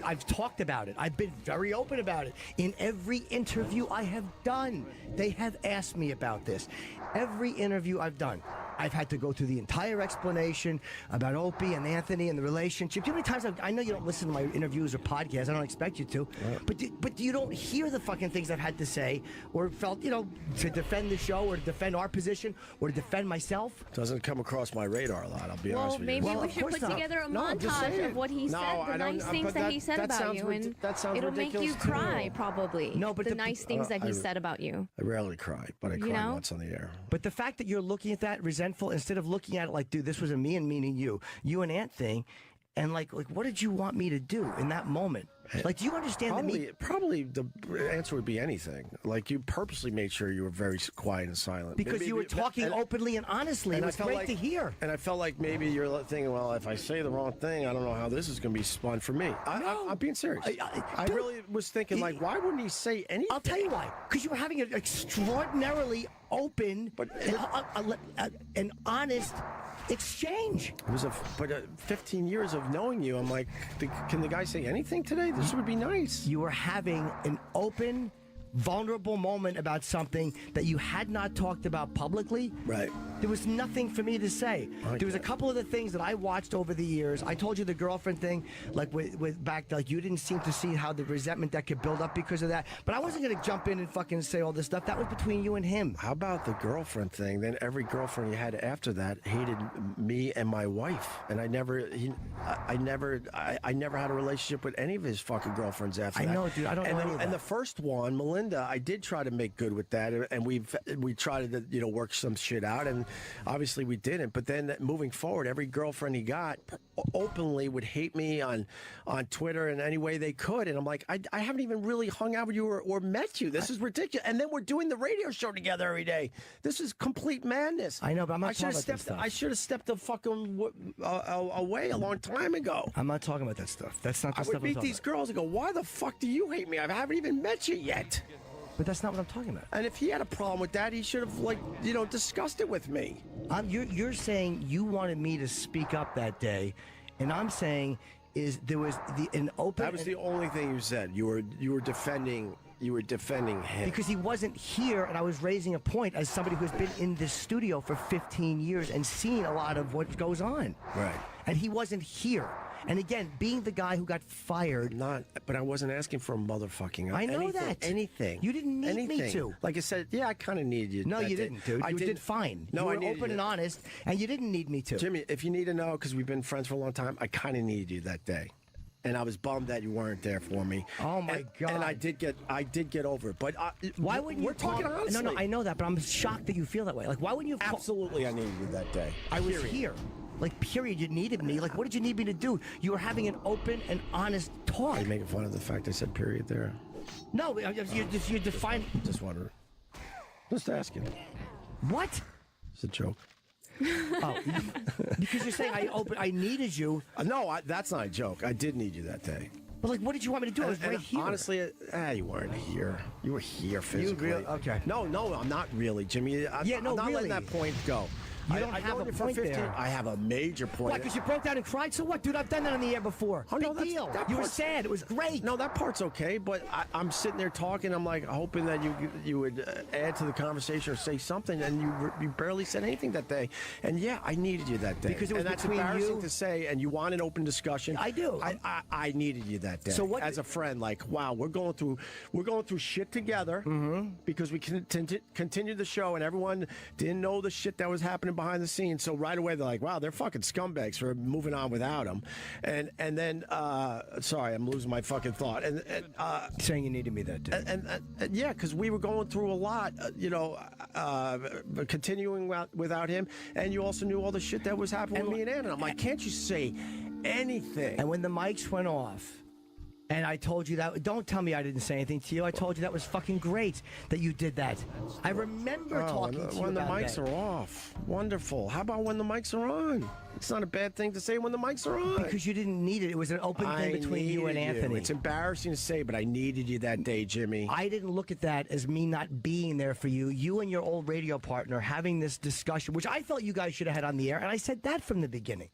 I've talked about it. I've been very open about it. In every interview I have done, they have asked me about this. Every interview I've done, I've had to go through the entire explanation about Opie and Anthony and the relationship. Do you know how many times I know you don't listen to my interviews or podcasts. I don't expect you to. But you don't hear the fucking things I've had to say or felt, to defend the show or to defend our position or to defend myself. Doesn't come across my radar a lot, I'll be honest with you. Maybe we should put together a montage of what he said, the nice things that he said about you, and it'll make you cry, probably. No, but the nice things that he said about you. I rarely cry, but I cry once on the air. But the fact that you're looking at that resentful instead of looking at it like, dude, this was a me and meaning you and Ant thing, and like what did you want me to do in that moment? Like, do you understand Probably the answer would be anything. Like, you purposely made sure you were very quiet and silent. Because you were talking openly and honestly. And it was great to hear. And I felt like maybe you're thinking, well, if I say the wrong thing, I don't know how this is going to be spun for me. I'm being serious. I really was thinking, like, why wouldn't he say anything? I'll tell you why. Because you were having an extraordinarily open and honest exchange. It was 15 years of knowing you. I'm like, can the guy say anything today? This would be nice. You were having an open, vulnerable moment about something that you had not talked about publicly. Right. There was nothing for me to say. There was a couple of the things that I watched over the years. I told you the girlfriend thing, like with back, like you didn't seem to see how the resentment that could build up because of that. But I wasn't gonna jump in and fucking say all this stuff. That was between you and him. How about the girlfriend thing? Then every girlfriend you had after that hated me and my wife, and I never had a relationship with any of his fucking girlfriends after that. I know, dude. I don't know any of that. And the first one, Melinda, I did try to make good with that, and we tried to work some shit out, and obviously we didn't. But then moving forward, every girlfriend he got openly would hate me on Twitter in any way they could, and I'm like, I haven't even really hung out with you or met you. This is ridiculous. And then we're doing the radio show together every day. This is complete madness. I know, but I'm not talking about that stuff. I should have stepped the fucking away a long time ago. I'm not talking about that stuff. That's not the stuff I'm talking about. I would meet these girls and go, why the fuck do you hate me? I haven't even met you yet. But that's not what I'm talking about. And if he had a problem with that, he should have, discussed it with me. You're saying you wanted me to speak up that day, and I'm saying there was an open. That was the only thing you said. You were defending him because he wasn't here, and I was raising a point as somebody who's been in this studio for 15 years and seen a lot of what goes on. Right. And he wasn't here. And again, being the guy who got fired. But I wasn't asking for a motherfucking. I know that. Anything. You didn't need me to. Like I said, yeah, I kind of needed you. No, you didn't, dude. You did fine. No, you were open and honest, and you didn't need me to. Jimmy, if you need to know, because we've been friends for a long time, I kind of needed you that day. And I was bummed that you weren't there for me. Oh my God! And I did get over it. But why wouldn't you? We're talking honestly. No, I know that, but I'm shocked that you feel that way. Like, why wouldn't you? Absolutely, I needed you that day. I was here. Like, period. You needed me. Like, what did you need me to do? You were having an open and honest talk. Are you making fun of the fact I said period there? No, you define. Just wondering. Just asking. What? It's a joke. Oh, because you're saying I needed you. No, that's not a joke. I did need you that day. But like, what did you want me to do? I was right here. Honestly, you weren't here. You were here physically. Okay. No, I'm not really, Jimmy. I'm not letting that point go. You don't have a point there. I have a major point. Why? Because you broke down and cried? So what, dude? I've done that on the air before. Oh, no, Big deal. You were sad. It was great. No, that part's okay, but I'm sitting there talking. I'm like hoping that you would add to the conversation or say something, and you barely said anything that day. And yeah, I needed you that day. Because it was and that's between embarrassing you. to say, and you want an open discussion. I do. I needed you that day. So what? As a friend, like, wow, we're going through shit together because we continued the show, and everyone didn't know the shit that was happening behind the scenes. So right away they're like, wow, they're fucking scumbags for moving on without him. And then sorry, I'm losing my fucking thought. And saying you needed me that day. And yeah, because we were going through a lot, continuing without him, and you also knew all the shit that was happening with me and Ann. And I'm like, can't you say anything? And when the mics went off, and I told you that, don't tell me I didn't say anything to you. I told you that was fucking great that you did that. I remember talking to you when the about mics that. are off. Wonderful. How about when the mics are on? It's not a bad thing to say when the mics are on. Because you didn't need it. It was an open thing between you and Anthony. It's embarrassing to say, but I needed you that day, Jimmy. I didn't look at that as me not being there for you. You and your old radio partner having this discussion, which I felt you guys should have had on the air, and I said that from the beginning.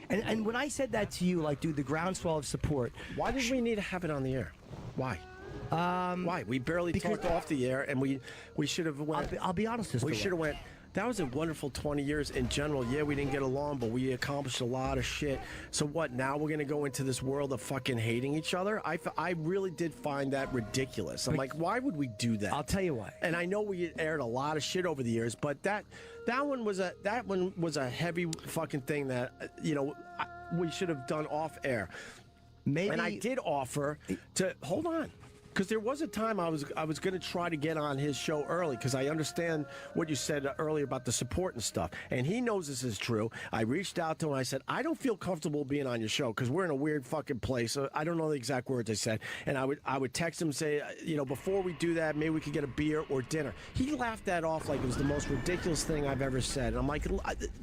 And when I said that to you, like, dude, the groundswell of support. Why did we need to have it on the air? Why? Why? We barely talked off the air, and we should have went. I'll be honest. We should have went. That was a wonderful 20 years in general. Yeah, we didn't get along, but we accomplished a lot of shit. So what? Now we're gonna go into this world of fucking hating each other. I really did find that ridiculous. I'm like, why would we do that? I'll tell you why. And I know we aired a lot of shit over the years, but that one was a heavy fucking thing that we should have done off air. Maybe. And I did offer to hold on. Because there was a time I was going to try to get on his show early because I understand what you said earlier about the support and stuff. And he knows this is true. I reached out to him. I said, I don't feel comfortable being on your show because we're in a weird fucking place. I don't know the exact words I said. And I would text him and say, before we do that, maybe we could get a beer or dinner. He laughed that off like it was the most ridiculous thing I've ever said. And I'm like,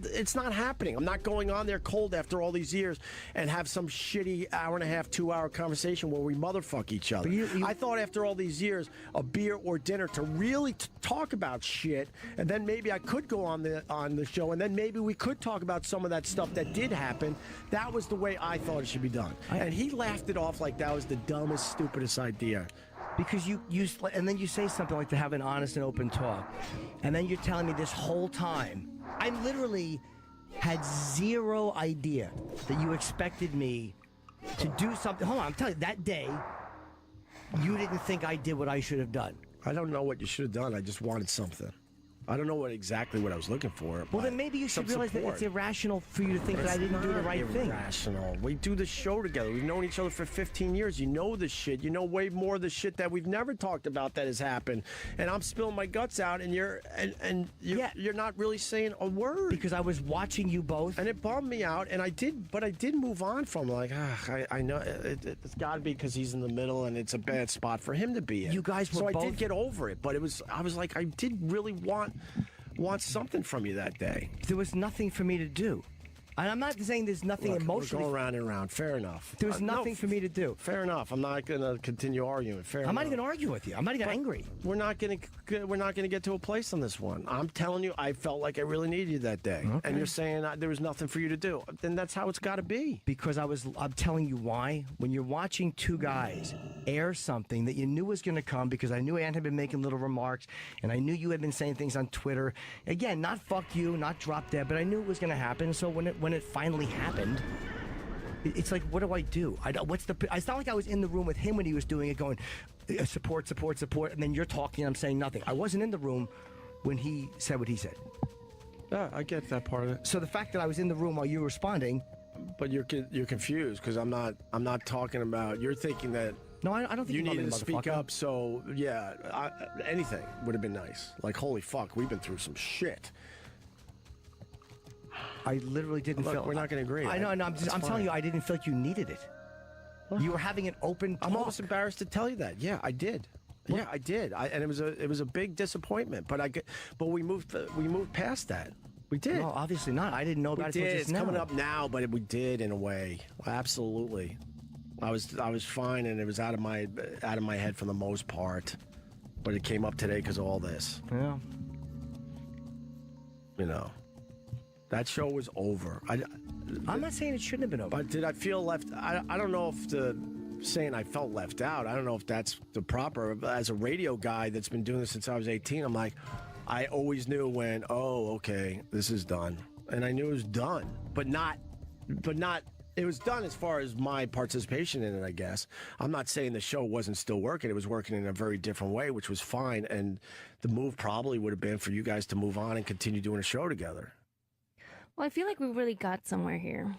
it's not happening. I'm not going on there cold after all these years and have some shitty hour and a half, 2 hour conversation where we motherfuck each other. I thought after all these years, a beer or dinner to really talk about shit, and then maybe I could go on the show, and then maybe we could talk about some of that stuff that did happen. That was the way I thought it should be done. And he laughed it off like that was the dumbest, stupidest idea. Because and then you say something like to have an honest and open talk, and then you're telling me this whole time, I literally had zero idea that you expected me to do something. Hold on, I'm telling you, that day, you didn't think I did what I should have done. I don't know what you should have done. I just wanted something. I don't know exactly what I was looking for. Well, then maybe you should realize that it's irrational for you to think that I didn't do the right thing. It's irrational. We do the show together. We've known each other for 15 years. You know the shit. You know way more of the shit that we've never talked about that has happened. And I'm spilling my guts out, and you're not really saying a word. Because I was watching you both, and it bummed me out. And I did move on from I know it's got to be because he's in the middle, and it's a bad spot for him to be in. You guys were so both. I did get over it, but I was like, I did really want something from you that day. There was nothing for me to do. And I'm not saying there's nothing emotionally. We're going round and round. Fair enough. There was nothing for me to do. Fair enough. I'm not going to continue arguing. I'm not even arguing with you. I'm not even angry. We're not going to get to a place on this one. I'm telling you, I felt like I really needed you that day. Okay. And you're saying there was nothing for you to do. Then that's how it's got to be. Because I'm telling you why. When you're watching two guys air something that you knew was going to come, because I knew Ann had been making little remarks, and I knew you had been saying things on Twitter. Again, not fuck you, not drop dead, but I knew it was going to happen. So when it finally happened, it's like, what do I do? It's not like I was in the room with him when he was doing it, going support, and then you're talking and I'm saying nothing. I wasn't in the room when he said what he said. Yeah, I get that part of it. So the fact that I was in the room while you were responding, but you're confused because I'm not talking about. You're thinking that. No, I don't think you needed to speak up. So yeah, anything would have been nice. Like, holy fuck, we've been through some shit. I literally didn't feel. We're not going to agree. I know. I'm telling you, I didn't feel like you needed it. You were having an open talk. I'm almost embarrassed to tell you that. Yeah, I did. Yeah, I did. And it was a big disappointment. But we moved past that. We did. No, obviously not. I didn't know about it. It's coming up now, but we did in a way. Absolutely. I was fine, and it was out of my head for the most part. But it came up today because of all this. Yeah. You know. That show was over. I'm not saying it shouldn't have been over. But did I feel left? I don't know if saying I felt left out. I don't know if that's the proper. As a radio guy that's been doing this since I was 18, I'm like, I always knew when. Oh, okay, this is done, and I knew it was done, but not. It was done as far as my participation in it, I guess. I'm not saying the show wasn't still working. It was working in a very different way, which was fine. And the move probably would have been for you guys to move on and continue doing a show together. Well, I feel like we really got somewhere here,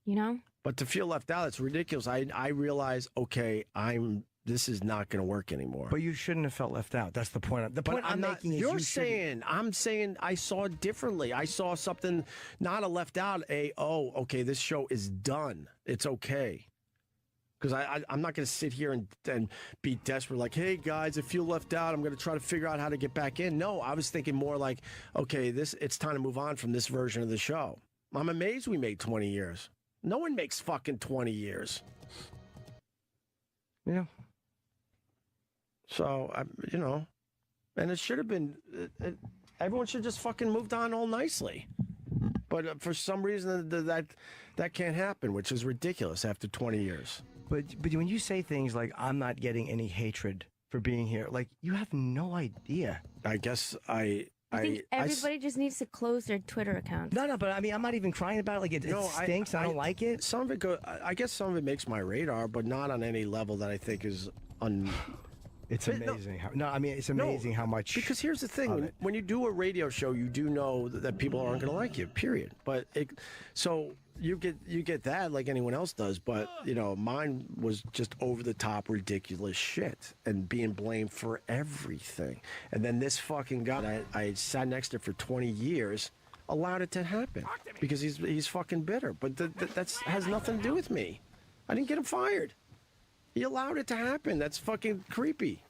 you know? But to feel left out, it's ridiculous. I realize, okay, this is not going to work anymore. But you shouldn't have felt left out. That's the point. The point I'm making is I'm saying I saw it differently. I saw something, not a left out, okay, this show is done. It's okay. Because I'm not going to sit here and be desperate like, hey, guys, I feel left out. I'm going to try to figure out how to get back in. No, I was thinking more like, okay, it's time to move on from this version of the show. I'm amazed we made 20 years. No one makes fucking 20 years. Yeah. So, and it should have been, everyone should just fucking moved on all nicely. But for some reason, that can't happen, which is ridiculous after 20 years. But when you say things like, I'm not getting any hatred for being here, like, you have no idea. I guess I think everybody just needs to close their Twitter accounts. No, but I mean, I'm not even crying about it. Like, it stinks. I don't like it. Some of it I guess some of it makes my radar, but not on any level that I think is It's amazing it's amazing how much. Because here's the thing: when you do a radio show, you do know that people aren't going to like you. Period. But so you get that like anyone else does. But mine was just over the top, ridiculous shit, and being blamed for everything. And then this fucking guy I sat next to for 20 years allowed it to happen because he's fucking bitter. But that has nothing to do with me. I didn't get him fired. He allowed it to happen. That's fucking creepy.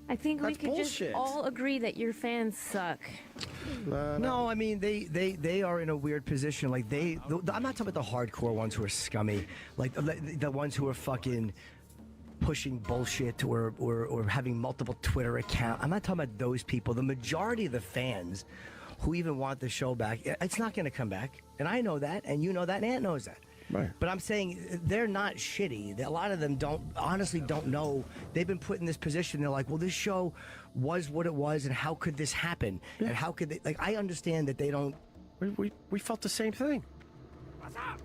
I think we could just all agree that your fans suck. No, I mean they are in a weird position. Like I'm not talking about the hardcore ones who are scummy, like the ones who are fucking pushing bullshit or having multiple Twitter accounts. I'm not talking about those people. The majority of the fans who even want the show back, it's not going to come back, and I know that, and you know that, and Ant knows that. Right. But I'm saying they're not shitty. A lot of them honestly don't know. They've been put in this position. They're like, well, this show was what it was, and how could this happen? Yeah. And how could they? Like, I understand that they don't. We felt the same thing.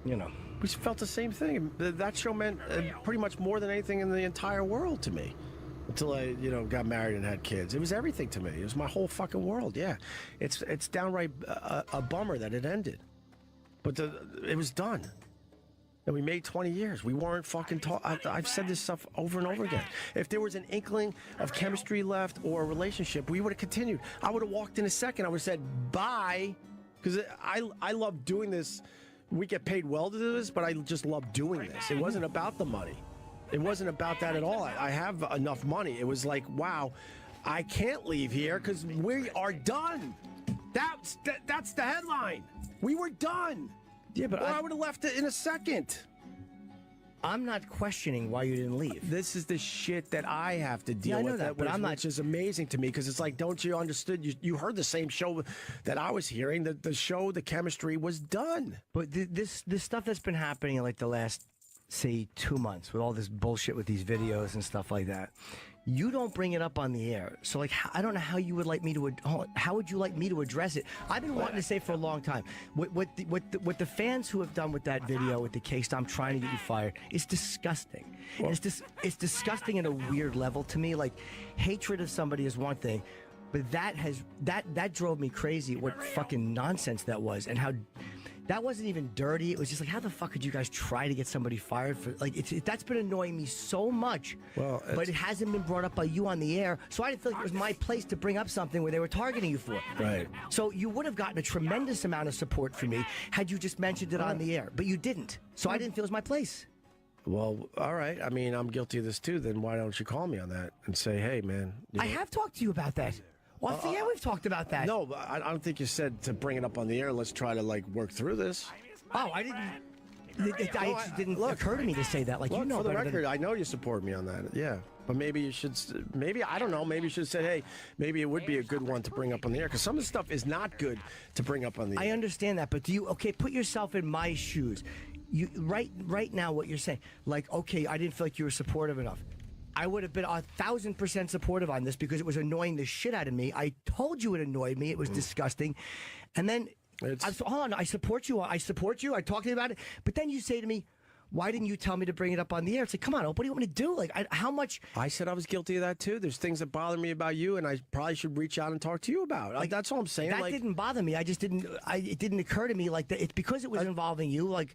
We felt the same thing. That show meant pretty much more than anything in the entire world to me. Until I, got married and had kids. It was everything to me. It was my whole fucking world. Yeah, it's downright a bummer that it ended, but it was done. And we made 20 years. We weren't fucking I've said this stuff over and over again. If there was an inkling of chemistry left or a relationship, we would have continued. I would have walked in a second. I would have said bye, because I love doing this. We get paid well to do this, but I just love doing this. It wasn't about the money. It wasn't about that at all. I have enough money. It was like, wow, I can't leave here because we are done. That's the headline. We were done. Yeah, but I would have left it in a second. I'm not questioning why you didn't leave. This is the shit that I have to deal with. I know that, but I'm not. Which is amazing to me because it's like, don't you understand? You heard the same show that I was hearing. The show, the chemistry was done. But this stuff that's been happening in like the last, say, 2 months with all this bullshit with these videos and stuff like that. You don't bring it up on the air, so like I don't know how you would like me to. How would you like me to address it? I've been wanting to say for a long time. What the fans who have done with that video with the K-Stomp trying to get you fired is disgusting. Well, it's disgusting at a weird level to me. Like, hatred of somebody is one thing, but that drove me crazy. What fucking nonsense that was, and how. That wasn't even dirty. It was just like, how the fuck could you guys try to get somebody fired for? Like, that's been annoying me so much. Well, but it hasn't been brought up by you on the air, so I didn't feel like it was my place to bring up something where they were targeting you for. Right. So you would have gotten a tremendous amount of support from me had you just mentioned it on the air, but you didn't. So I didn't feel it was my place. Well, all right. I mean, I'm guilty of this too. Then why don't you call me on that and say, hey, man? I have talked to you about that. Well, yeah, we've talked about that. No, I don't think you said to bring it up on the air. Let's try to work through this. Oh, I didn't. It didn't occur to me to say that. Like, look, for the record, I know you support me on that. Yeah, But maybe you should, maybe, I don't know, maybe you should say, hey, maybe it would be a good one to bring up on the air. Because some of the stuff is not good to bring up on the air. I understand that, but okay, put yourself in my shoes. Right now, what you're saying, like, okay, I didn't feel like you were supportive enough. I would have been 1,000% supportive on this because it was annoying the shit out of me. I told you it annoyed me. It was disgusting. And then, hold on, I support you. I talked to you about it. But then you say to me, why didn't you tell me to bring it up on the air? It's like, come on, what do you want me to do? Like, how much? I said I was guilty of that too. There's things that bother me about you, and I probably should reach out and talk to you about. Like, that's all I'm saying. That didn't bother me. I just didn't. It didn't occur to me like that. It's because it was involving you. Like,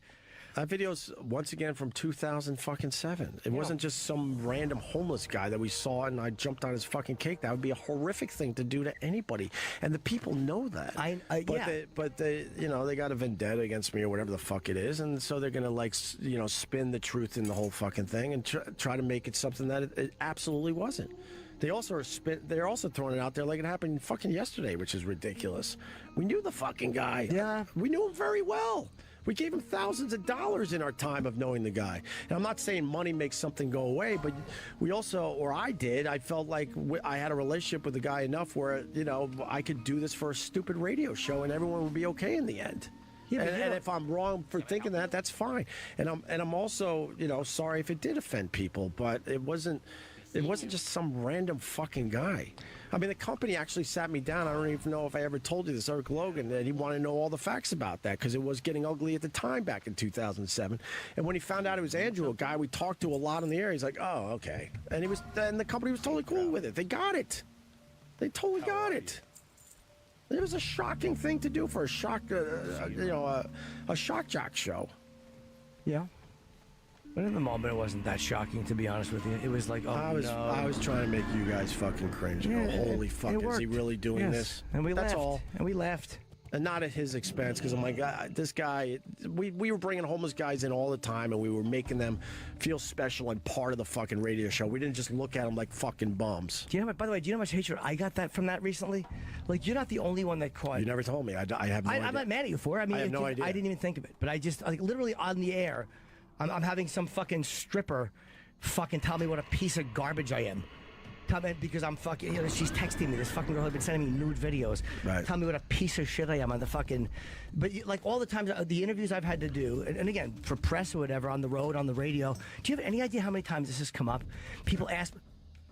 that video's once again from 2007. It wasn't just some random homeless guy that we saw and I jumped on his fucking cake. That would be a horrific thing to do to anybody, and the people know that. But they, you know, they got a vendetta against me or whatever the fuck it is, and so they're gonna, like, you know, spin the truth in the whole fucking thing and try to make it something that it absolutely wasn't. They're also throwing it out there like it happened fucking yesterday, which is ridiculous. We knew the fucking guy. Yeah, we knew him very well. We gave him thousands of dollars in our time of knowing the guy. And I'm not saying money makes something go away, but we also, or I did, I felt like I had a relationship with the guy enough where, you know, I could do this for a stupid radio show and everyone would be okay in the end. Yeah, and if I'm wrong for thinking that, that's fine. And I'm also, you know, sorry if it did offend people, but it wasn't just some random fucking guy. I mean, the company actually sat me down. I don't even know if I ever told you this, Eric Logan, that he wanted to know all the facts about that because it was getting ugly at the time back in 2007. And when he found out it was Andrew, a guy we talked to a lot in the area, he's like, oh, okay. And the company was totally cool with it. They got it. They totally got it. It was a shocking thing to do for a shock, a shock jock show. Yeah. But in the moment, it wasn't that shocking, to be honest with you. It was like, oh, I was trying to make you guys fucking cringe. Yeah, holy fuck, is he really doing this? And we That's laughed. all. And we laughed. And not at his expense, because I'm like, this guy, we were bringing homeless guys in all the time, and we were making them feel special and part of the fucking radio show. We didn't just look at them like fucking bums. Do you know what, by the way, do you know how much hatred I got from that recently? Like, you're not the only one that caught. You never told me. I have no idea. I'm not mad at you for it. I mean, I have no idea. I didn't even think of it. But I just, like, literally on the air, I'm having some fucking stripper fucking tell me what a piece of garbage I am. Tell me, because I'm fucking, you know, she's texting me. This fucking girl has been sending me nude videos. Right. Tell me what a piece of shit I am on the fucking. But like all the times, the interviews I've had to do, and again, for press or whatever, on the road, on the radio. Do you have any idea how many times this has come up? People ask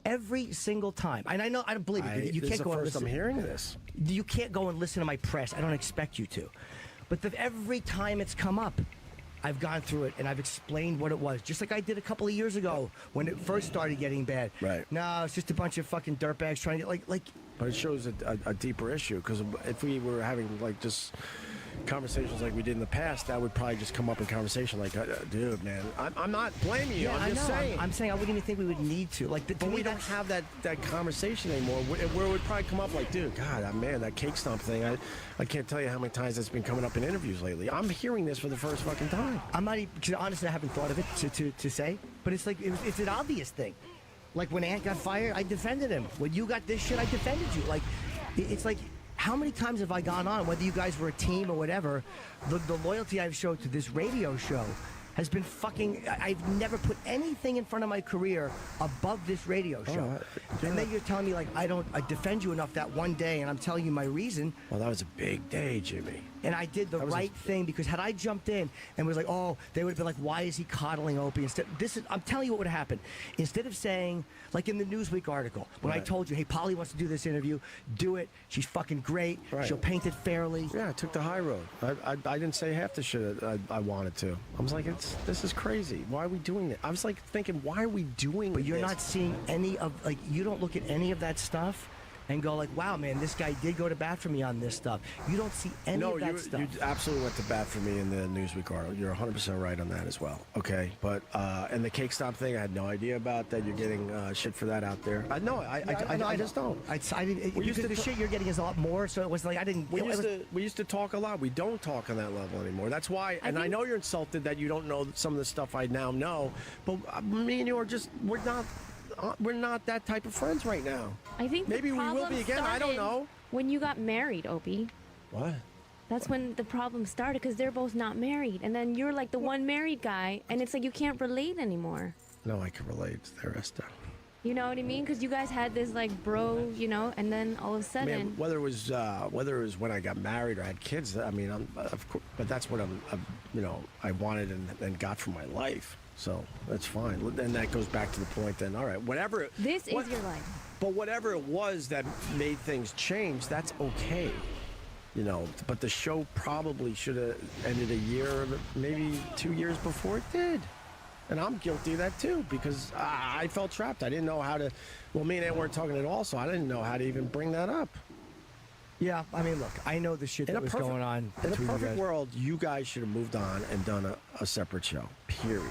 every single time. And I know, I don't believe it. You this can't is go the and first listen. I'm hearing this. You can't go and listen to my press. I don't expect you to. But every time it's come up, I've gone through it and I've explained what it was, just like I did a couple of years ago when it first started getting bad. Right. No, it's just a bunch of fucking dirtbags trying to get like. But it shows a deeper issue, because if we were having like just conversations like we did in the past, that would probably just come up in conversation. Like, dude, man, I'm not blaming you. Yeah, I'm just saying. I'm saying I wouldn't even think we would need to. Like, but we don't have that conversation anymore. Where it would probably come up like, dude, God, man, that cake stomp thing. I can't tell you how many times that's been coming up in interviews lately. I'm hearing this for the first fucking time. I'm not even, because honestly, I haven't thought of it to say. But it's like it's an obvious thing. Like when Ant got fired, I defended him. When you got this shit, I defended you. Like, it's like, how many times have I gone on, whether you guys were a team or whatever, the loyalty I've showed to this radio show has been fucking. I've never put anything in front of my career above this radio show. And then you're telling me, like, I defend you enough that one day, and I'm telling you my reason. Well, that was a big day, Jimmy. And I did the right thing, because had I jumped in and was like, oh, they would have been like, why is he coddling Opie? I'm telling you what would have happened. Instead of saying, like in the Newsweek article, when I told you, hey, Polly wants to do this interview, do it. She's fucking great. Right. She'll paint it fairly. Yeah, I took the high road. I didn't say half the shit I wanted to. I was like, this is crazy. Why are we doing it? I was like thinking, why are we doing this? But you're not seeing any of, like, you don't look at any of that stuff and go like, wow, man, this guy did go to bat for me on this stuff. You don't see any of that stuff. You absolutely went to bat for me in the Newsweek article. You're 100% right on that as well. Okay, but and the cake stop thing, I had no idea about that. You're getting shit for that out there. I just don't. The shit you're getting is a lot more, so it was like I didn't. We used to talk a lot. We don't talk on that level anymore. That's why, I know you're insulted that you don't know some of the stuff I now know, but me and you are just, we're not that type of friends right now. I think maybe we will be again. I don't know. When you got married, Opie. What? That's when the problem started, because they're both not married, and then you're like the one married guy, and it's like you can't relate anymore. No, I can relate to the rest of. You know what I mean? Because you guys had this like bro, you know, and then all of a sudden, Man, whether it was when I got married or had kids, I mean, of course, but that's what I wanted and got from my life. So that's fine. And that goes back to the point. Then, all right, whatever. This is your life. But whatever it was that made things change, that's okay. You know, but the show probably should have ended a year, maybe 2 years before it did. And I'm guilty of that too, because I felt trapped. I didn't know how to. Well, me and Ed weren't talking at all, so I didn't know how to even bring that up. Yeah, I mean, look, I know the shit that was going on. In a perfect world, you guys should have moved on and done a separate show. Period.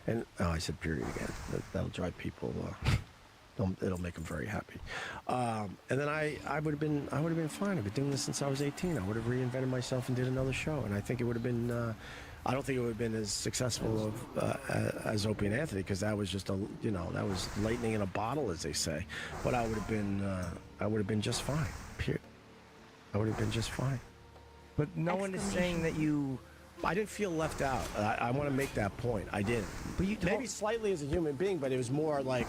And I said period again. That'll drive people. It'll make them very happy. And then I would have been fine. I've been doing this since I was 18. I would have reinvented myself and did another show, and I think it would have been. I don't think it would have been as successful as Opie and Anthony, because that was just that was lightning in a bottle, as they say. But I would have been just fine. Period. I would have been just fine. But no one is saying that you. I didn't feel left out. I want to make that point. I didn't. But you maybe slightly as a human being, but it was more like,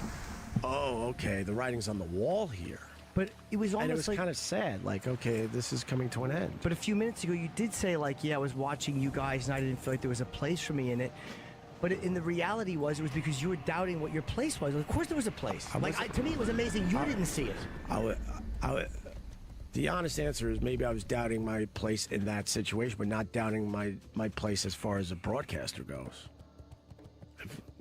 oh, okay, the writing's on the wall here. But it was almost and it was like, kind of sad, like, okay, this is coming to an end. But a few minutes ago, you did say, like, yeah, I was watching you guys, and I didn't feel like there was a place for me in it. But in the reality it was because you were doubting what your place was. Of course there was a place. To me, it was amazing. You didn't see it. The honest answer is maybe I was doubting my place in that situation, but not doubting my place as far as a broadcaster goes.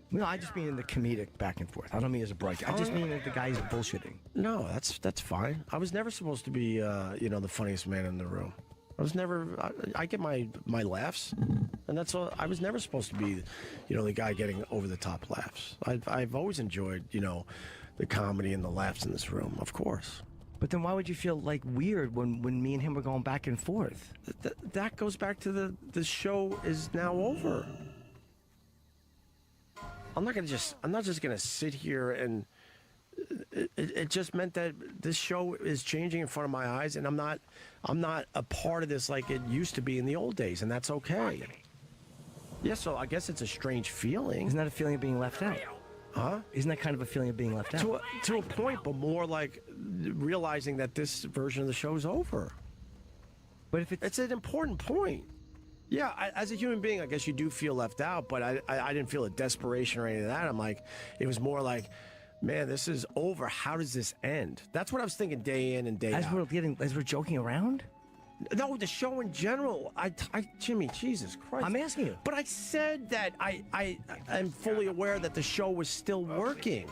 No, I just mean in the comedic back and forth. I don't mean as a broadcaster. I just mean that the guy's bullshitting. No, that's fine. I was never supposed to be, the funniest man in the room. I was never. I get my laughs, and that's all. I was never supposed to be, the guy getting over the top laughs. I've always enjoyed, the comedy and the laughs in this room, of course. But then why would you feel like weird when me and him were going back and forth? That goes back to the show is now over. I'm not just gonna sit here and it just meant that this show is changing in front of my eyes, and I'm not a part of this like it used to be in the old days, and that's okay. Yeah, so I guess it's a strange feeling. Isn't that a feeling of being left out? Huh? Isn't that kind of a feeling of being left out? To a point, but more like realizing that this version of the show is over. But if it's an important point. Yeah, as a human being, I guess you do feel left out, but I didn't feel a desperation or any of that. I'm like, it was more like, man, this is over. How does this end? That's what I was thinking day in and day out. As we're joking around? No, the show in general. Jimmy, Jesus Christ. I'm asking you. But I said that I'm fully aware that the show was still working.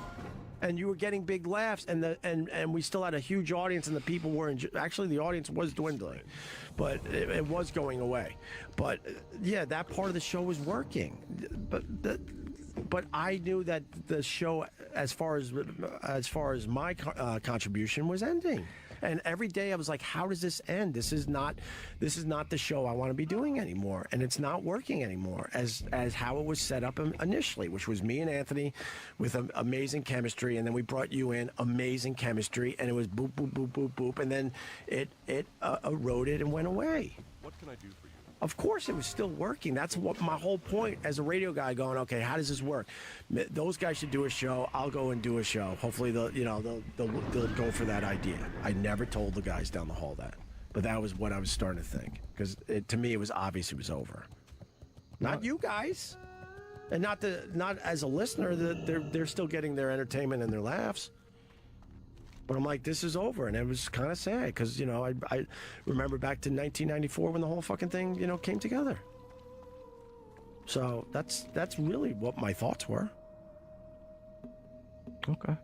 And you were getting big laughs, and we still had a huge audience, and the people were actually the audience was dwindling, but it was going away. But yeah, that part of the show was working. But I knew that the show, as far as my contribution, was ending. And every day I was like, how does this end? This is not the show I want to be doing anymore. And it's not working anymore as how it was set up initially, which was me and Anthony with amazing chemistry. And then we brought you in, amazing chemistry. And it was boop, boop, boop, boop, boop. And then it eroded and went away. What can I do for you? Of course it was still working. That's what my whole point as a radio guy going, okay, how does this work? Those guys should do a show. I'll go and do a show. Hopefully they'll go for that idea. I never told the guys down the hall that. But that was what I was starting to think. Because to me, it was obvious it was over. Not you guys. And not as a listener, they're still getting their entertainment and their laughs. But I'm like, this is over, and it was kind of sad because I remember back to 1994 when the whole fucking thing came together. So that's really what my thoughts were. Okay.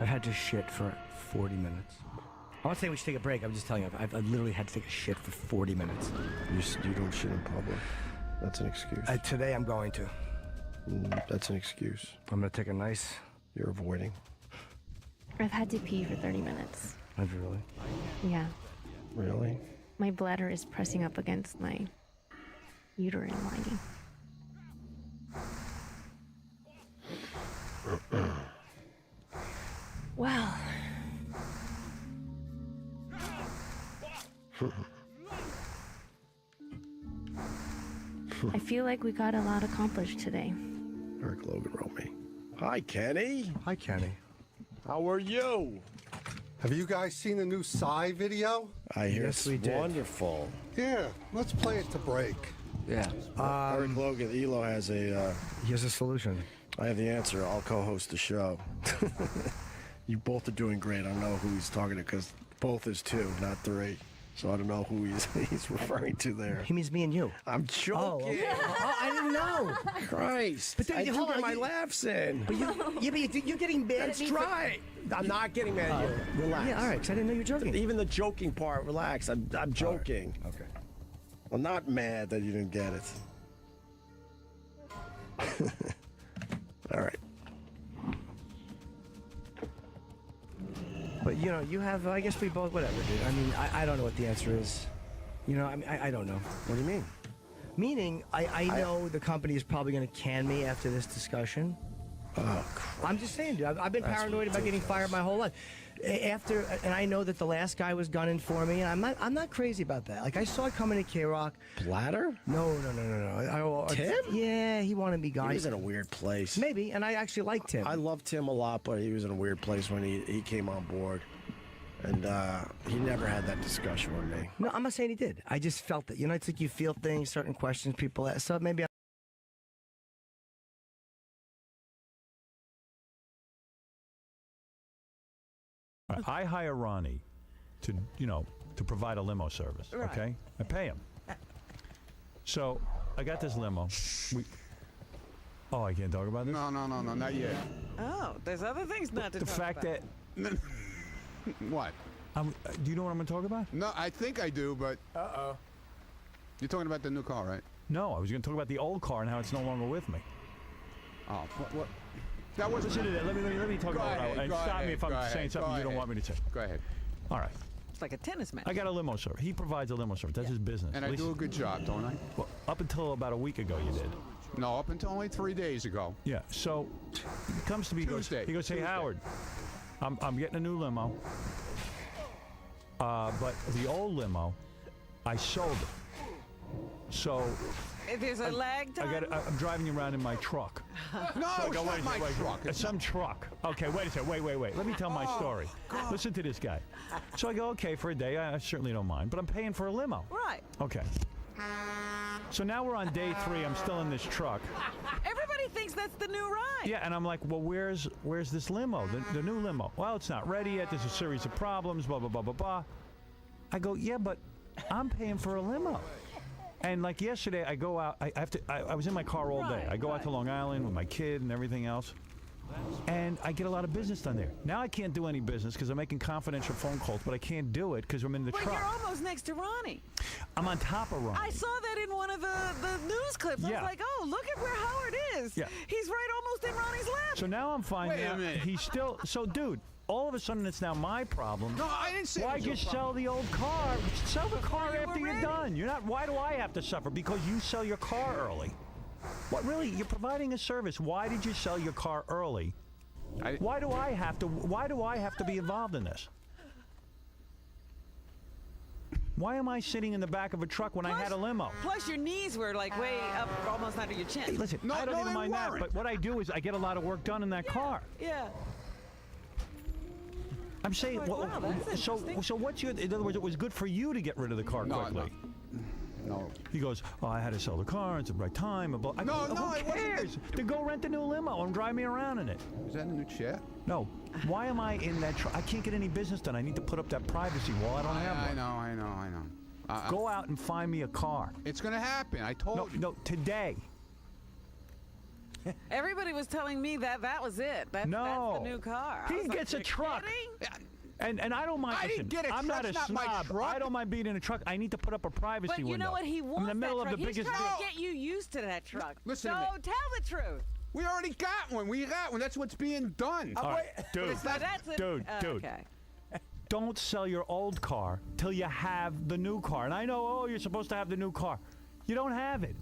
I've had to shit for 40 minutes. I'm not saying we should take a break. I'm just telling you, I've literally had to take a shit for 40 minutes. You don't shit in public. That's an excuse. Today I'm going to. That's an excuse. I'm gonna take a nice. You're avoiding. I've had to pee for 30 minutes. Have you really? Yeah. Really? My bladder is pressing up against my uterine lining. Well. I feel like we got a lot accomplished today. Eric Logan wrote me. Hi, Kenny. Hi, Kenny. How are you? Have you guys seen the new Psy video? I hear it's wonderful. Yeah, let's play it to break. Yeah. Eric Logan, Elo has a... he has a solution. I have the answer. I'll co-host the show. You both are doing great. I don't know who he's talking to because both is 2, not 3. So I don't know who he's referring to there. He means me and you. I'm joking. Oh, okay. Oh, I didn't know. Christ. But then, I do hold get on, my laughs in. But you're getting mad Let's at me. try it. I'm not getting mad at you. Relax. Yeah, all right, 'cause I didn't know you were joking. Even the joking part, relax. I'm joking. Right. Okay. I'm not mad that you didn't get it. All right. But, you know, you have, I guess we both, whatever, dude. I mean, I don't know what the answer is. You know, I mean, I don't know. What do you mean? Meaning, I know the company is probably going to can me after this discussion. Oh, crap. I'm just saying, dude. I've been paranoid about getting fired my whole life. And I know that the last guy was gunning for me, and I'm not crazy about that. Like, I saw it coming to K-Rock. Bladder? No. Tim? Yeah, he wanted me gone. He was in a weird place. Maybe, and I actually liked him. I loved Tim a lot, but he was in a weird place when he came on board. And he never had that discussion with me. No, I'm not saying he did. I just felt it. You know, it's like you feel things, certain questions people ask. So maybe I hire Ronnie to provide a limo service, Right. okay? I pay him. So I got this limo. I can't talk about this? No, not yet. Oh, there's other things not to The talk fact about. that... What? Do you know what I'm going to talk about? No, I think I do, but... Uh-oh. You're talking about the new car, right? No, I was going to talk about the old car and how it's no longer with me. Oh, what? That wasn't... Listen to that. Let me talk Go about ahead, it. And go stop me ahead, if go I'm ahead, saying something go you don't ahead. want me to say. Go ahead. All right. It's like a tennis match. I got a limo service. He provides a limo service. That's his business. And At I least- do a good job, don't I? Well, up until about a week ago, you did. No, up until only 3 days ago. Yeah. So he comes to me. Tuesday. He goes, "Hey, Tuesday. Howard, I'm getting a new limo. But the old limo, I sold it. So There's a lag time? I'm driving around in my truck. No, So I it's go, not wait, my wait, truck. It's some truck. Okay, wait a second. Wait. Let me tell my story. Listen to this guy. So I go, okay, for a day, I certainly don't mind, but I'm paying for a limo. Right. Okay. So now we're on day 3. I'm still in this truck. Everybody thinks that's the new ride. Yeah, and I'm like, well, where's this limo, the new limo? Well, it's not ready yet. There's a series of problems, blah, blah, blah, blah, blah. I go, yeah, but I'm paying for a limo. And like yesterday, I go out. I was in my car all day. I go out to Long Island with my kid and everything else, and I get a lot of business done there. Now I can't do any business because I'm making confidential phone calls, but I can't do it because I'm in the Well, truck. you're almost next to Ronnie. I'm on top of Ronnie. I saw that in one of the news clips. I Yeah. was like, oh, look at where Howard is. Yeah. He's right almost in Ronnie's lap. So now I'm finding Wait a out minute. he's still. So, dude, all of a sudden it's now my problem. No, I didn't say it Why was your just problem. sell the old car? Sell the car you after were you're ready. done. You're not. Why do I have to suffer? Because you sell your car early. What really? You're providing a service. Why did you sell your car early? Why do I have to be involved in this? Why am I sitting in the back of a truck when I had a limo? Plus, your knees were like way up, almost under your chin. Hey, listen, I don't even mind that, but what I do is I get a lot of work done in that car. Yeah. I'm saying, Like, wow, that's so what's your? In other words, it was good for you to get rid of the car quickly. No. He goes, oh, I had to sell the car. It's the right time. No, who it wasn't cares? To go rent a new limo and drive me around in it. Is that a new chair? No. Why am I in that truck? I can't get any business done. I need to put up that privacy wall. I don't have one. I know. Go out and find me a car. It's going to happen. I told you. No, today. Everybody was telling me that was it. That's the new car. I He was like, gets a "You're truck. kidding?" And I don't mind. I didn't listen, get a I'm truck, not a not my snob. truck. I don't mind being in a truck. I need to put up a privacy But you window. know what? He wants I'm in the middle that of the truck. biggest. He's trying to get you used to that truck. Listen so to me. tell the truth. We already got one. We got one. That's what's being done. All right, dude, dude. Okay. Don't sell your old car till you have the new car. And I know, oh, you're supposed to have the new car. You don't have it.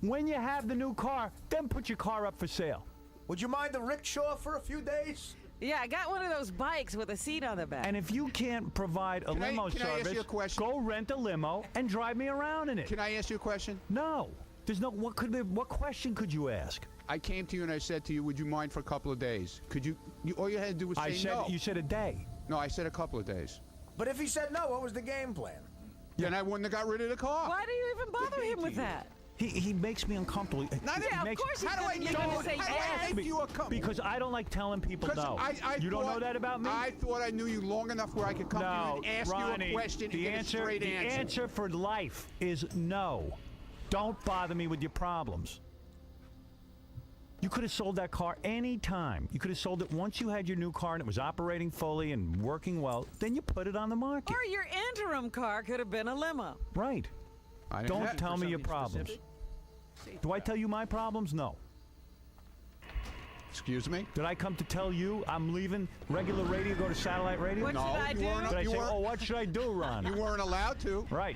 When you have the new car, then put your car up for sale. Would you mind the rickshaw for a few days? Yeah, I got one of those bikes with a seat on the back. And if you can't provide a limo can I ask service, you a question? go rent a limo and drive me around in it. Can I ask you a question? No. There's no. What question could you ask? I came to you and I said to you, would you mind for a couple of days? Could you all you had to do was say no. You said a day. No, I said a couple of days. But if he said no, what was the game plan? Then I wouldn't have got rid of the car. Why do you even bother him with that? He makes me uncomfortable. Yeah, of course how do I make you uncomfortable? Because I don't like telling people no. You don't know that about me? I thought I knew you long enough where I could come to you and ask Ronnie, you a question and get a straight answer. The answer for life is no. Don't bother me with your problems. You could have sold that car any time. You could have sold it once you had your new car and it was operating fully and working well. Then you put it on the market. Or your interim car could have been a limo. Right. Don't tell me your problems. Do I tell you my problems? No. Excuse me? Did I come to tell you I'm leaving regular radio, go to satellite radio? What should I do? Did I say, what should I do, Ron? You weren't allowed to. Right.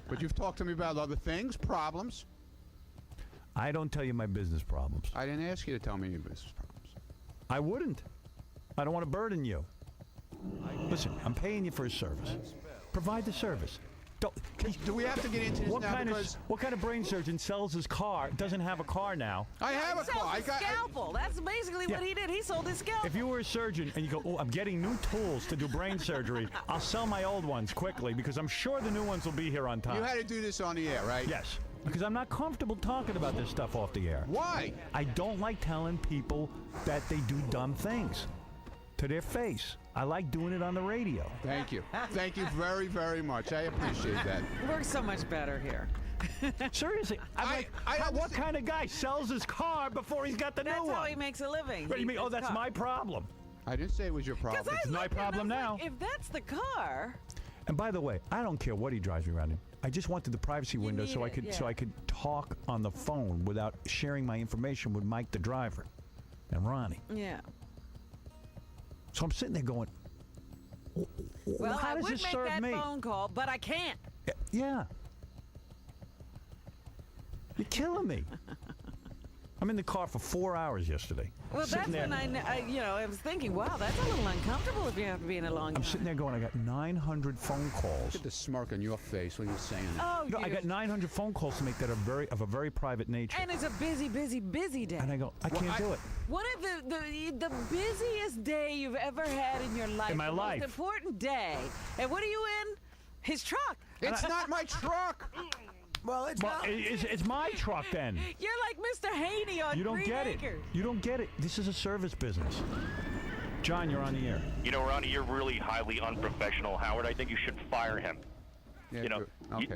But you've talked to me about other things, problems. I don't tell you my business problems. I didn't ask you to tell me your business problems. I wouldn't. I don't want to burden you. Listen, I'm paying you for a service. Provide the service. Do we have to get into this now? What kind of brain surgeon sells his car, doesn't have a car now? I have a car. I got a scalpel. That's basically what he did. He sold his scalpel. If you were a surgeon and you go, I'm getting new tools to do brain surgery, I'll sell my old ones quickly because I'm sure the new ones will be here on time. You had to do this on the air, right? Yes. Because I'm not comfortable talking about this stuff off the air. Why? I don't like telling people that they do dumb things to their face. I like doing it on the radio. Thank you. Thank you very, very much. I appreciate that. We're so much better here. Seriously, what kind of guy sells his car before he's got the new one? That's how he makes a living. What do you mean? Oh, that's my problem. I didn't say it was your problem. It's my problem now. Like, if that's the car. And by the way, I don't care what he drives me around in. I just wanted the privacy window so I could talk on the phone without sharing my information with Mike the driver and Ronnie. Yeah. So I'm sitting there going, well, how does this serve me? I would make that phone call, but I can't. Yeah. You're killing me. I'm in the car for 4 hours yesterday. Well, that's when I was thinking, wow, that's a little uncomfortable if you have to be in a long time. I'm sitting there going, I got 900 phone calls. Look at the smirk on your face when you're saying that. Oh, I got 900 phone calls to make that of a very private nature. And it's a busy, busy, busy day. And I go, I can't do it. What if the busiest day you've ever had in your life? In my life. The most important day. And what are you in? His truck. It's not my truck. Well, it's my truck then. You're like Mr. Haney on You don't Green get Acres. it. You don't get it. This is a service business. John, you're on the air. You know, Ronnie, you're really highly unprofessional, Howard. I think you should fire him. Yeah, okay.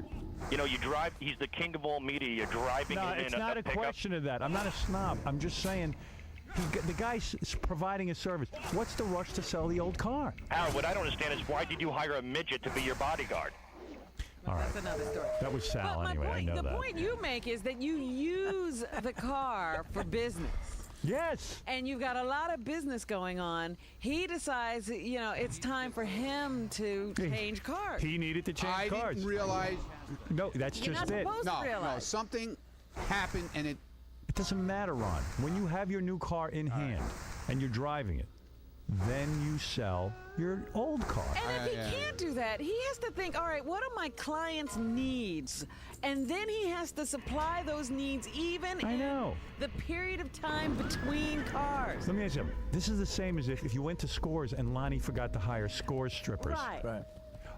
You drive. He's the king of all media. You're driving him in it's not a question of that. I'm not a snob. I'm just saying, the guy's providing a service. What's the rush to sell the old car? Howard, what I don't understand is why did you hire a midget to be your bodyguard? All right. That's another story. That was Sal anyway. I know the that. point you make is that you use the car for business. Yes. And you've got a lot of business going on. He decides, it's time for him to change cars. He needed to change cars. I didn't realize. No, that's You're just not it. supposed to realize. No, something happened and it doesn't matter, Ron. When you have your new car in hand and you're driving it, then you sell your old car. And if he can't do that, he has to think, all right, what are my clients' needs? And then he has to supply those needs even in the period of time between cars. Let me ask you something. This is the same as if you went to Scores and Lonnie forgot to hire Scores strippers. Right.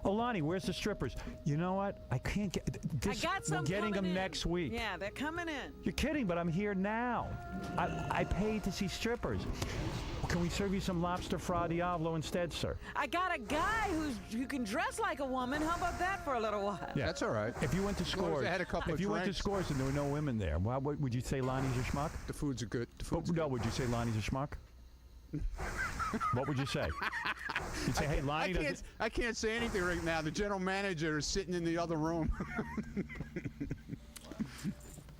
Oh, Lonnie, where's the strippers? You know what? I can't get this. I got some We're getting them next week. Yeah, they're coming in. You're kidding, but I'm here now. I paid to see strippers. Can we serve you some lobster fra diavolo instead, sir? I got a guy who can dress like a woman. How about that for a little while? Yeah, that's all right. If you went to Scores, had a couple if of you went to drinks. Scores and there were no women there, well, what, would you say Lonnie's a schmuck? The foods are good. No, would you say Lonnie's a schmuck? What would you say? You'd say, hey, Lonnie I can't say anything right now. The general manager is sitting in the other room.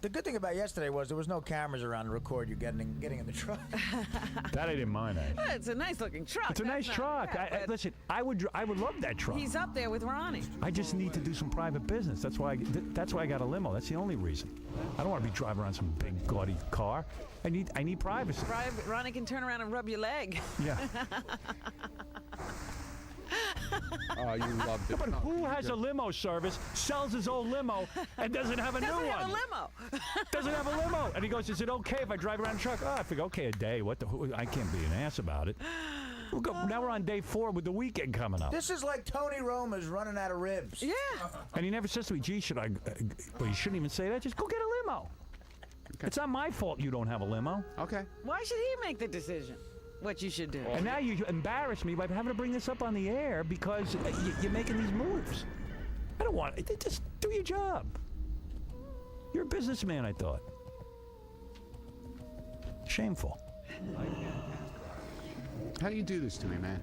The good thing about yesterday was there was no cameras around to record you getting in the truck. That I didn't mind. It's a nice looking truck. It's a nice truck. Listen, I would love that truck. He's up there with Ronnie. I just need to do some private business. That's why I got a limo. That's the only reason. I don't want to be driving around some big gaudy car. I need privacy. Ronnie can turn around and rub your leg. Yeah. Oh, you loved it. But who has a limo service, sells his old limo, and doesn't have a new one? Doesn't have a limo. Doesn't have a limo. And he goes, is it okay if I drive around the truck? Oh, I figure, okay, a day. I can't be an ass about it. Now we're on day 4 with the weekend coming up. This is like Tony Roma's running out of ribs. Yeah. And he never says to me, gee, should I... well, you shouldn't even say that. Just go get a limo. Okay. It's not my fault you don't have a limo. Okay. Why should he make the decision what you should do? And now you embarrass me by having to bring this up on the air because you're making these moves. I don't want it. Just do your job. You're a businessman, I thought. Shameful. How do you do this to me, man?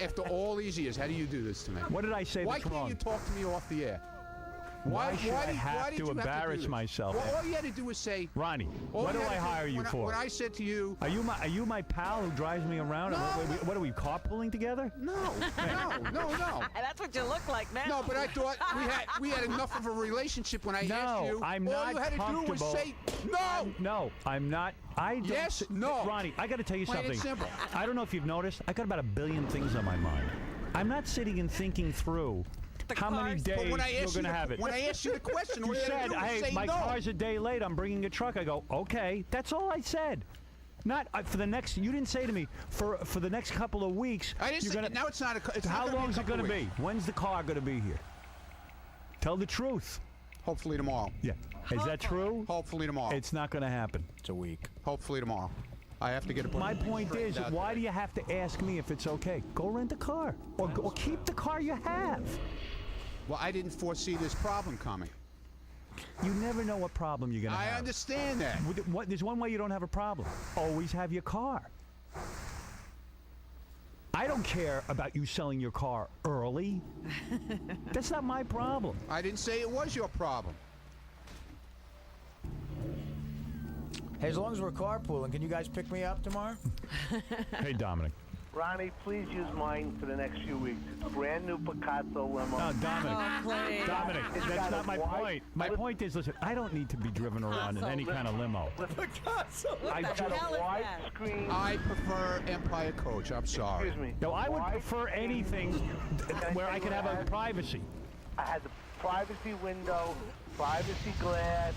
After all these years, how do you do this to me? What did I say Why that's wrong? can't you talk to me off the air? Why should I why have did to you embarrass do this? myself? Well, all you had to do was say, Ronnie, all what do you had I to hire you for? When I said to you, Are you my pal who drives me around? No. What are we, carpooling together? no. That's what you look like now. No, but I thought we had enough of a relationship when I asked you. I'm all not you had to do was comfortable. say, no. No, I'm not. I don't Yes, no. Ronnie, I got to tell you Plain and something. simple. I don't know if you've noticed. I got about 1 billion things on my mind. I'm not sitting and thinking through how many days But when I you're asked going to you have it. When I asked you the question, all You you had said, to do was hey, say my no. car's a day late. I'm bringing a truck. I go, okay. That's all I said. Not for the next. You didn't say to me for the next couple of weeks. I didn't you're say, gonna, now it's not a. It's how not long is it going going to to be? When's the car going to be here? Tell the truth. Hopefully tomorrow. Yeah. Is that true? Hopefully tomorrow. It's not going to happen. It's a week. Hopefully tomorrow. I have to get a. My point is, why do you have to ask me if it's okay? Go rent a car, or keep the car you have. Well, I didn't foresee this problem coming. You never know what problem you're going to have. I understand that. There's one way you don't have a problem. Always have your car. I don't care about you selling your car early. That's not my problem. I didn't say it was your problem. Hey, as long as we're carpooling, can you guys pick me up tomorrow? Hey, Dominic. Ronnie, please use mine for the next few weeks. It's a brand new Picasso limo. No, Dominic. Dominic, It's that's got not a my wide- point. My point is, listen, I don't need to be driven around in any kind of limo. Picasso. I It's got a wide screen. I prefer Empire Coach. I'm sorry. Excuse me. No, I would Wide prefer screen. anything where I could have a privacy. I had the privacy window, privacy glass.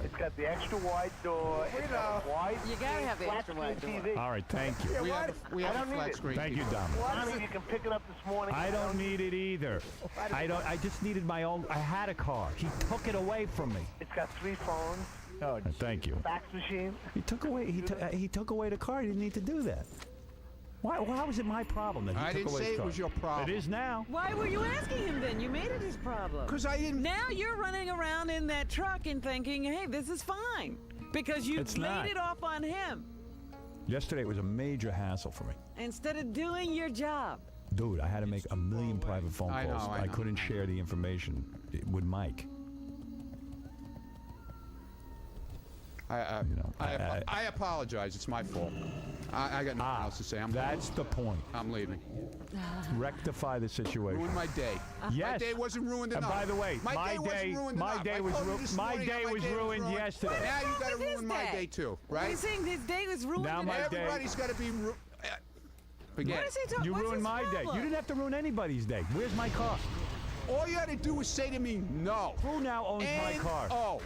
It's got the extra wide door. It's got a wide You gotta have the flat extra wide screen door. TV. All right, thank you. We have I a don't need flat it. screen. Thank you, TV. Dominic. Ronnie, you can pick it up this morning. I don't need it either. I just needed my own. I had a car. He took it away from me. It's got 3 phones, Oh, Thank you. fax machine. He took away. He took away the car. He didn't need to do that. Why was it my problem that he I took didn't away say his it car? was your problem. It is now. Why were you asking him then? You made it his problem. Because I didn't. Now you're running around in that truck and thinking, hey, this is fine. Because you It's laid not. it off on him Yesterday was a major hassle for me. instead of doing your job. Dude, I had to make 1 million private phone I know, calls. I know. Couldn't share the information with Mike. I apologize. It's my fault. I got nothing else to say. That's the point. I'm leaving. Rectify the situation. Ruined my day. Yes. My day wasn't ruined And enough. by the way, my my day wasn't day- ruined my enough. day I was told you ru- this my morning day how was ruined yesterday. Now you got to What is ruin my that? day too, What are you right? saying his day was ruined? Now my day- Everybody's got to be. Forget. What is he it. talking? You What's ruined his my day. problem? You didn't have to ruin anybody's day. Where's my car? All you had to do was say to me no. Who now owns my And- car? Oh.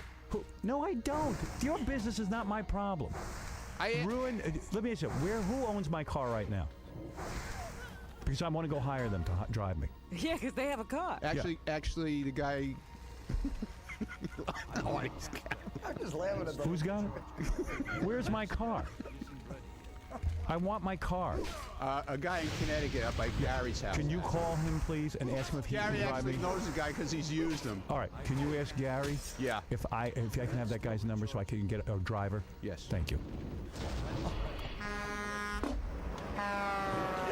No, I don't. Your business is not my problem. Let me ask you, who owns my car right now? Because I want to go hire them to drive me. Yeah, because they have a car. Actually, the guy. I'm just laughing at the. Who's got it? Where's my car? I want my car. A guy in Connecticut up by Gary's house. Can you call him, please, and ask him if he Gary can drive actually me? knows the guy because he's used him. All right. Can you ask Gary? Yeah. If I can have that guy's number so I can get a driver? Yes. Thank you.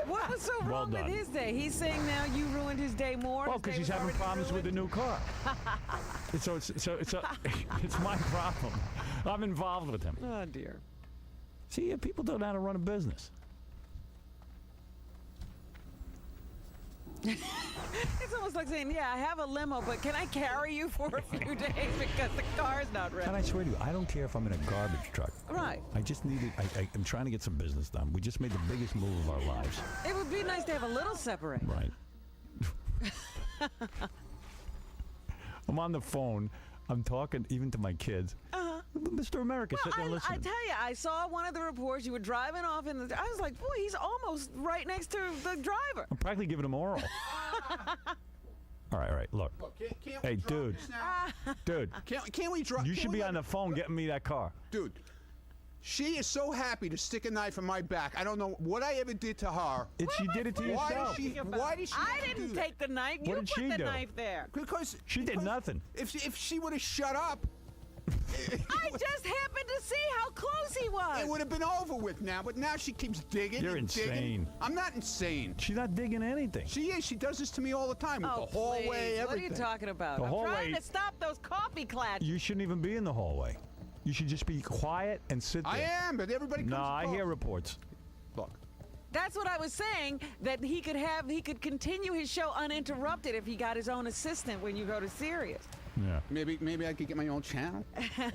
What was so Well wrong with done. his day? He's saying now you ruined his day more. Well, His because day he's was having already problems with the ruined? new car. It's my problem. I'm involved with him. Oh dear. See, people don't know how to run a business. It's almost like saying, yeah, I have a limo, but can I carry you for a few days because the car's not ready? And I swear to you, I don't care if I'm in a garbage truck. Right. I just needed, I'm trying to get some business done. We just made the biggest move of our lives. It would be nice to have a little separation. Right. I'm on the phone. I'm talking even to my kids. Mr. America, sit there I listening. tell you, I saw one of the reports. You were driving off in the. I was like, boy, he's almost right next to the driver. I'm practically giving him oral. All right, look. Can't Hey, we drop dude. this now? Dude. Can't we drop? You should be on the phone getting me that car. Dude, she is so happy to stick a knife in my back. I don't know what I ever did to her. She did it to yourself. Why did she? I didn't take the knife. You What did put she the do? knife there. Because She did nothing. If she would have shut up, I just happened to see how close he was. it would have been over with now. But now she keeps digging. You're and insane. Digging. I'm not insane. She's not digging anything. She is. She does this to me all the time. With Oh, the hallway, please. everything. What are you talking about? The I'm hallway- trying to stop those coffee clashes. You shouldn't even be in the hallway. You should just be quiet and sit there. I am, but everybody comes. No, I across- hear reports. Look. That's what I was saying, that he could continue his show uninterrupted if he got his own assistant when you go to Sirius. Yeah. Maybe I could get my own channel. Well,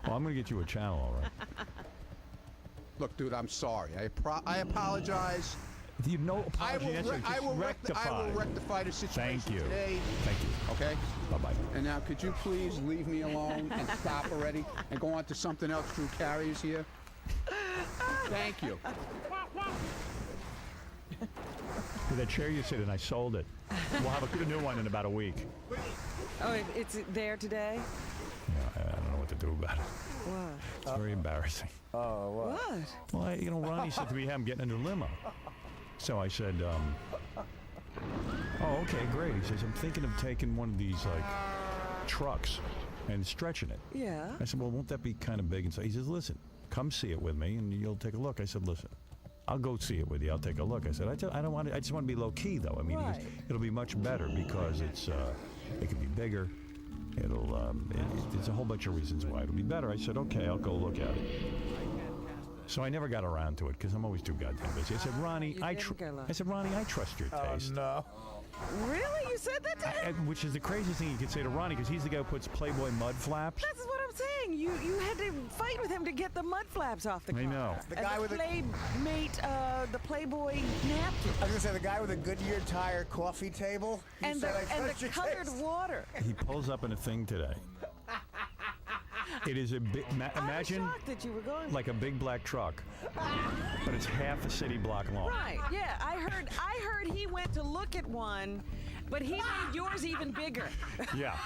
I'm going to get you a channel, all right. Look, dude, I'm sorry. I apologize. You have no apology. I will rectify the situation Thank you. today. Thank you. Okay? Bye-bye. And now, could you please leave me alone and stop already and go on to something else through carriers here? Thank you. With that chair you sit in, I sold it. We'll have a new one in about a week. Oh, it's there today? Yeah, I don't know what to do about it. What? It's very embarrassing. Oh, what? What? Well, Ronnie said to me, I'm getting a new limo. So I said, oh, okay, great. He says, I'm thinking of taking one of these, like, trucks and stretching it. Yeah. I said, well, won't that be kind of big? And so he says, listen, come see it with me and you'll take a look. I said, listen, I'll go see it with you. I'll take a look. I said, I don't want to, I just want to be low key though. I mean, Right. it'll be much better because it's, it can be bigger. It'll, there's a whole bunch of reasons why it'll be better. I said, okay, I'll go look at it. So I never got around to it because I'm always too goddamn busy. I said, Ronnie, I trust your taste. No. Really? You said that to him? Which is the craziest thing you could say to Ronnie because he's the guy who puts Playboy mud flaps. That's what I'm saying. You had to fight with him to get the mud flaps off the car. I know. The And guy the with Playmate, the Playboy napkin. I was gonna say the guy with a Goodyear tire coffee table. He And said, the, "I and trust the your colored taste." water. He pulls up in a thing today. It is a big, imagine I was shocked that you were going. like a big black truck, but it's half a city block long. Right. Yeah. I heard he went to look at one, but he made yours even bigger. Yeah.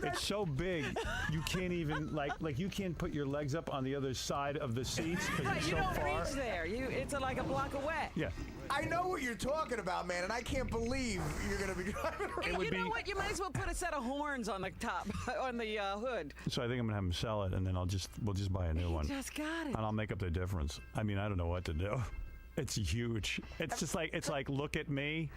It's so big, you can't even like you can't put your legs up on the other side of the seats because Right. it's You so don't far. reach there. It's like a block away. Yeah. I know what you're talking about, man, and I can't believe you're gonna be driving around. Hey, you know what? You might as well put a set of horns on the top, on the hood. So I think I'm gonna have him sell it, and then we'll just buy a new one. Just got it. And I'll make up the difference. I mean, I don't know what to do. It's huge. It's just like look at me.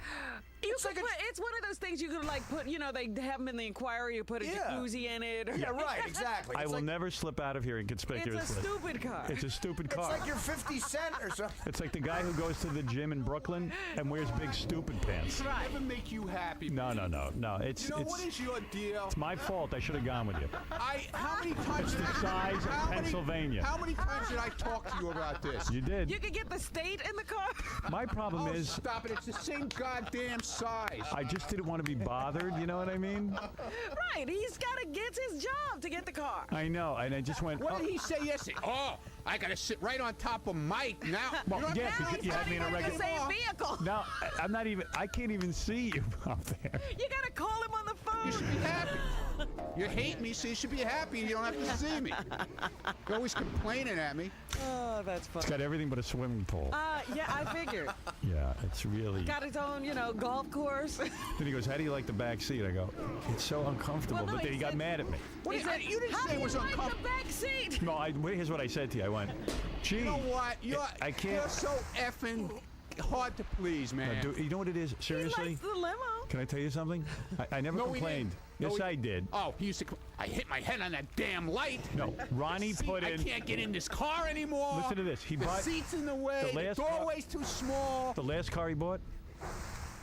It's one of those things you could like put. You know, they have them in the Inquiry. You put a jacuzzi in it. Yeah, right. Exactly. I will never slip out of here inconspicuously. It's a stupid car. It's a stupid car. It's like you're 50 Cent or something. It's like the guy who goes to the gym in Brooklyn and wears big stupid pants. Right. Never make you happy. No. It's what is your deal? It's my fault. I should have gone with you. How many times? It's the size of Pennsylvania. How many times did I talk to you about this? You did. You could get the state in the car. My problem is. Stop it! It's the same goddamn size. I just didn't want to be bothered. You know what I mean? Right. He's got to get his job to get the car. I know, and I just went. What did he say yesterday? Oh, I gotta sit right on top of Mike now. Well, You don't yeah, have to- because you had me in a regular. The same vehicle. No, I'm not even. I can't even see you up there. You got to call him on the phone. You should be happy. You hate me, so you should be happy. You don't have to see me. You're always complaining at me. Oh, that's funny. It's got everything but a swimming pool. Yeah, I figured. Yeah, it's really. Got his own, golf course. Then he goes, "How do you like the back seat?" I go, "It's so uncomfortable." Well, no, but then he he got said- mad at me. What He said, you didn't "How say do it was you like uncomfortable. the back seat?" No, here's what I said to you. I went, "Gee, You know what? I can't." You're so effing hard to please, man. No, you know what it is? Seriously? He likes the limo. Can I tell you something? I never No, he complained. didn't. Yes, No, I did. Oh, he used to. I hit my head on that damn light. No, Ronnie See, put I in. can't get in this car anymore. Listen to this. He the bought seat's in the way. the The last car- doorway's too small. The last car he bought,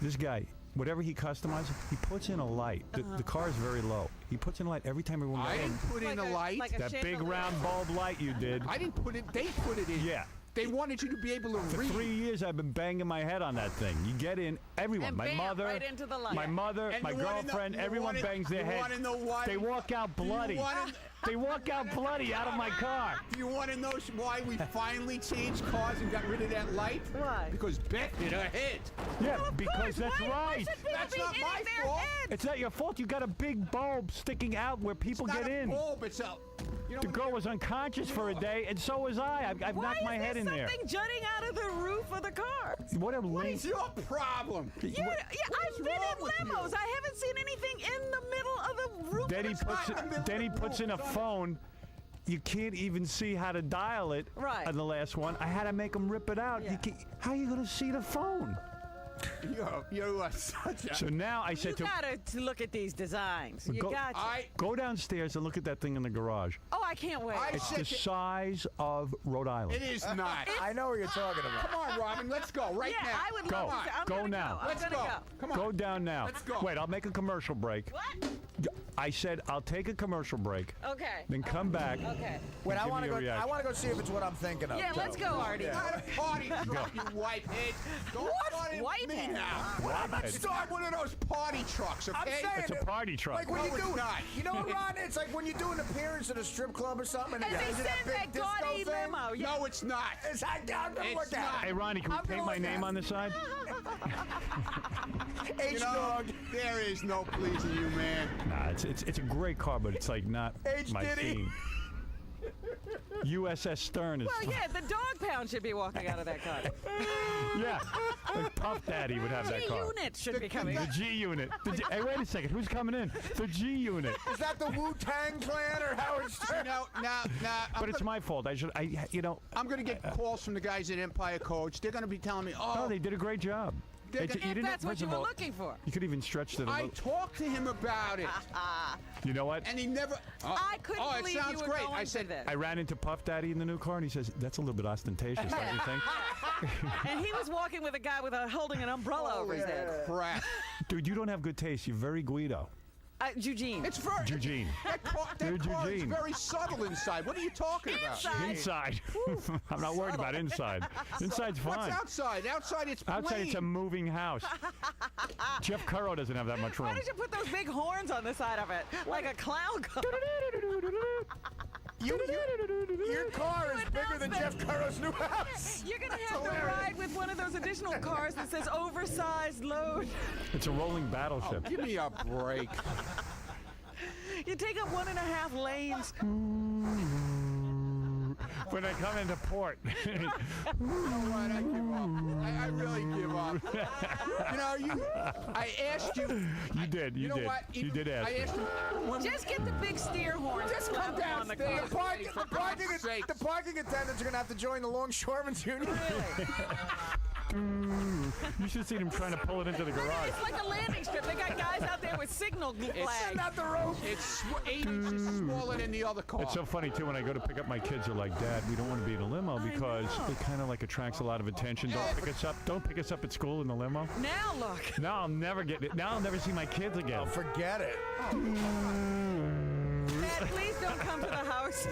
This guy, whatever he customizes, he puts in a light. The car is very low. He puts in a light every time everyone I goes in. didn't put in a light. like a That big chandelier. round bulb light you did. I didn't put it. They put it in. Yeah. They wanted you to be able to For read. 3 years, I've been banging my head on that thing. You get in, everyone, And my bam, mother, right into the light. my mother, And my the one in the- girlfriend, the everyone one in- bangs their the head. one in the white- They walk out bloody. They walk out bloody out of my car. Do you want to know why we finally changed cars and got rid of that light? Why? Because Beth hit her head. Yeah, because that's right. That's not my fault. It's not your fault. You got a big bulb sticking out where people It's not get a in. bulb. It's a. You know, The girl was unconscious for a day, and so was I. I've Why knocked my is head in there. something jutting out of the roof of the car? What a What lame. is your problem? Yeah, I've been in limos. I haven't seen anything in the middle of the roof. Then he of the puts car. it, then he puts in a phone. You can't even see how to dial it. Right. On the last one, I had to make him rip it out. Yeah. How are you going to see the phone? You are such a. So now I You said to gotta got look at these designs. You go, got to. go downstairs and look at that thing in the garage. Oh, I can't wait. It's the size of Rhode Island. It is not. I know what you're talking about. Come on, Robin. Let's go right Yeah, now. I would Go. love to. I'm Go gonna now. I'm Let's gonna go. go. Come on. Go down now. Let's go. Wait, I'll make a commercial break. What? I said I'll take a commercial break. Okay. Then come back. Okay. Wait, I give want me to a go. I reaction. want to go see if it's what I'm thinking of. Yeah, let's go, Artie. Not a party truck, you whitehead. Don't start it with me Whitehead? now. I'm not start one of those party trucks, okay? I'm saying It's a party truck. Like when No, you it's do, not. you know what, Ron? It's like when you do an appearance at a strip club or something. And they is it send big that disco gaudy thing? limo. Yeah. No, it's not. I'm gonna It's look at not. it. Hey, Ronnie, can we I'm gonna paint my look name at on the side? H-Dog. There is no pleasing you, man. Nah, it's a great car, but it's like not my H-Diddy. theme. USS Stern is. Well, yeah, the dog pound should be walking out of that car. Yeah, like Puff Daddy would have that G car. unit should be coming. The G unit. Hey, wait a second. Who's coming in? The G unit. Is that the Wu-Tang Clan or Howard Stern? No. But it's my fault. I'm going to get calls from the guys at Empire Coach. They're going to be telling me, Oh, they did a great job. They're It's- gonna- you If didn't- that's what first you of were all, looking for. You could even stretch it a I little. talked to him about it, You know what? and he never. I couldn't oh, believe it sounds you were great. going I to said, this. I ran into Puff Daddy in the new car, and he says, "That's a little bit ostentatious, don't you think?" And he was walking with a guy holding an umbrella over his head. crap. Dude, you don't have good taste. You're very Guido. Eugene. It's very. Eugene. That car is Eugene. very subtle inside. What are you talking about? Inside. Inside. I'm not worried about inside. Inside's fine. What's outside? Outside, it's plain. Outside, it's a moving house. Jeff Curro doesn't have that much room. Why did you put those big horns on the side of it? Like a clown car. Your car is bigger than Jeff Curro's new house. You're going to have to ride with one of those additional cars that says oversized load. It's a rolling battleship. Give me a break. You take up 1.5 lanes. When I come into port. You know what? I give up. I really give up. I asked you. You did. You know did. what? You did ask I me. asked you. Just get the big steer horn. Just come on the downstairs. car. The parking attendants are gonna have to join the Longshoremen's Union. You should have seen him trying to pull it into the garage. It's like a landing strip. They got guys out there with signal flags. Send out the rope. It's 8 inches smaller than the other car. It's so funny too when I go to pick up my kids. They're like, "Dad, we don't want to be in a limo because it kind of like attracts a lot of attention. Don't pick us up. Don't pick us up at school in the limo." Now look. Now I'll never get it. Now I'll never see my kids again. Oh, forget it. Dad, please don't come to the house.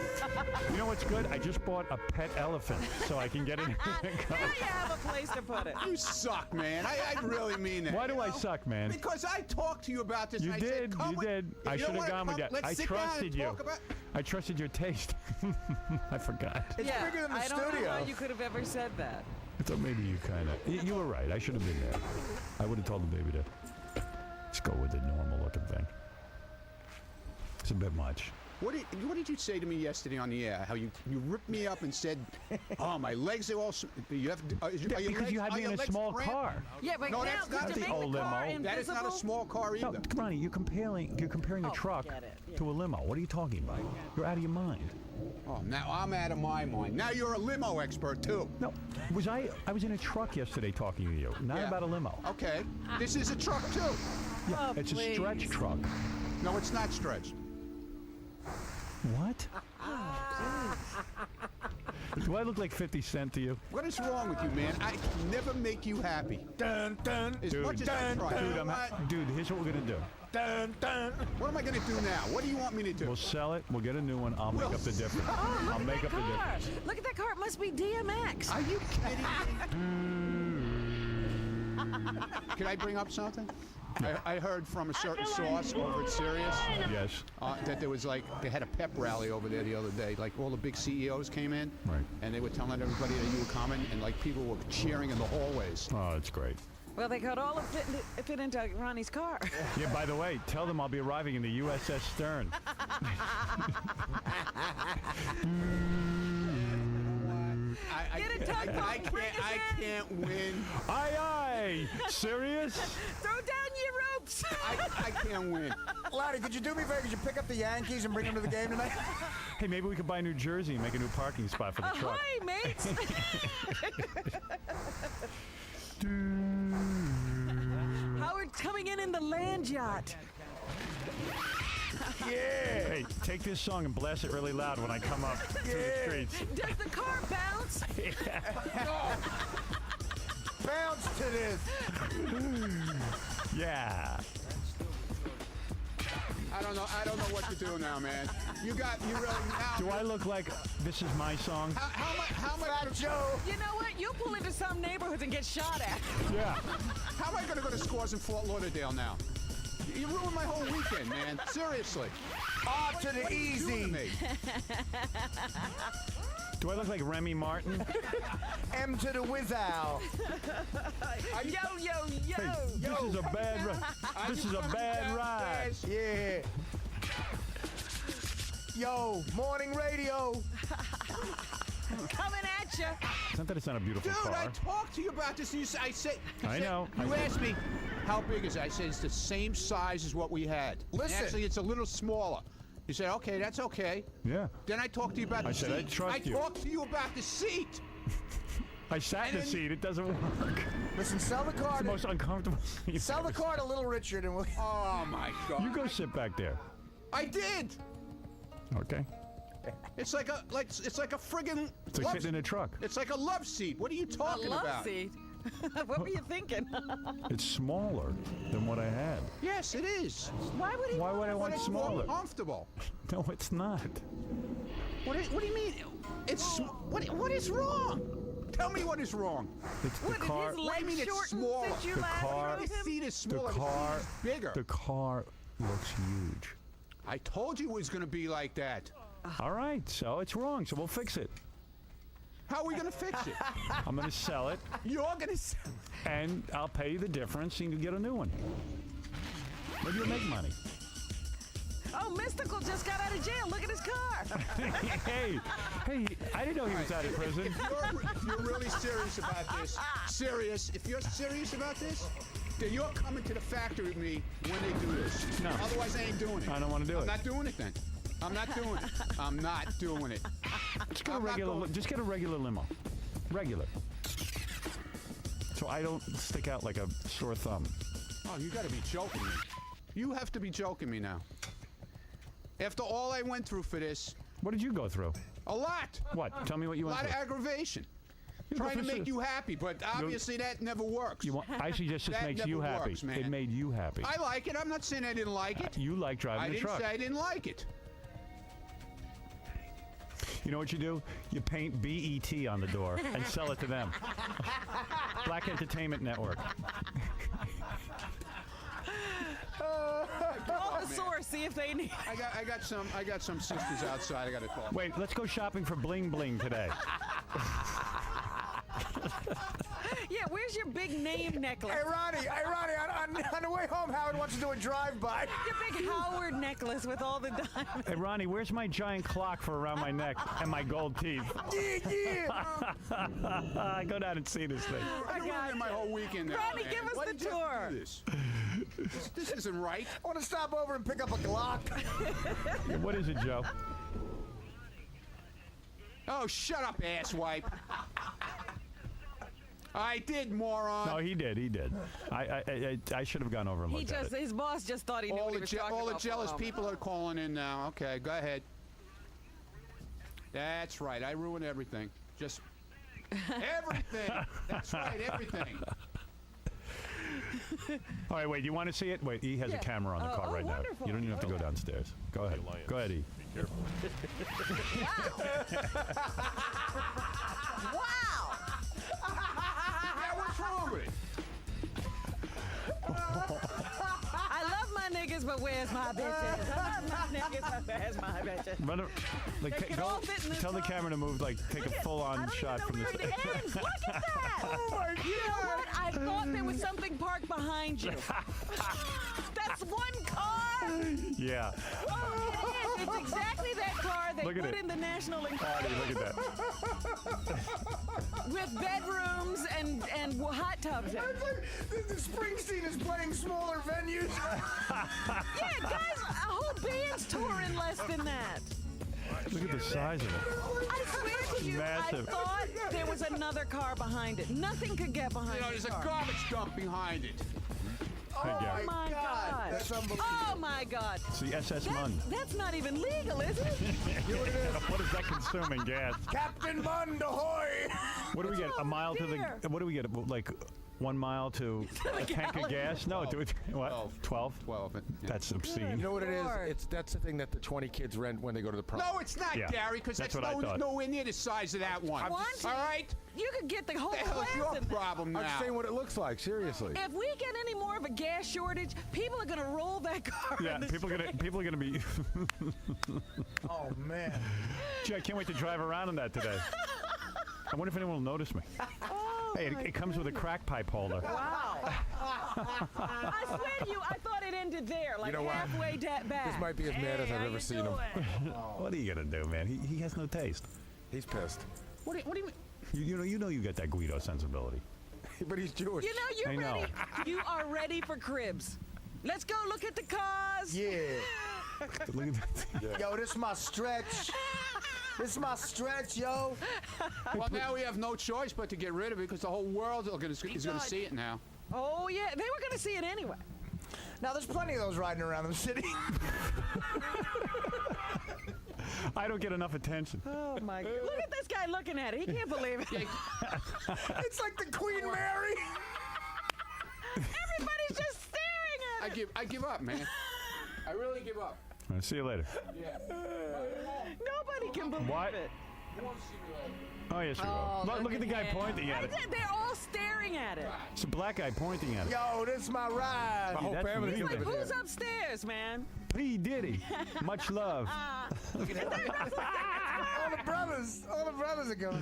You know what's good? I just bought a pet elephant so I can get it in the car. Now you have a place to put it. You suck, man. I really mean that. Why do you I know? suck, man? Because I talked to you about this. You and I said, did. come You with- did. I You should don't have wanna gone with come? you. Let's I sit down and trusted you. talk about- I trusted your taste. I forgot. It's bigger than the I don't studio. know how you could have ever said that. I thought maybe you kind of. You were right. I should have been there. I would have told the baby to just go with the normal looking thing. It's a bit much. What did you say to me yesterday on the air? How you ripped me up and said, "Oh, my legs are all." You have. Are your Because legs, you had are me your in a legs small cramped? car. Yeah, but No, now that's not to the make old the car limo. That is not a invisible- small car No, either. Ronnie, you're comparing the truck forget it. Yeah. to a limo. What are you talking about? You're out of your mind. Oh, now I'm out of my mind. Now you're a limo expert too. No, I was in a truck yesterday talking to you, not Yeah. about a limo. Okay, this is a truck too. Yeah, Oh, it's a please. stretch truck. No, it's not stretched. What? Do I look like 50 Cent to you? What is wrong with you, man? I can never make you happy. Dun, dun, as much as I try. Dude, here's what we're going to do. Dun, dun. What am I going to do now? What do you want me to do? We'll sell it. We'll get a new one. I'll make up the difference. Oh, look I'll at make that up the car. difference. Look at that car. It must be DMX. Are you kidding me? Can I bring up something? I heard from a certain source over at Sirius. Yes. That there was they had a pep rally over there the other day. Like all the big CEOs came in. Right. And they were telling everybody that you were coming, and people were cheering in the hallways. Oh, that's great. Well, they could all fit into Ronnie's car. Yeah, by the way, tell them I'll be arriving in the USS Stern. I can't win. Aye, aye. Serious? Throw down your ropes. I can't win. Lottie, could you do me a favor? Could you pick up the Yankees and bring them to the game tonight? Hey, maybe we could buy New Jersey and make a new parking spot for the truck. Hi, mates. Howard's coming in the land yacht. Yeah. Hey, take this song and blast it really loud when I come up through the streets. Does the car bounce? Bounce to this. Yeah. I don't know what to do now, man. You really now. Do I look like this is my song? How am I Joe? You know what? You'll pull into some neighborhoods and get shot at. Yeah. How am I going to go to scores in Fort Lauderdale now? You ruined my whole weekend, man. Seriously. R to the easy. Do I look like Remy Martin? M to the whiz-owl. Yo, yo, yo. Hey, this is a bad ride. This is a bad ride. Yeah. Yo, morning radio. Coming at you. It's not that it's not a beautiful Dude, car. I talked to you about this, and I said... I know. You asked me, how big is it? I said, it's the same size as what we had. Listen. And actually, it's a little smaller. You said, okay, that's okay. Yeah. Then I talked to you about the seat. I trust you. I talked to you about the seat. I sat in the seat. It doesn't work. Listen, sell the car. It's the most uncomfortable seat. Sell the car to Little Richard, and we'll... Oh, my God. You go sit back there. I did. Okay. It's like a friggin' It's like sitting in a truck. It's like a love seat. What are you talking love about? Seat. What were you thinking? It's smaller than what I had. Yes, it is. Why would he? Why would I want It's smaller? more comfortable. No, it's not. What do you mean? It's what is wrong? Tell me what is wrong. It's the car. What do you mean it's smaller? The car. The seat is smaller. The car. The seat is bigger. The car looks huge. I told you it was going to be like that. All right, so it's wrong. So we'll fix it. How are we going to fix it? I'm going to sell it. You're going to sell it. And I'll pay you the difference and you can get a new one. Maybe you'll make money. Oh, Mystical just got out of jail. Look at his car. hey, I didn't know he was out of prison. If you're really serious about this, if you're serious about this, then you're coming to the factory with me when they do this. No. Otherwise, I ain't doing it. I don't want to do it. I'm not doing it then. I'm not doing it. I'm not doing it. Just get a regular. Just get a regular limo. Regular. So I don't stick out like a sore thumb. Oh, you got to be joking me. You have to be joking me now. After all I went through for this. What did you go through? A lot. What? Tell me what you went through. A lot through. of aggravation. Trying to make you happy, but obviously that never works. I suggest this makes you happy. Works, man. It made you happy. I like it. I'm not saying I didn't like it. You like driving the truck. I didn't say I didn't like it. You know what you do? You paint BET on the door and sell it to them. Black Entertainment Network. Call the source, see if they need. I got some sisters outside. I got to call. Wait, let's go shopping for bling bling today. Yeah, where's your big name necklace? Hey, Ronnie, on the way home, Howard wants to do a drive-by. Your big Howard necklace with all the diamonds. Hey, Ronnie, where's my giant clock for around my neck and my gold teeth? Yeah. Go down and see this thing. I ruined my whole weekend now, Ronnie, man. give us Why the did you have to tour. do this isn't right. I want to stop over and pick up a Glock. What is it, Joe? Oh, shut up, asswipe. I did, moron. No, he did. I should have gone over and looked at it. His boss just thought he knew what he was talking about. All the jealous people are calling in now. Okay, go ahead. That's right. I ruined everything. Just everything. That's right, everything. All right, wait. You want to see it? Wait, E has a camera on the car right wonderful. now. You don't even have to go downstairs. Go ahead. Go ahead, E. Be careful. Wow! Yeah, what's wrong with it? I love my niggas, but where's my bitches? I love my niggas, but where's my bitches? Run, like, They can all fit in this tell the car. camera to move. Like, take a full-on shot from Where it ends. Look at that! Oh my God! You know what? I thought there was something parked behind you. That's one car. Yeah. Oh, it is. It's exactly that car they Look at put it. in the National Artie, Enquirer look at that. with bedrooms and hot tubs. In. The Springsteen is playing smaller venues. Yeah, guys, a whole band's touring less than that. Look at the size of it. I swear to you, Massive. I thought there was another car behind it. Nothing could get behind You know, the there's a car. garbage dump behind it. Hey, Gary. Oh my God! That's unbelievable. Oh my God! It's the SS Mund. That's not even legal, is it? What is that consuming gas? Captain Mund, ahoy! What do we get? A mile to there? the. What do we get? Like 1 mile to a tank of gas? No, do it. What? 12? 12. Yeah. That's obscene. You know what it Lord. is? That's the thing that the 20 kids rent when they go to the prom. No, it's not, Yeah, Gary, because that's that's, what I thought. nowhere near the size of that one. One? All right? You could get the whole What the hell's class your in there. problem I'm now? saying what it looks like, seriously. If we get any more of a gas shortage, people are gonna roll that car. Yeah, in the people are gonna be. Oh, man. Gee, I can't wait to drive around in that today. I wonder if anyone will notice me. Oh, Hey, my it comes with a crack pipe holder. Wow. I swear to you, I thought it ended there, like You know what? halfway back. This might be as mad as Hey, I've how ever you seen him. doing? What are you gonna do, man? He has no taste. He's pissed. What do you mean? You know you got that Guido sensibility. But he's Jewish. You know, you're I know. ready. You are ready for cribs. Let's go look at the cars. Yeah. Look at that. Yo, this is my stretch. This is my stretch, yo. Well, now we have no choice but to get rid of it because the whole world is going to see it now. Oh, yeah. They were going to see it anyway. Now, there's plenty of those riding around the city. I don't get enough attention. Oh, my God. Look at this guy looking at it. He can't believe it. It's like the Queen Mary. Everybody's just staring at it. I give up, man. I really give up. All right, see you later. Yeah. Nobody can believe What? it. You won't see me later. Oh, yes, you Oh, will. Look at the guy him. pointing at it. They're all staring at it. It's a black guy pointing at it. Yo, this is my ride. My whole That's family me. It's can like, live who's there. upstairs, man? P. Diddy. Much love. All the brothers are going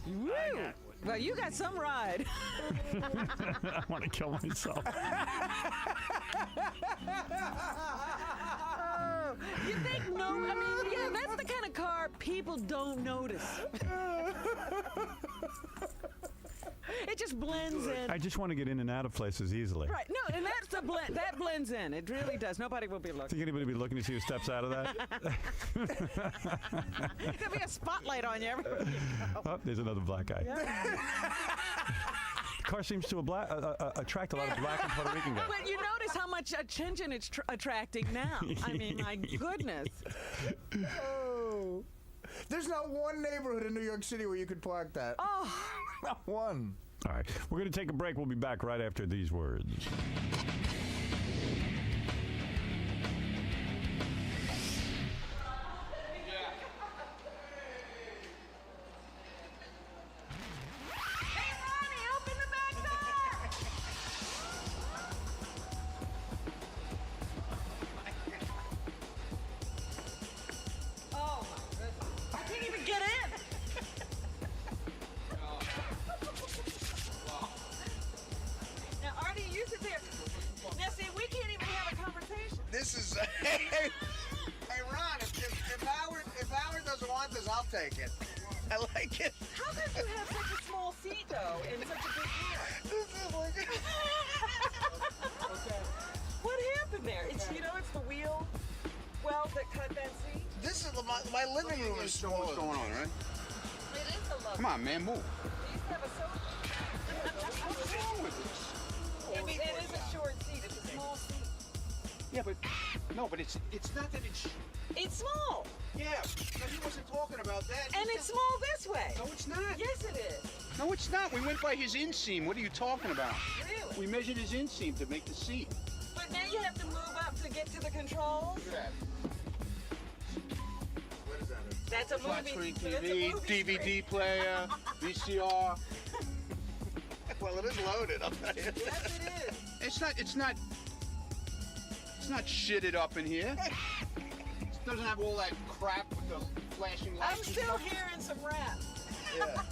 Woo! Well, you got some ride. I want to kill myself. Oh, you think no? I mean, yeah, that's the kind of car people don't notice. It just blends in. I just want to get in and out of places easily. Right. No, and that's the blend. That blends in. It really does. Nobody will be looking. Think anybody will be looking to see who steps out of that? There'll be a spotlight on you everywhere you go. Oh, there's another black guy. The car seems to attract a lot of black and Puerto Rican guys. But you notice how much attention it's attracting now. I mean, my goodness. Oh. There's not one neighborhood in New York City where you could park that. Oh. Not one. All right, we're going to take a break. We'll be back right after these words. Hey, Ronnie, open the back door! Oh, my goodness. I can't even get in. Now, Artie, you sit there. Now, see, we can't even have a conversation. This is. Hey, Ron, if Howard doesn't want this, I'll take it. I like it. How could you have such a small seat, though, in such a big car? This is like. What happened there? It's, you know, it's the wheel wells that cut that seat. This is my living room is small. What's going on, right? It is a love. Come on, man, move. They used to have a sofa. What's wrong with this? I mean, it is a short seat. It's a small seat. Yeah, but no, but it's not that it's It's small. Yeah, but he wasn't talking about that. And it's small this way. No, it's not. Yes, it is. No, it's not. We went by his inseam. What are you talking about? Really? We measured his inseam to make the seat. But now you have to move up to get to the controls. Look at that. What is that? That's a Flat movie. screen That's a TV, movie DVD screen. player, VCR. Well, it is loaded. I'll tell you. Yes, it is. It's not shitted up in here. It doesn't have all that crap with the flashing lights. I'm and still stuff. hearing some rap. Yeah.